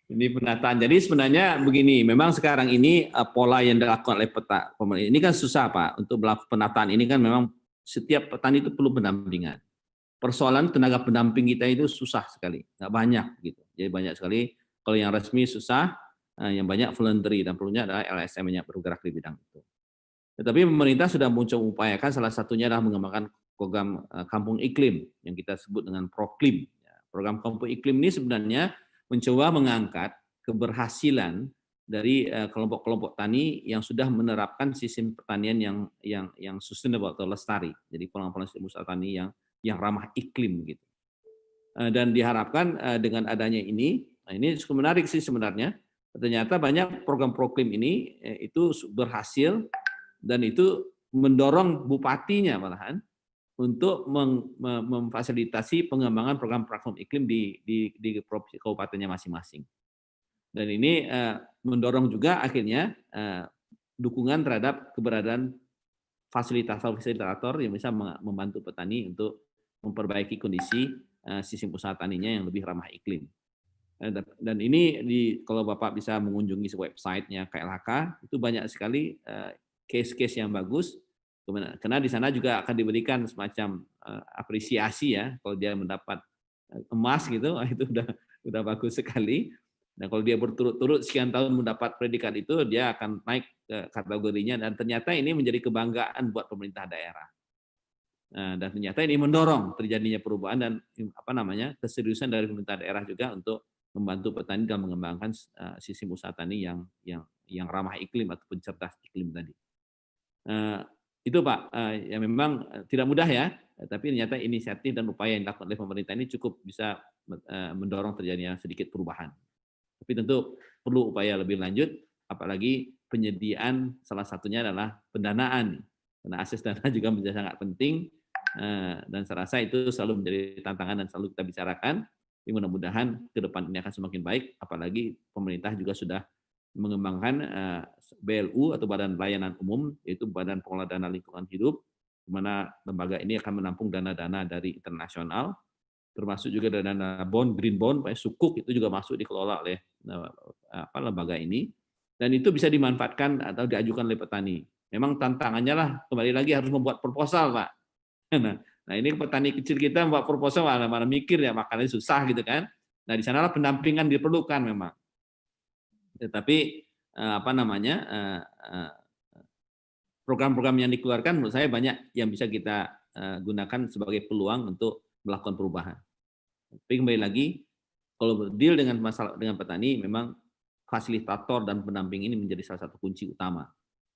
A: Ini penataan. Jadi sebenarnya begini, memang sekarang ini pola yang dilakukan oleh pemerintah ini kan susah Pak. Untuk melakukan penataan ini kan memang setiap petani itu perlu pendampingan. Persoalan tenaga pendamping kita itu susah sekali, nggak banyak gitu. Jadi banyak sekali. Kalau yang resmi susah, yang banyak voluntary dan perlunya adalah LSM yang bergerak di bidang itu. Tetapi pemerintah sudah mencoba upayakan, salah satunya adalah mengembangkan program Kampung Iklim yang kita sebut dengan Proklim. Program Kampung Iklim ini sebenarnya mencoba mengangkat keberhasilan dari kelompok-kelompok tani yang sudah menerapkan sistem pertanian yang sustainable atau lestari. Jadi pola-pola sistem usaha tani yang ramah iklim gitu. Dan diharapkan dengan adanya ini cukup menarik sih sebenarnya. Ternyata banyak program Proklim ini itu berhasil dan itu mendorong bupatinya malahan untuk memfasilitasi pengembangan program iklim di kabupatennya masing-masing. Dan ini mendorong juga akhirnya dukungan terhadap keberadaan fasilitator yang bisa membantu petani untuk memperbaiki kondisi sistem usaha taninya yang lebih ramah iklim. Dan ini kalau Bapak bisa mengunjungi website-nya KLHK, itu banyak sekali case-case yang bagus, karena di sana juga akan diberikan semacam apresiasi ya, kalau dia mendapat emas gitu, itu udah bagus sekali. Dan kalau dia berturut-turut sekian tahun mendapat predikat itu, dia akan naik ke kategorinya, dan ternyata ini menjadi kebanggaan buat pemerintah daerah. Dan ternyata ini mendorong terjadinya perubahan dan keseriusan dari pemerintah daerah juga untuk membantu petani dalam mengembangkan sistem usaha tani yang ramah iklim ataupun cerdas iklim tadi. Itu Pak, yang memang tidak mudah ya, tapi ternyata inisiatif dan upaya yang dilakukan oleh pemerintah ini cukup bisa mendorong terjadinya sedikit perubahan. Tapi tentu perlu upaya lebih lanjut, apalagi penyediaan salah satunya adalah pendanaan, karena akses dana juga menjadi sangat penting, dan saya rasa itu selalu menjadi tantangan dan selalu kita bicarakan. Mudah-mudahan ke depan ini akan semakin baik, apalagi pemerintah juga sudah mengembangkan BLU atau Badan Layanan Umum, yaitu Badan Pengelola Dana Lingkungan Hidup, di mana lembaga ini akan menampung dana-dana dari internasional, termasuk juga dana bond, green bond, sukuk itu juga masuk dikelola oleh lembaga ini, dan itu bisa dimanfaatkan atau diajukan oleh petani. Memang tantangannya lah, kembali lagi harus membuat proposal Pak. Nah ini petani kecil kita membuat proposal mana mikir ya, makanya susah gitu kan. Nah di sanalah pendampingan diperlukan memang. Tetapi program-program yang dikeluarkan menurut saya banyak yang bisa kita gunakan sebagai peluang untuk melakukan perubahan. Tapi kembali lagi, kalau deal dengan masalah dengan petani, memang fasilitator dan pendamping ini menjadi salah satu kunci utama.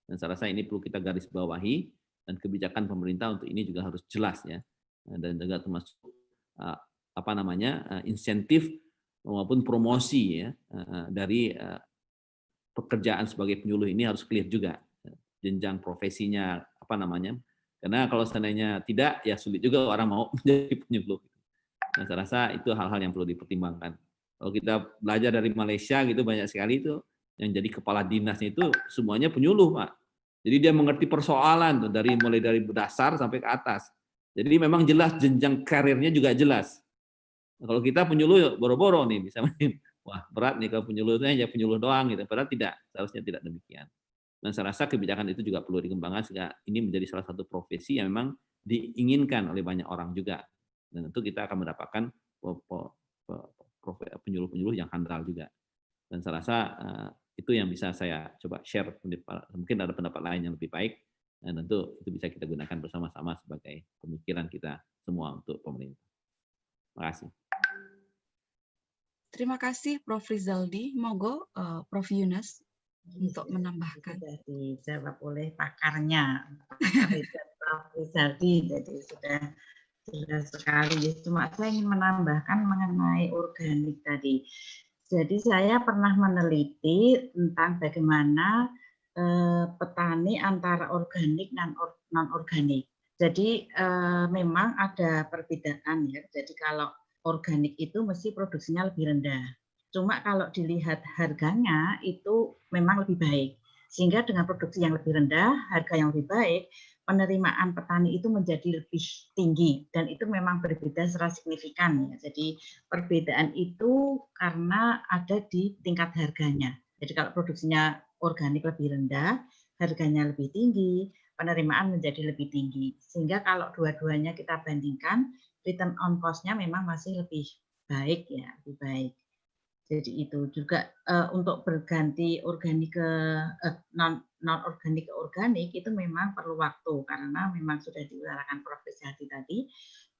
A: Dan saya rasa ini perlu kita garis bawahi, dan kebijakan pemerintah untuk ini juga harus jelas ya, dan juga termasuk insentif maupun promosi ya dari pekerjaan sebagai penyuluh ini harus clear juga, jenjang profesinya karena kalau seandainya tidak ya sulit juga orang mau menjadi penyuluh. Nah, saya rasa itu hal-hal yang perlu dipertimbangkan. Kalau kita belajar dari Malaysia gitu, banyak sekali itu yang jadi kepala dinasnya itu semuanya penyuluh, Pak. Jadi dia mengerti persoalan tuh mulai dari dasar sampai ke atas. Jadi memang jelas jenjang karirnya juga jelas. Nah, kalau kita penyuluh boro-boro nih bisa main, wah berat nih kalau penyuluhnya hanya penyuluh doang gitu. Padahal tidak, seharusnya tidak demikian. Dan saya rasa kebijakan itu juga perlu dikembangkan sehingga ini menjadi salah satu profesi yang memang diinginkan oleh banyak orang juga. Dan tentu kita akan mendapatkan penyuluh-penyuluh yang handal juga. Dan saya rasa itu yang bisa saya coba share. Mungkin ada pendapat lain yang lebih baik, dan tentu itu bisa kita gunakan bersama-sama sebagai pemikiran kita semua untuk pemerintah. Terima kasih.
B: Terima kasih Prof. Rizaldi. Monggo Prof. Yunus untuk menambahkan.
C: Sudah dijawab oleh pakarnya, Prof. Rizaldi, jadi sudah sekali. Cuma saya ingin menambahkan mengenai organik tadi. Jadi saya pernah meneliti tentang bagaimana petani antara organik dan non-organik. Jadi memang ada perbedaan ya. Jadi kalau organik itu mesti produksinya lebih rendah. Cuma kalau dilihat harganya itu memang lebih baik. Sehingga dengan produksi yang lebih rendah, harga yang lebih baik, penerimaan petani itu menjadi lebih tinggi, dan itu memang berbeda secara signifikan ya. Jadi perbedaan itu karena ada di tingkat harganya. Jadi kalau produksinya organik lebih rendah, harganya lebih tinggi, penerimaan menjadi lebih tinggi. Sehingga kalau dua-duanya kita bandingkan, return on cost-nya memang masih lebih baik ya, lebih baik. Jadi itu juga untuk berganti organik ke non organik ke organik itu memang perlu waktu, karena memang sudah diutarakan Prof. Rizaldi tadi,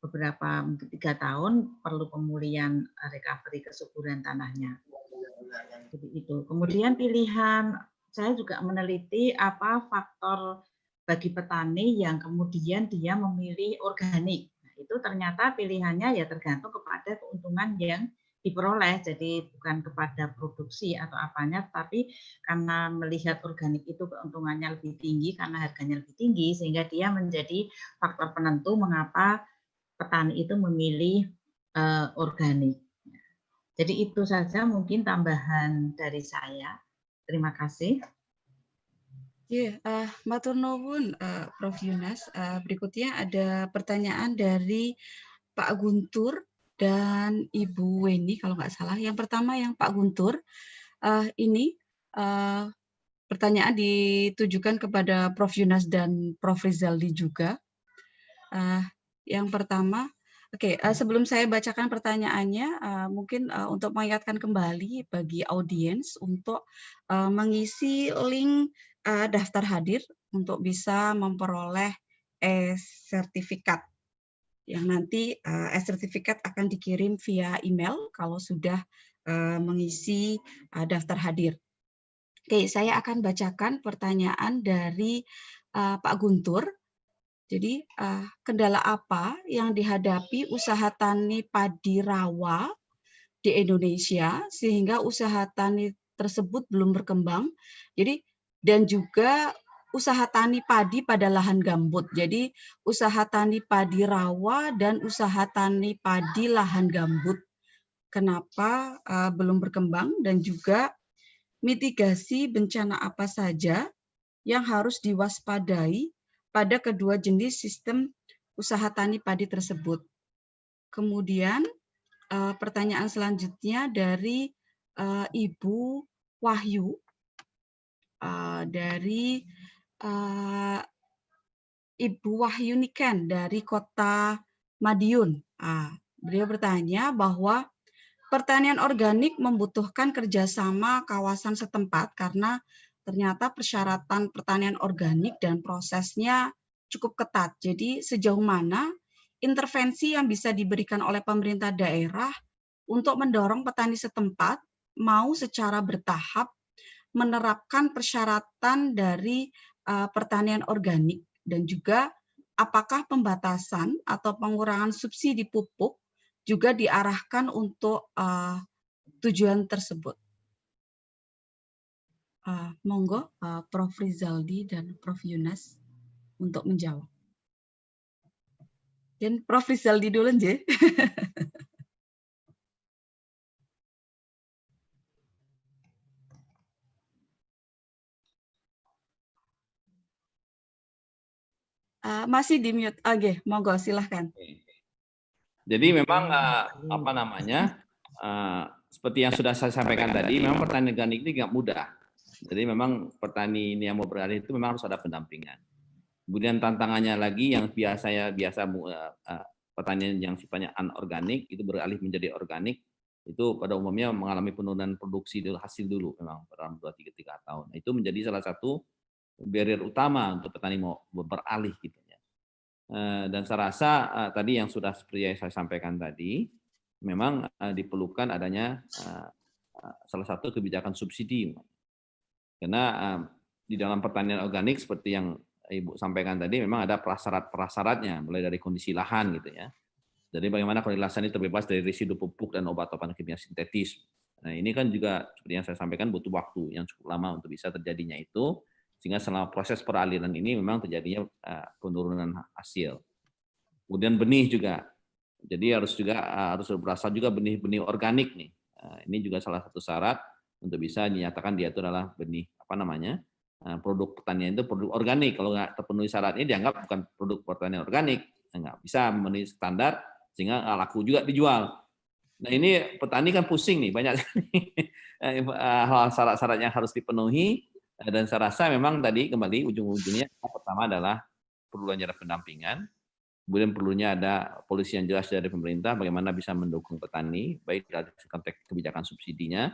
C: beberapa mungkin 3 tahun perlu pemulihan recovery kesuburan tanahnya. Jadi itu. Kemudian pilihan, saya juga meneliti apa faktor bagi petani yang kemudian dia memilih organik. Nah, itu ternyata pilihannya ya tergantung kepada keuntungan yang diperoleh, jadi bukan kepada produksi atau apanya, tapi karena melihat organik itu keuntungannya lebih tinggi karena harganya lebih tinggi, sehingga dia menjadi faktor penentu mengapa petani itu memilih organik. Jadi itu saja mungkin tambahan dari saya. Terima kasih.
B: Matur nuwun Prof. Yunus. Berikutnya ada pertanyaan dari Pak Guntur dan Ibu Weni kalau nggak salah. Yang pertama yang Pak Guntur, ini pertanyaan ditujukan kepada Prof. Yunus dan Prof. Rizaldi juga. Yang pertama, sebelum saya bacakan pertanyaannya, mungkin untuk mengingatkan kembali bagi audiens untuk mengisi link daftar hadir untuk bisa memperoleh e-sertifikat. Yang nanti e-sertifikat akan dikirim via email kalau sudah mengisi daftar hadir. Oke, saya akan bacakan pertanyaan dari Pak Guntur. Jadi, kendala apa yang dihadapi usaha tani padi rawa di Indonesia sehingga usaha tani tersebut belum berkembang? Jadi, dan juga usaha tani padi pada lahan gambut. Jadi usaha tani padi rawa dan usaha tani padi lahan gambut. Kenapa belum berkembang, dan juga mitigasi bencana apa saja yang harus diwaspadai pada kedua jenis sistem usaha tani padi tersebut. Kemudian pertanyaan selanjutnya dari Ibu Wahyu dari Ibu Wahyu Niken dari Kota Madiun. Beliau bertanya bahwa pertanian organik membutuhkan kerjasama kawasan setempat karena ternyata persyaratan pertanian organik dan prosesnya cukup ketat. Jadi sejauh mana intervensi yang bisa diberikan oleh pemerintah daerah untuk mendorong petani setempat mau secara bertahap menerapkan persyaratan dari pertanian organik, dan juga apakah pembatasan atau pengurangan subsidi pupuk juga diarahkan untuk tujuan tersebut. Monggo Prof. Rizaldi dan Prof. Yunas untuk menjawab. Dan Prof. Rizaldi dulu, nje. Masih di mute. Oke, monggo silahkan.
A: Jadi memang apa namanya, seperti yang sudah saya sampaikan tadi, memang pertanian organik ini nggak mudah. Jadi memang petani ini yang mau beralih itu memang harus ada pendampingan. Kemudian tantangannya lagi yang biasa pertanian yang sifatnya anorganik itu beralih menjadi organik, itu pada umumnya mengalami penurunan produksi hasil dulu memang dalam 2-3 tahun. Itu menjadi salah satu barrier utama untuk petani mau beralih gitu ya. Dan saya rasa tadi yang sudah seperti yang saya sampaikan tadi, memang diperlukan adanya salah satu kebijakan subsidi. Karena di dalam pertanian organik seperti yang Ibu sampaikan tadi, memang ada prasyarat-prasyaratnya, mulai dari kondisi lahan gitu ya. Jadi bagaimana kondisi lahan ini terbebas dari residu pupuk dan obat-obatan kimia sintetis. Nah ini kan juga seperti yang saya sampaikan butuh waktu yang cukup lama untuk bisa terjadinya itu, sehingga selama proses peralihan ini memang terjadinya penurunan hasil. Kemudian benih juga, jadi harus berasal juga benih-benih organik nih. Ini juga salah satu syarat untuk bisa dinyatakan dia itu adalah benih produk pertanian itu produk organik. Kalau nggak terpenuhi syarat ini dianggap bukan produk pertanian organik, nggak bisa memenuhi standar sehingga nggak laku juga dijual. Nah ini petani kan pusing nih, banyak hal syarat-syarat yang harus dipenuhi, dan saya rasa memang tadi kembali ujung-ujungnya pertama adalah perlunya ada pendampingan, kemudian perlunya ada polisi yang jelas dari pemerintah bagaimana bisa mendukung petani baik dari konteks kebijakan subsidinya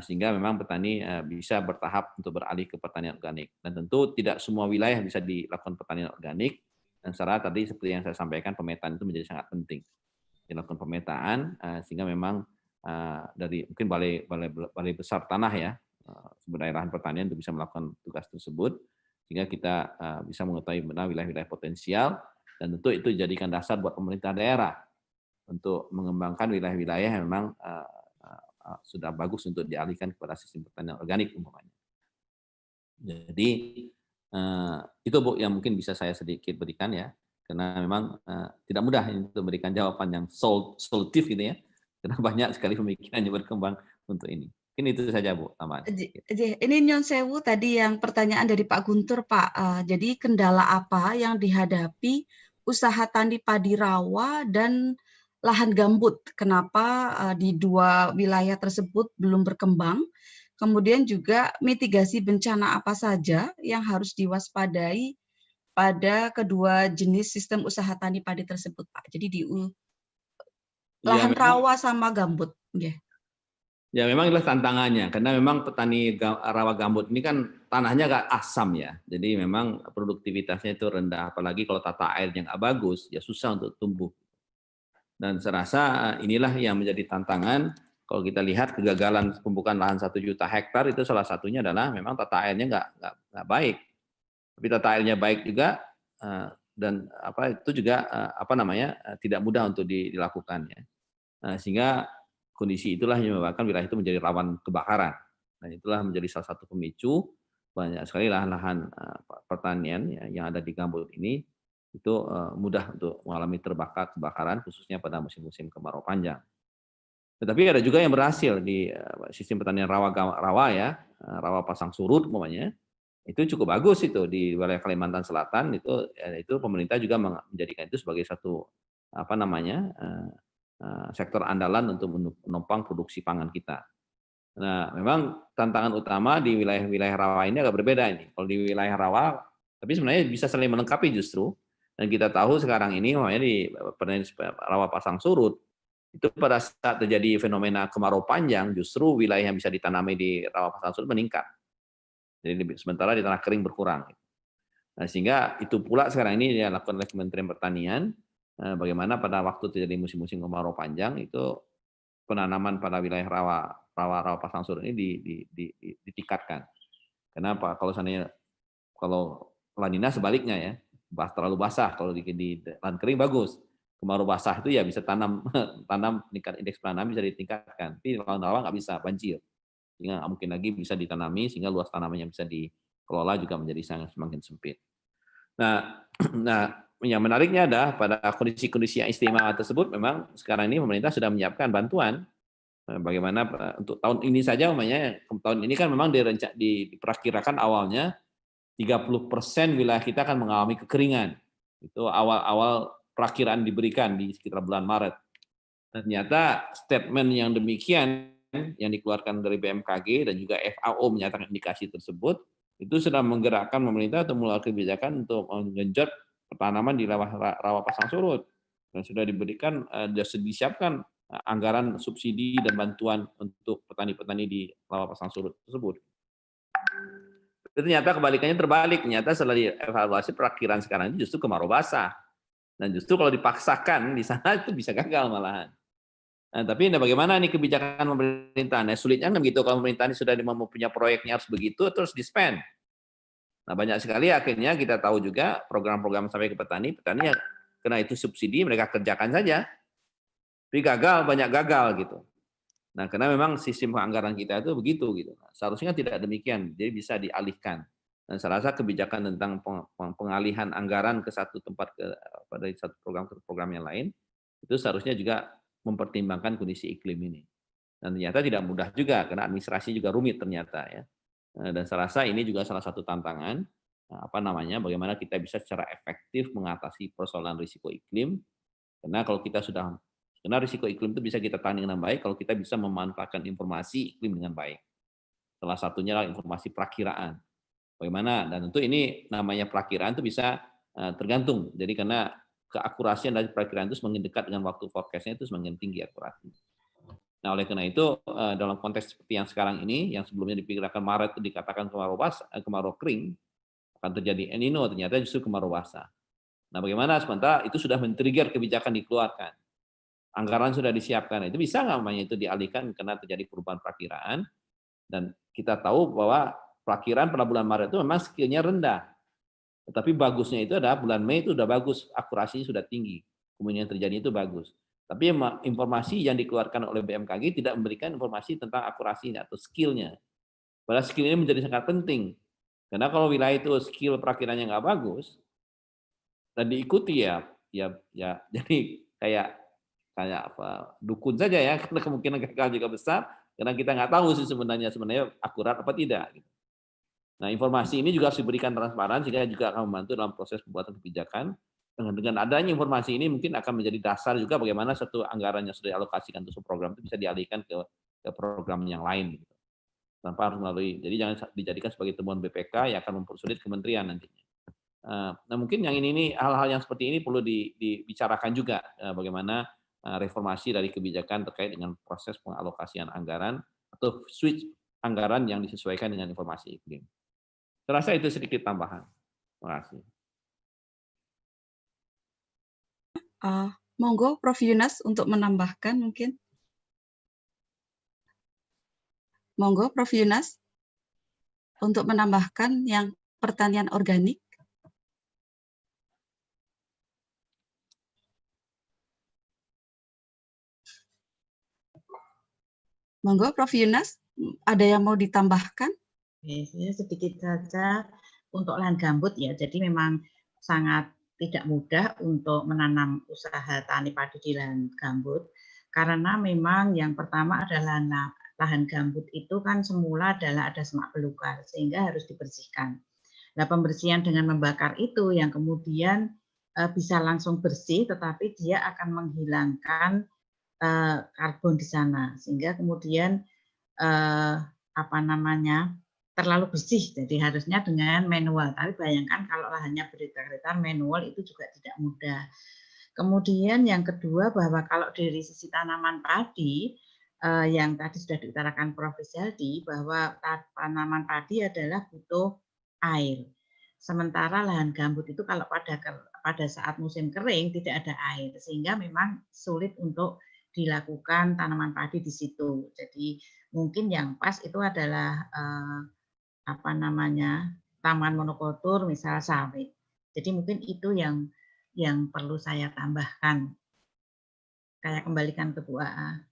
A: sehingga memang petani bisa bertahap untuk beralih ke pertanian organik. Dan tentu tidak semua wilayah bisa dilakukan pertanian organik, dan secara tadi seperti yang saya sampaikan pemetaan itu menjadi sangat penting. Dilakukan pemetaan sehingga memang dari mungkin balai besar tanah ya, sumber daya lahan pertanian untuk bisa melakukan tugas tersebut, sehingga kita bisa mengetahui benar wilayah-wilayah potensial, dan tentu itu dijadikan dasar buat pemerintah daerah untuk mengembangkan wilayah-wilayah yang memang sudah bagus untuk dialihkan kepada sistem pertanian organik umpamanya. Jadi itu Bu yang mungkin bisa saya sedikit berikan ya, karena memang tidak mudah untuk memberikan jawaban yang solutif gitu ya, karena banyak sekali pemikiran yang berkembang untuk ini. Mungkin itu saja Bu tambahan.
B: Ini Nyon Sewu tadi yang pertanyaan dari Pak Guntur Pak. Jadi kendala apa yang dihadapi usaha tani padi rawa dan lahan gambut? Kenapa di dua wilayah tersebut belum berkembang? Kemudian juga mitigasi bencana apa saja yang harus diwaspadai pada kedua jenis sistem usaha tani padi tersebut Pak? Jadi di lahan rawa sama gambut. Yeah.
A: Ya memang itulah tantangannya, karena memang petani rawa gambut ini kan tanahnya agak asam ya, jadi memang produktivitasnya itu rendah, apalagi kalau tata air yang nggak bagus, ya susah untuk tumbuh. Dan saya rasa inilah yang menjadi tantangan. Kalau kita lihat kegagalan pembukaan lahan 1 juta hektar itu salah satunya adalah memang tata airnya nggak baik. Tapi tata airnya baik juga dan itu juga tidak mudah untuk dilakukan ya. Sehingga kondisi itulah yang menyebabkan wilayah itu menjadi rawan kebakaran. Dan itulah menjadi salah satu pemicu banyak sekali lahan-lahan pertanian yang ada di gambut ini itu mudah untuk mengalami kebakaran khususnya pada musim-musim kemarau panjang. Tetapi ada juga yang berhasil di sistem pertanian rawa pasang surut umpamanya, itu cukup bagus itu di wilayah Kalimantan Selatan itu pemerintah juga menjadikan itu sebagai satu sektor andalan untuk menopang produksi pangan kita. Nah, memang tantangan utama di wilayah-wilayah rawa ini agak berbeda ini. Kalau di wilayah rawa, tapi sebenarnya bisa saling melengkapi justru. Dan kita tahu sekarang ini makanya di pertanian rawa pasang surut itu pada saat terjadi fenomena kemarau panjang justru wilayah yang bisa ditanami di rawa pasang surut meningkat. Jadi sementara di tanah kering berkurang. Nah, sehingga itu pula sekarang ini dilakukan oleh Kementerian Pertanian, bagaimana pada waktu terjadi musim-musim kemarau panjang itu penanaman pada wilayah rawa pasang surut ini ditingkatkan. Kenapa? Kalau seandainya kalau La Nina sebaliknya ya, terlalu basah. Kalau di lahan kering bagus. Kemarau basah itu ya bisa tanam tingkat indeks penanaman bisa ditingkatkan. Tapi lahan rawa nggak bisa, banjir. Sehingga nggak mungkin lagi bisa ditanami, sehingga luas tanaman yang bisa dikelola juga menjadi semakin sempit. Nah, yang menariknya adalah pada kondisi-kondisi yang istimewa tersebut memang sekarang ini pemerintah sudah menyiapkan bantuan. Bagaimana untuk tahun ini saja, umpamanya tahun ini kan memang diperkirakan awalnya 30% wilayah kita akan mengalami kekeringan. Itu awal-awal perakiraan diberikan di sekitar bulan Maret. Ternyata statement yang demikian yang dikeluarkan dari BMKG dan juga FAO menyatakan indikasi tersebut, itu sudah menggerakkan pemerintah untuk mengeluarkan kebijakan untuk menggenjot pertanaman di rawa pasang surut. Dan sudah disiapkan anggaran subsidi dan bantuan untuk petani-petani di rawa pasang surut tersebut. Ternyata kebalikannya terbalik. Ternyata setelah dievaluasi perakiraan sekarang ini justru kemarau basah. Dan justru kalau dipaksakan di sana itu bisa gagal malahan. Nah, tapi bagaimana nih kebijakan pemerintah? Nah, sulitnya kan begitu, kalau pemerintah ini sudah punya proyeknya harus begitu, terus di-spend. Nah, banyak sekali akhirnya kita tahu juga program-program sampai ke petani ya karena itu subsidi mereka kerjakan saja. Tapi banyak gagal gitu. Nah, karena memang sistem anggaran kita itu begitu gitu. Nah, seharusnya tidak demikian, jadi bisa dialihkan. Dan saya rasa kebijakan tentang pengalihan anggaran ke satu tempat pada satu program ke program yang lain itu seharusnya juga mempertimbangkan kondisi iklim ini. Dan ternyata tidak mudah juga karena administrasi juga rumit ternyata ya. Dan saya rasa ini juga salah satu tantangan bagaimana kita bisa secara efektif mengatasi persoalan risiko iklim. Karena risiko iklim itu bisa kita tangani dengan baik kalau kita bisa memanfaatkan informasi iklim dengan baik. Salah satunya adalah informasi perakiraan. Bagaimana? Dan tentu ini namanya perakiraan itu bisa tergantung. Jadi karena keakurasian dari perakiraan itu semakin dekat dengan waktu forecast-nya itu semakin tinggi akurasinya. Nah, oleh karena itu dalam konteks seperti yang sekarang ini, yang sebelumnya diperkirakan Maret itu dikatakan kemarau kering, akan terjadi El Nino, ternyata justru kemarau basah. Nah, bagaimana sementara itu sudah men-trigger kebijakan dikeluarkan. Anggaran sudah disiapkan, itu bisa nggak namanya itu dialihkan karena terjadi perubahan perakiraan, dan kita tahu bahwa perakiraan pada bulan Maret itu memang skill-nya rendah, tetapi bagusnya itu adalah bulan Mei itu sudah bagus, akurasinya sudah tinggi, kemudian terjadi itu bagus. Tapi informasi yang dikeluarkan oleh BMKG tidak memberikan informasi tentang akurasinya atau skill-nya. Padahal skill ini menjadi sangat penting, karena kalau wilayah itu skill perakirannya nggak bagus dan diikuti ya jadi kayak dukun saja ya, karena kemungkinan gagal juga besar karena kita nggak tahu sih sebenarnya akurat apa tidak. Nah, informasi ini juga harus diberikan transparan sehingga juga akan membantu dalam proses pembuatan kebijakan. Dengan adanya informasi ini mungkin akan menjadi dasar juga bagaimana satu anggaran yang sudah dialokasikan untuk program itu bisa dialihkan ke program yang lain. Tanpa harus melalui, jadi jangan dijadikan sebagai temuan BPK yang akan mempersulit kementerian nantinya. Nah, mungkin yang ini hal-hal yang seperti ini perlu dibicarakan juga bagaimana reformasi dari kebijakan terkait dengan proses pengalokasian anggaran atau switch anggaran yang disesuaikan dengan informasi iklim. Saya rasa itu sedikit tambahan. Terima kasih.
B: Monggo Prof. Yunas untuk menambahkan mungkin. Monggo Prof. Yunas untuk menambahkan yang pertanian organik. Monggo Prof. Yunas, ada yang mau ditambahkan?
C: Ya, sedikit saja untuk lahan gambut ya. Jadi memang sangat tidak mudah untuk menanam usaha tani padi di lahan gambut karena memang yang pertama adalah lahan gambut itu kan semula adalah ada semak belukar sehingga harus dibersihkan. Nah, pembersihan dengan membakar itu yang kemudian bisa langsung bersih tetapi dia akan menghilangkan karbon di sana sehingga kemudian terlalu bersih, jadi harusnya dengan manual. Tapi bayangkan kalau lahannya berhektar-hektar manual itu juga tidak mudah. Kemudian yang kedua bahwa kalau dari sisi tanaman padi yang tadi sudah diutarakan Prof. Rizaldi bahwa tanaman padi adalah butuh air. Sementara lahan gambut itu kalau pada saat musim kering tidak ada air, sehingga memang sulit untuk dilakukan tanaman padi di situ. Jadi mungkin yang pas itu adalah apa namanya, taman monokultur misal sawit. Jadi mungkin itu yang perlu saya tambahkan. Saya kembalikan ke Bu AA.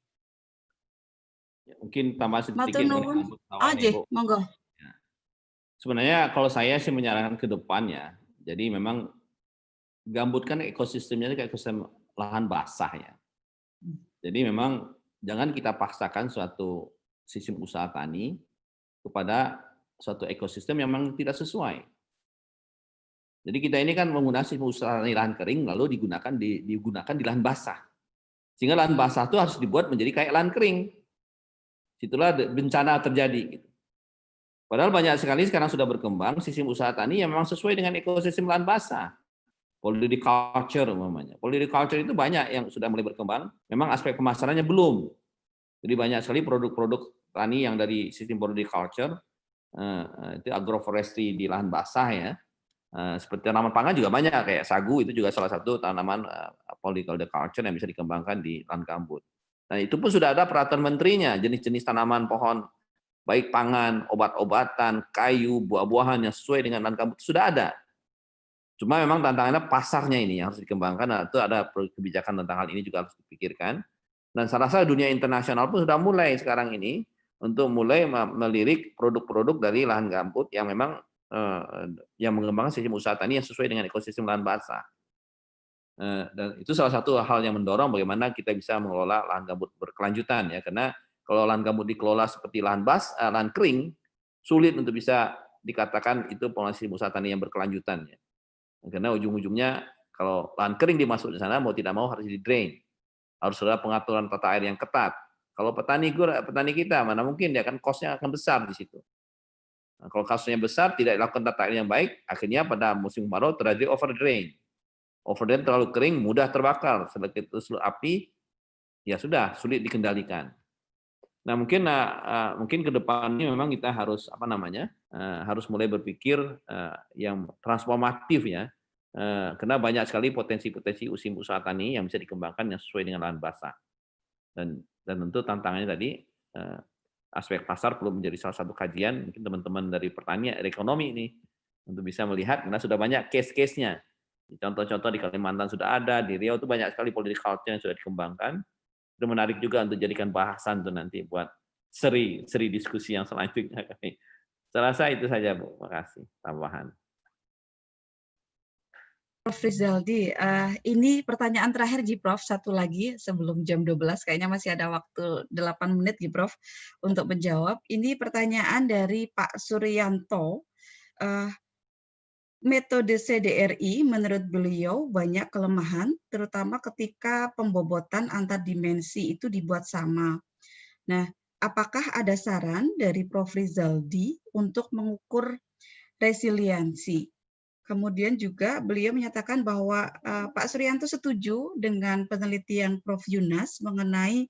A: Mungkin tambah sedikit
B: Matur
A: mengenai
B: nuwun.
A: gambut sawah nih,
B: Aje,
A: Bu.
B: monggo.
A: Sebenarnya kalau saya sih menyarankan ke depannya, jadi memang gambut kan ekosistemnya kayak ekosistem lahan basah ya. Jadi memang jangan kita paksakan suatu sistem usaha tani kepada suatu ekosistem yang memang tidak sesuai. Jadi kita ini kan menggunakan sistem usaha tani lahan kering lalu digunakan di lahan basah. Sehingga lahan basah itu harus dibuat menjadi kayak lahan kering. Situlah bencana terjadi. Gitu. Padahal banyak sekali sekarang sudah berkembang sistem usaha tani yang memang sesuai dengan ekosistem lahan basah. Polyculture umpamanya. Polyculture itu banyak yang sudah mulai berkembang. Memang aspek pemasarannya belum. Jadi banyak sekali produk-produk tani yang dari sistem polyculture, itu agroforestry di lahan basah ya. Seperti tanaman pangan juga banyak, kayak sagu itu juga salah satu tanaman polyculture yang bisa dikembangkan di lahan gambut. Dan itu pun sudah ada peraturan menterinya, jenis-jenis tanaman pohon, baik pangan, obat-obatan, kayu, buah-buahan yang sesuai dengan lahan gambut sudah ada. Cuma memang tantangannya pasarnya ini yang harus dikembangkan, nah, itu ada kebijakan tentang hal ini juga harus dipikirkan. Dan saya rasa dunia internasional pun sudah mulai sekarang ini untuk mulai melirik produk-produk dari lahan gambut yang memang yang mengembangkan sistem usaha tani yang sesuai dengan ekosistem lahan basah. Dan itu salah satu hal yang mendorong bagaimana kita bisa mengelola lahan gambut berkelanjutan ya, karena kalau lahan gambut dikelola seperti lahan kering, sulit untuk bisa dikatakan itu sistem usaha tani yang berkelanjutan ya. Karena ujung-ujungnya kalau lahan kering dimasuk di sana mau tidak mau harus di-drain. Harus ada pengaturan tata air yang ketat. Kalau petani kita mana mungkin dia kan cost-nya akan besar di situ. Nah, kalau cost-nya besar tidak dilakukan tata air yang baik, akhirnya pada musim kemarau terjadi overdrain. Overdrain terlalu kering mudah terbakar. Sedikit api ya sudah sulit dikendalikan. Nah, mungkin ke depan ini memang kita harus harus mulai berpikir yang transformatif ya, karena banyak sekali potensi-potensi usaha tani yang bisa dikembangkan yang sesuai dengan lahan basah. Dan tentu tantangannya tadi aspek pasar perlu menjadi salah satu kajian mungkin teman-teman dari pertanian ekonomi ini untuk bisa melihat karena sudah banyak case-case-nya. Contoh-contoh di Kalimantan sudah ada, di Riau itu banyak sekali polyculture yang sudah dikembangkan. Itu menarik juga untuk jadikan bahasan tuh nanti buat seri diskusi yang selanjutnya. Saya rasa itu saja, Bu. Terima kasih tambahan.
B: Prof. Rizaldi, ini pertanyaan terakhir Prof, satu lagi sebelum jam 12, kayaknya masih ada waktu 8 menit Prof untuk menjawab. Ini pertanyaan dari Pak Suryanto. Metode CDRI menurut beliau banyak kelemahan, terutama ketika pembobotan antar dimensi itu dibuat sama. Nah, apakah ada saran dari Prof. Rizaldi untuk mengukur resiliensi? Kemudian juga beliau menyatakan bahwa Pak Suryanto setuju dengan penelitian Prof. Yunas mengenai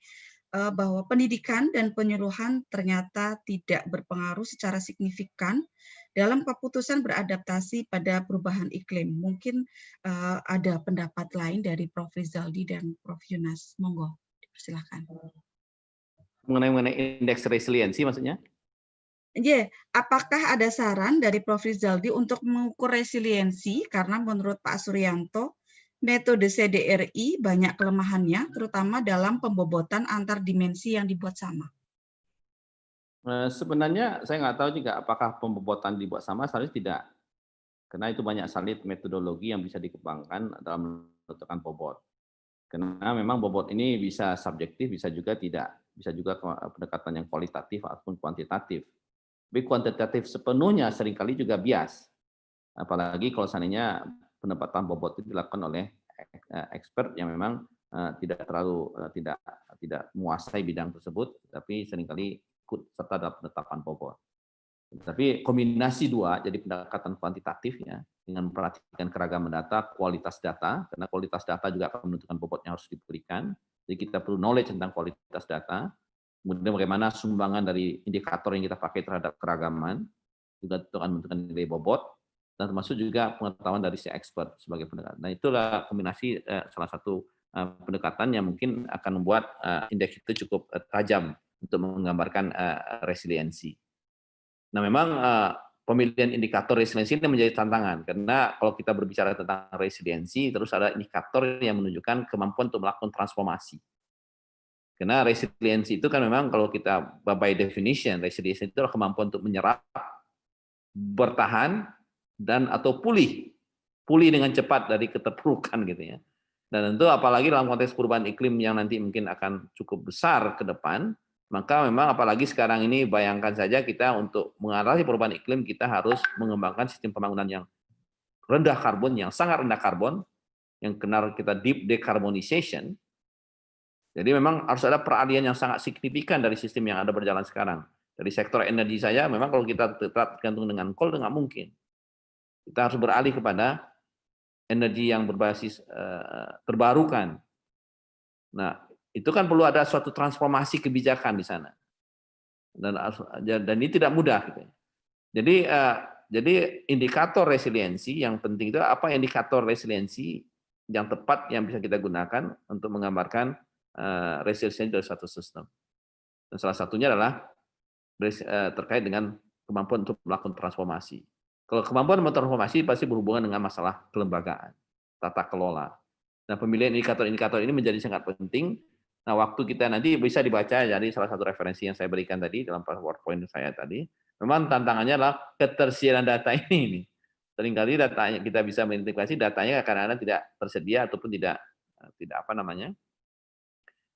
B: bahwa pendidikan dan penyuluhan ternyata tidak berpengaruh secara signifikan dalam keputusan beradaptasi pada perubahan iklim. Mungkin ada pendapat lain dari Prof. Rizaldi dan Prof. Yunas. Monggo, dipersilakan.
A: Mengenai indeks resiliensi maksudnya?
B: Apakah ada saran dari Prof. Rizaldi untuk mengukur resiliensi? Karena menurut Pak Suryanto, metode CDRI banyak kelemahannya, terutama dalam pembobotan antar dimensi yang dibuat sama.
A: Sebenarnya saya nggak tahu juga apakah pembobotan dibuat sama, seharusnya tidak. Karena itu banyak sekali metodologi yang bisa dikembangkan dalam menentukan bobot. Karena memang bobot ini bisa subjektif, bisa juga tidak. Bisa juga pendekatan yang kualitatif ataupun kuantitatif. Tapi kuantitatif sepenuhnya seringkali juga bias. Apalagi kalau seandainya penempatan bobot itu dilakukan oleh expert yang memang tidak menguasai bidang tersebut, tapi seringkali ikut serta dalam penetapan bobot. Tapi kombinasi dua, jadi pendekatan kuantitatifnya dengan memperhatikan keragaman data, kualitas data, karena kualitas data juga akan menentukan bobot yang harus diberikan. Jadi kita perlu knowledge tentang kualitas data, kemudian bagaimana sumbangan dari indikator yang kita pakai terhadap keragaman, juga akan menentukan nilai bobot. dan termasuk juga pengetahuan dari si expert sebagai pendekatan. Nah, itulah kombinasi salah satu pendekatan yang mungkin akan membuat indeks itu cukup tajam untuk menggambarkan resiliensi. Nah, memang pemilihan indikator resiliensi ini menjadi tantangan, karena kalau kita berbicara tentang resiliensi, terus ada indikator yang menunjukkan kemampuan untuk melakukan transformasi. Karena resiliensi itu kan memang kalau kita by definition, resiliensi itu adalah kemampuan untuk menyerap, bertahan, dan atau pulih dengan cepat dari keterpurukan gitu ya. Dan tentu apalagi dalam konteks perubahan iklim yang nanti mungkin akan cukup besar ke depan, maka memang apalagi sekarang ini bayangkan saja kita untuk mengatasi perubahan iklim kita harus mengembangkan sistem pembangunan yang rendah karbon, yang sangat rendah karbon, yang kenal kita deep decarbonization. Jadi memang harus ada peralihan yang sangat signifikan dari sistem yang ada berjalan sekarang. Dari sektor energi saja, memang kalau kita tetap tergantung dengan coal, nggak mungkin. Kita harus beralih kepada energi yang berbasis terbarukan. Nah, itu kan perlu ada suatu transformasi kebijakan di sana. Dan ini tidak mudah. Gitu. Jadi indikator resiliensi yang penting itu apa indikator resiliensi yang tepat yang bisa kita gunakan untuk menggambarkan resiliensi dari suatu sistem. Dan salah satunya adalah terkait dengan kemampuan untuk melakukan transformasi. Kalau kemampuan transformasi pasti berhubungan dengan masalah kelembagaan, tata kelola. Nah, pemilihan indikator-indikator ini menjadi sangat penting. Nah, waktu kita nanti bisa dibaca dari salah satu referensi yang saya berikan tadi dalam PowerPoint saya tadi. Memang tantangannya adalah ketersediaan data ini. Seringkali datanya kita bisa mengidentifikasi datanya kadang-kadang tidak tersedia ataupun tidak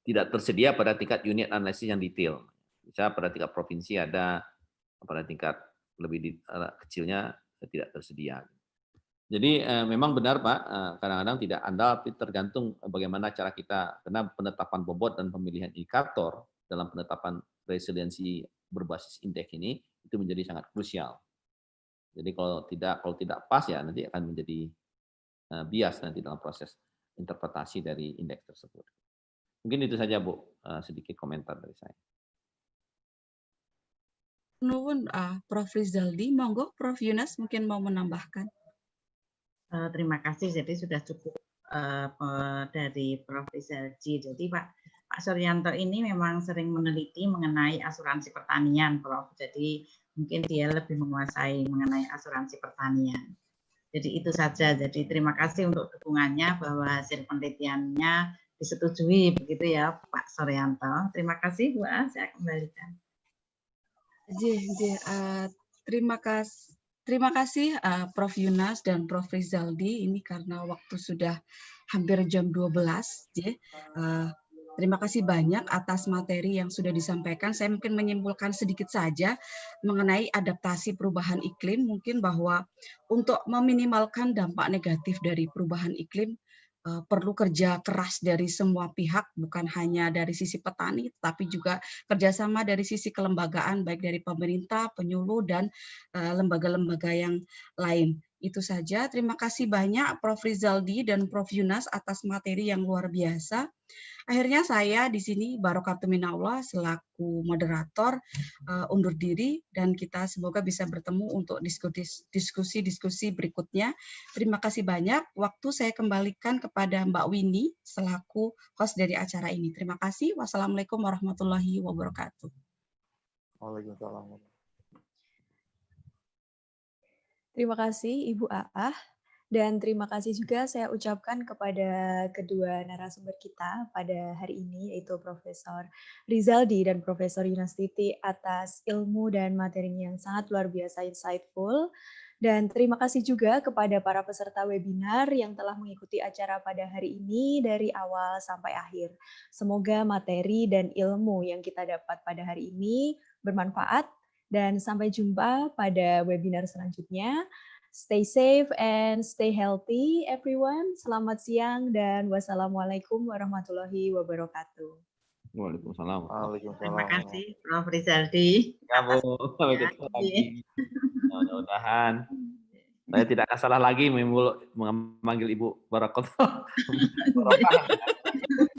A: tidak tersedia pada tingkat unit analisis yang detail. Bisa pada tingkat provinsi ada, pada tingkat lebih kecilnya tidak tersedia. Jadi memang benar Pak, kadang-kadang tidak andal, tapi tergantung bagaimana cara kita, karena penetapan bobot dan pemilihan indikator dalam penetapan resiliensi berbasis indeks ini, itu menjadi sangat krusial. Jadi kalau tidak pas ya nanti akan menjadi bias nanti dalam proses interpretasi dari indeks tersebut. Mungkin itu saja Bu, sedikit komentar dari saya.
B: Nuwun Prof. Rizaldi, monggo Prof. Yunas mungkin mau menambahkan.
C: Terima kasih, jadi sudah cukup dari Prof. Rizaldi. Jadi Pak Suryanto ini memang sering meneliti mengenai asuransi pertanian, Prof. Jadi mungkin dia lebih menguasai mengenai asuransi pertanian. Jadi itu saja. Jadi terima kasih untuk dukungannya bahwa hasil penelitiannya disetujui begitu ya Pak Suryanto. Terima kasih Bu A, saya kembalikan.
B: Terima kasih Prof. Yunas dan Prof. Rizaldi. Ini karena waktu sudah hampir jam 12. Terima kasih banyak atas materi yang sudah disampaikan. Saya mungkin menyimpulkan sedikit saja mengenai adaptasi perubahan iklim. Mungkin bahwa untuk meminimalkan dampak negatif dari perubahan iklim, perlu kerja keras dari semua pihak, bukan hanya dari sisi petani, tapi juga kerjasama dari sisi kelembagaan, baik dari pemerintah, penyuluh, dan lembaga-lembaga yang lain. Itu saja. Terima kasih banyak Prof. Rizaldi dan Prof. Yunas atas materi yang luar biasa. Akhirnya saya di sini Barokatuh Minallah selaku moderator undur diri, dan kita semoga bisa bertemu untuk diskusi-diskusi berikutnya. Terima kasih banyak. Waktu saya kembalikan kepada Mbak Winnie selaku host dari acara ini. Terima kasih. Wassalamualaikum warahmatullahi wabarakatuh.
F: Waalaikumsalam.
G: Terima kasih Ibu Aah. Dan terima kasih juga saya ucapkan kepada kedua narasumber kita pada hari ini, yaitu Profesor Rizaldi dan Profesor Yunastiti atas ilmu dan materinya yang sangat luar biasa insightful. Dan terima kasih juga kepada para peserta webinar yang telah mengikuti acara pada hari ini dari awal sampai akhir. Semoga materi dan ilmu yang kita dapat pada hari ini bermanfaat, dan sampai jumpa pada webinar selanjutnya. Stay safe and stay healthy, everyone. Selamat siang dan wassalamualaikum warahmatullahi wabarakatuh.
A: Waalaikumsalam.
C: Terima kasih, Prof. Rizaldi.
A: Ya, Bu. Sampai ketemu lagi. Mudah-mudahan saya tidak salah lagi memanggil Ibu Barakatuh.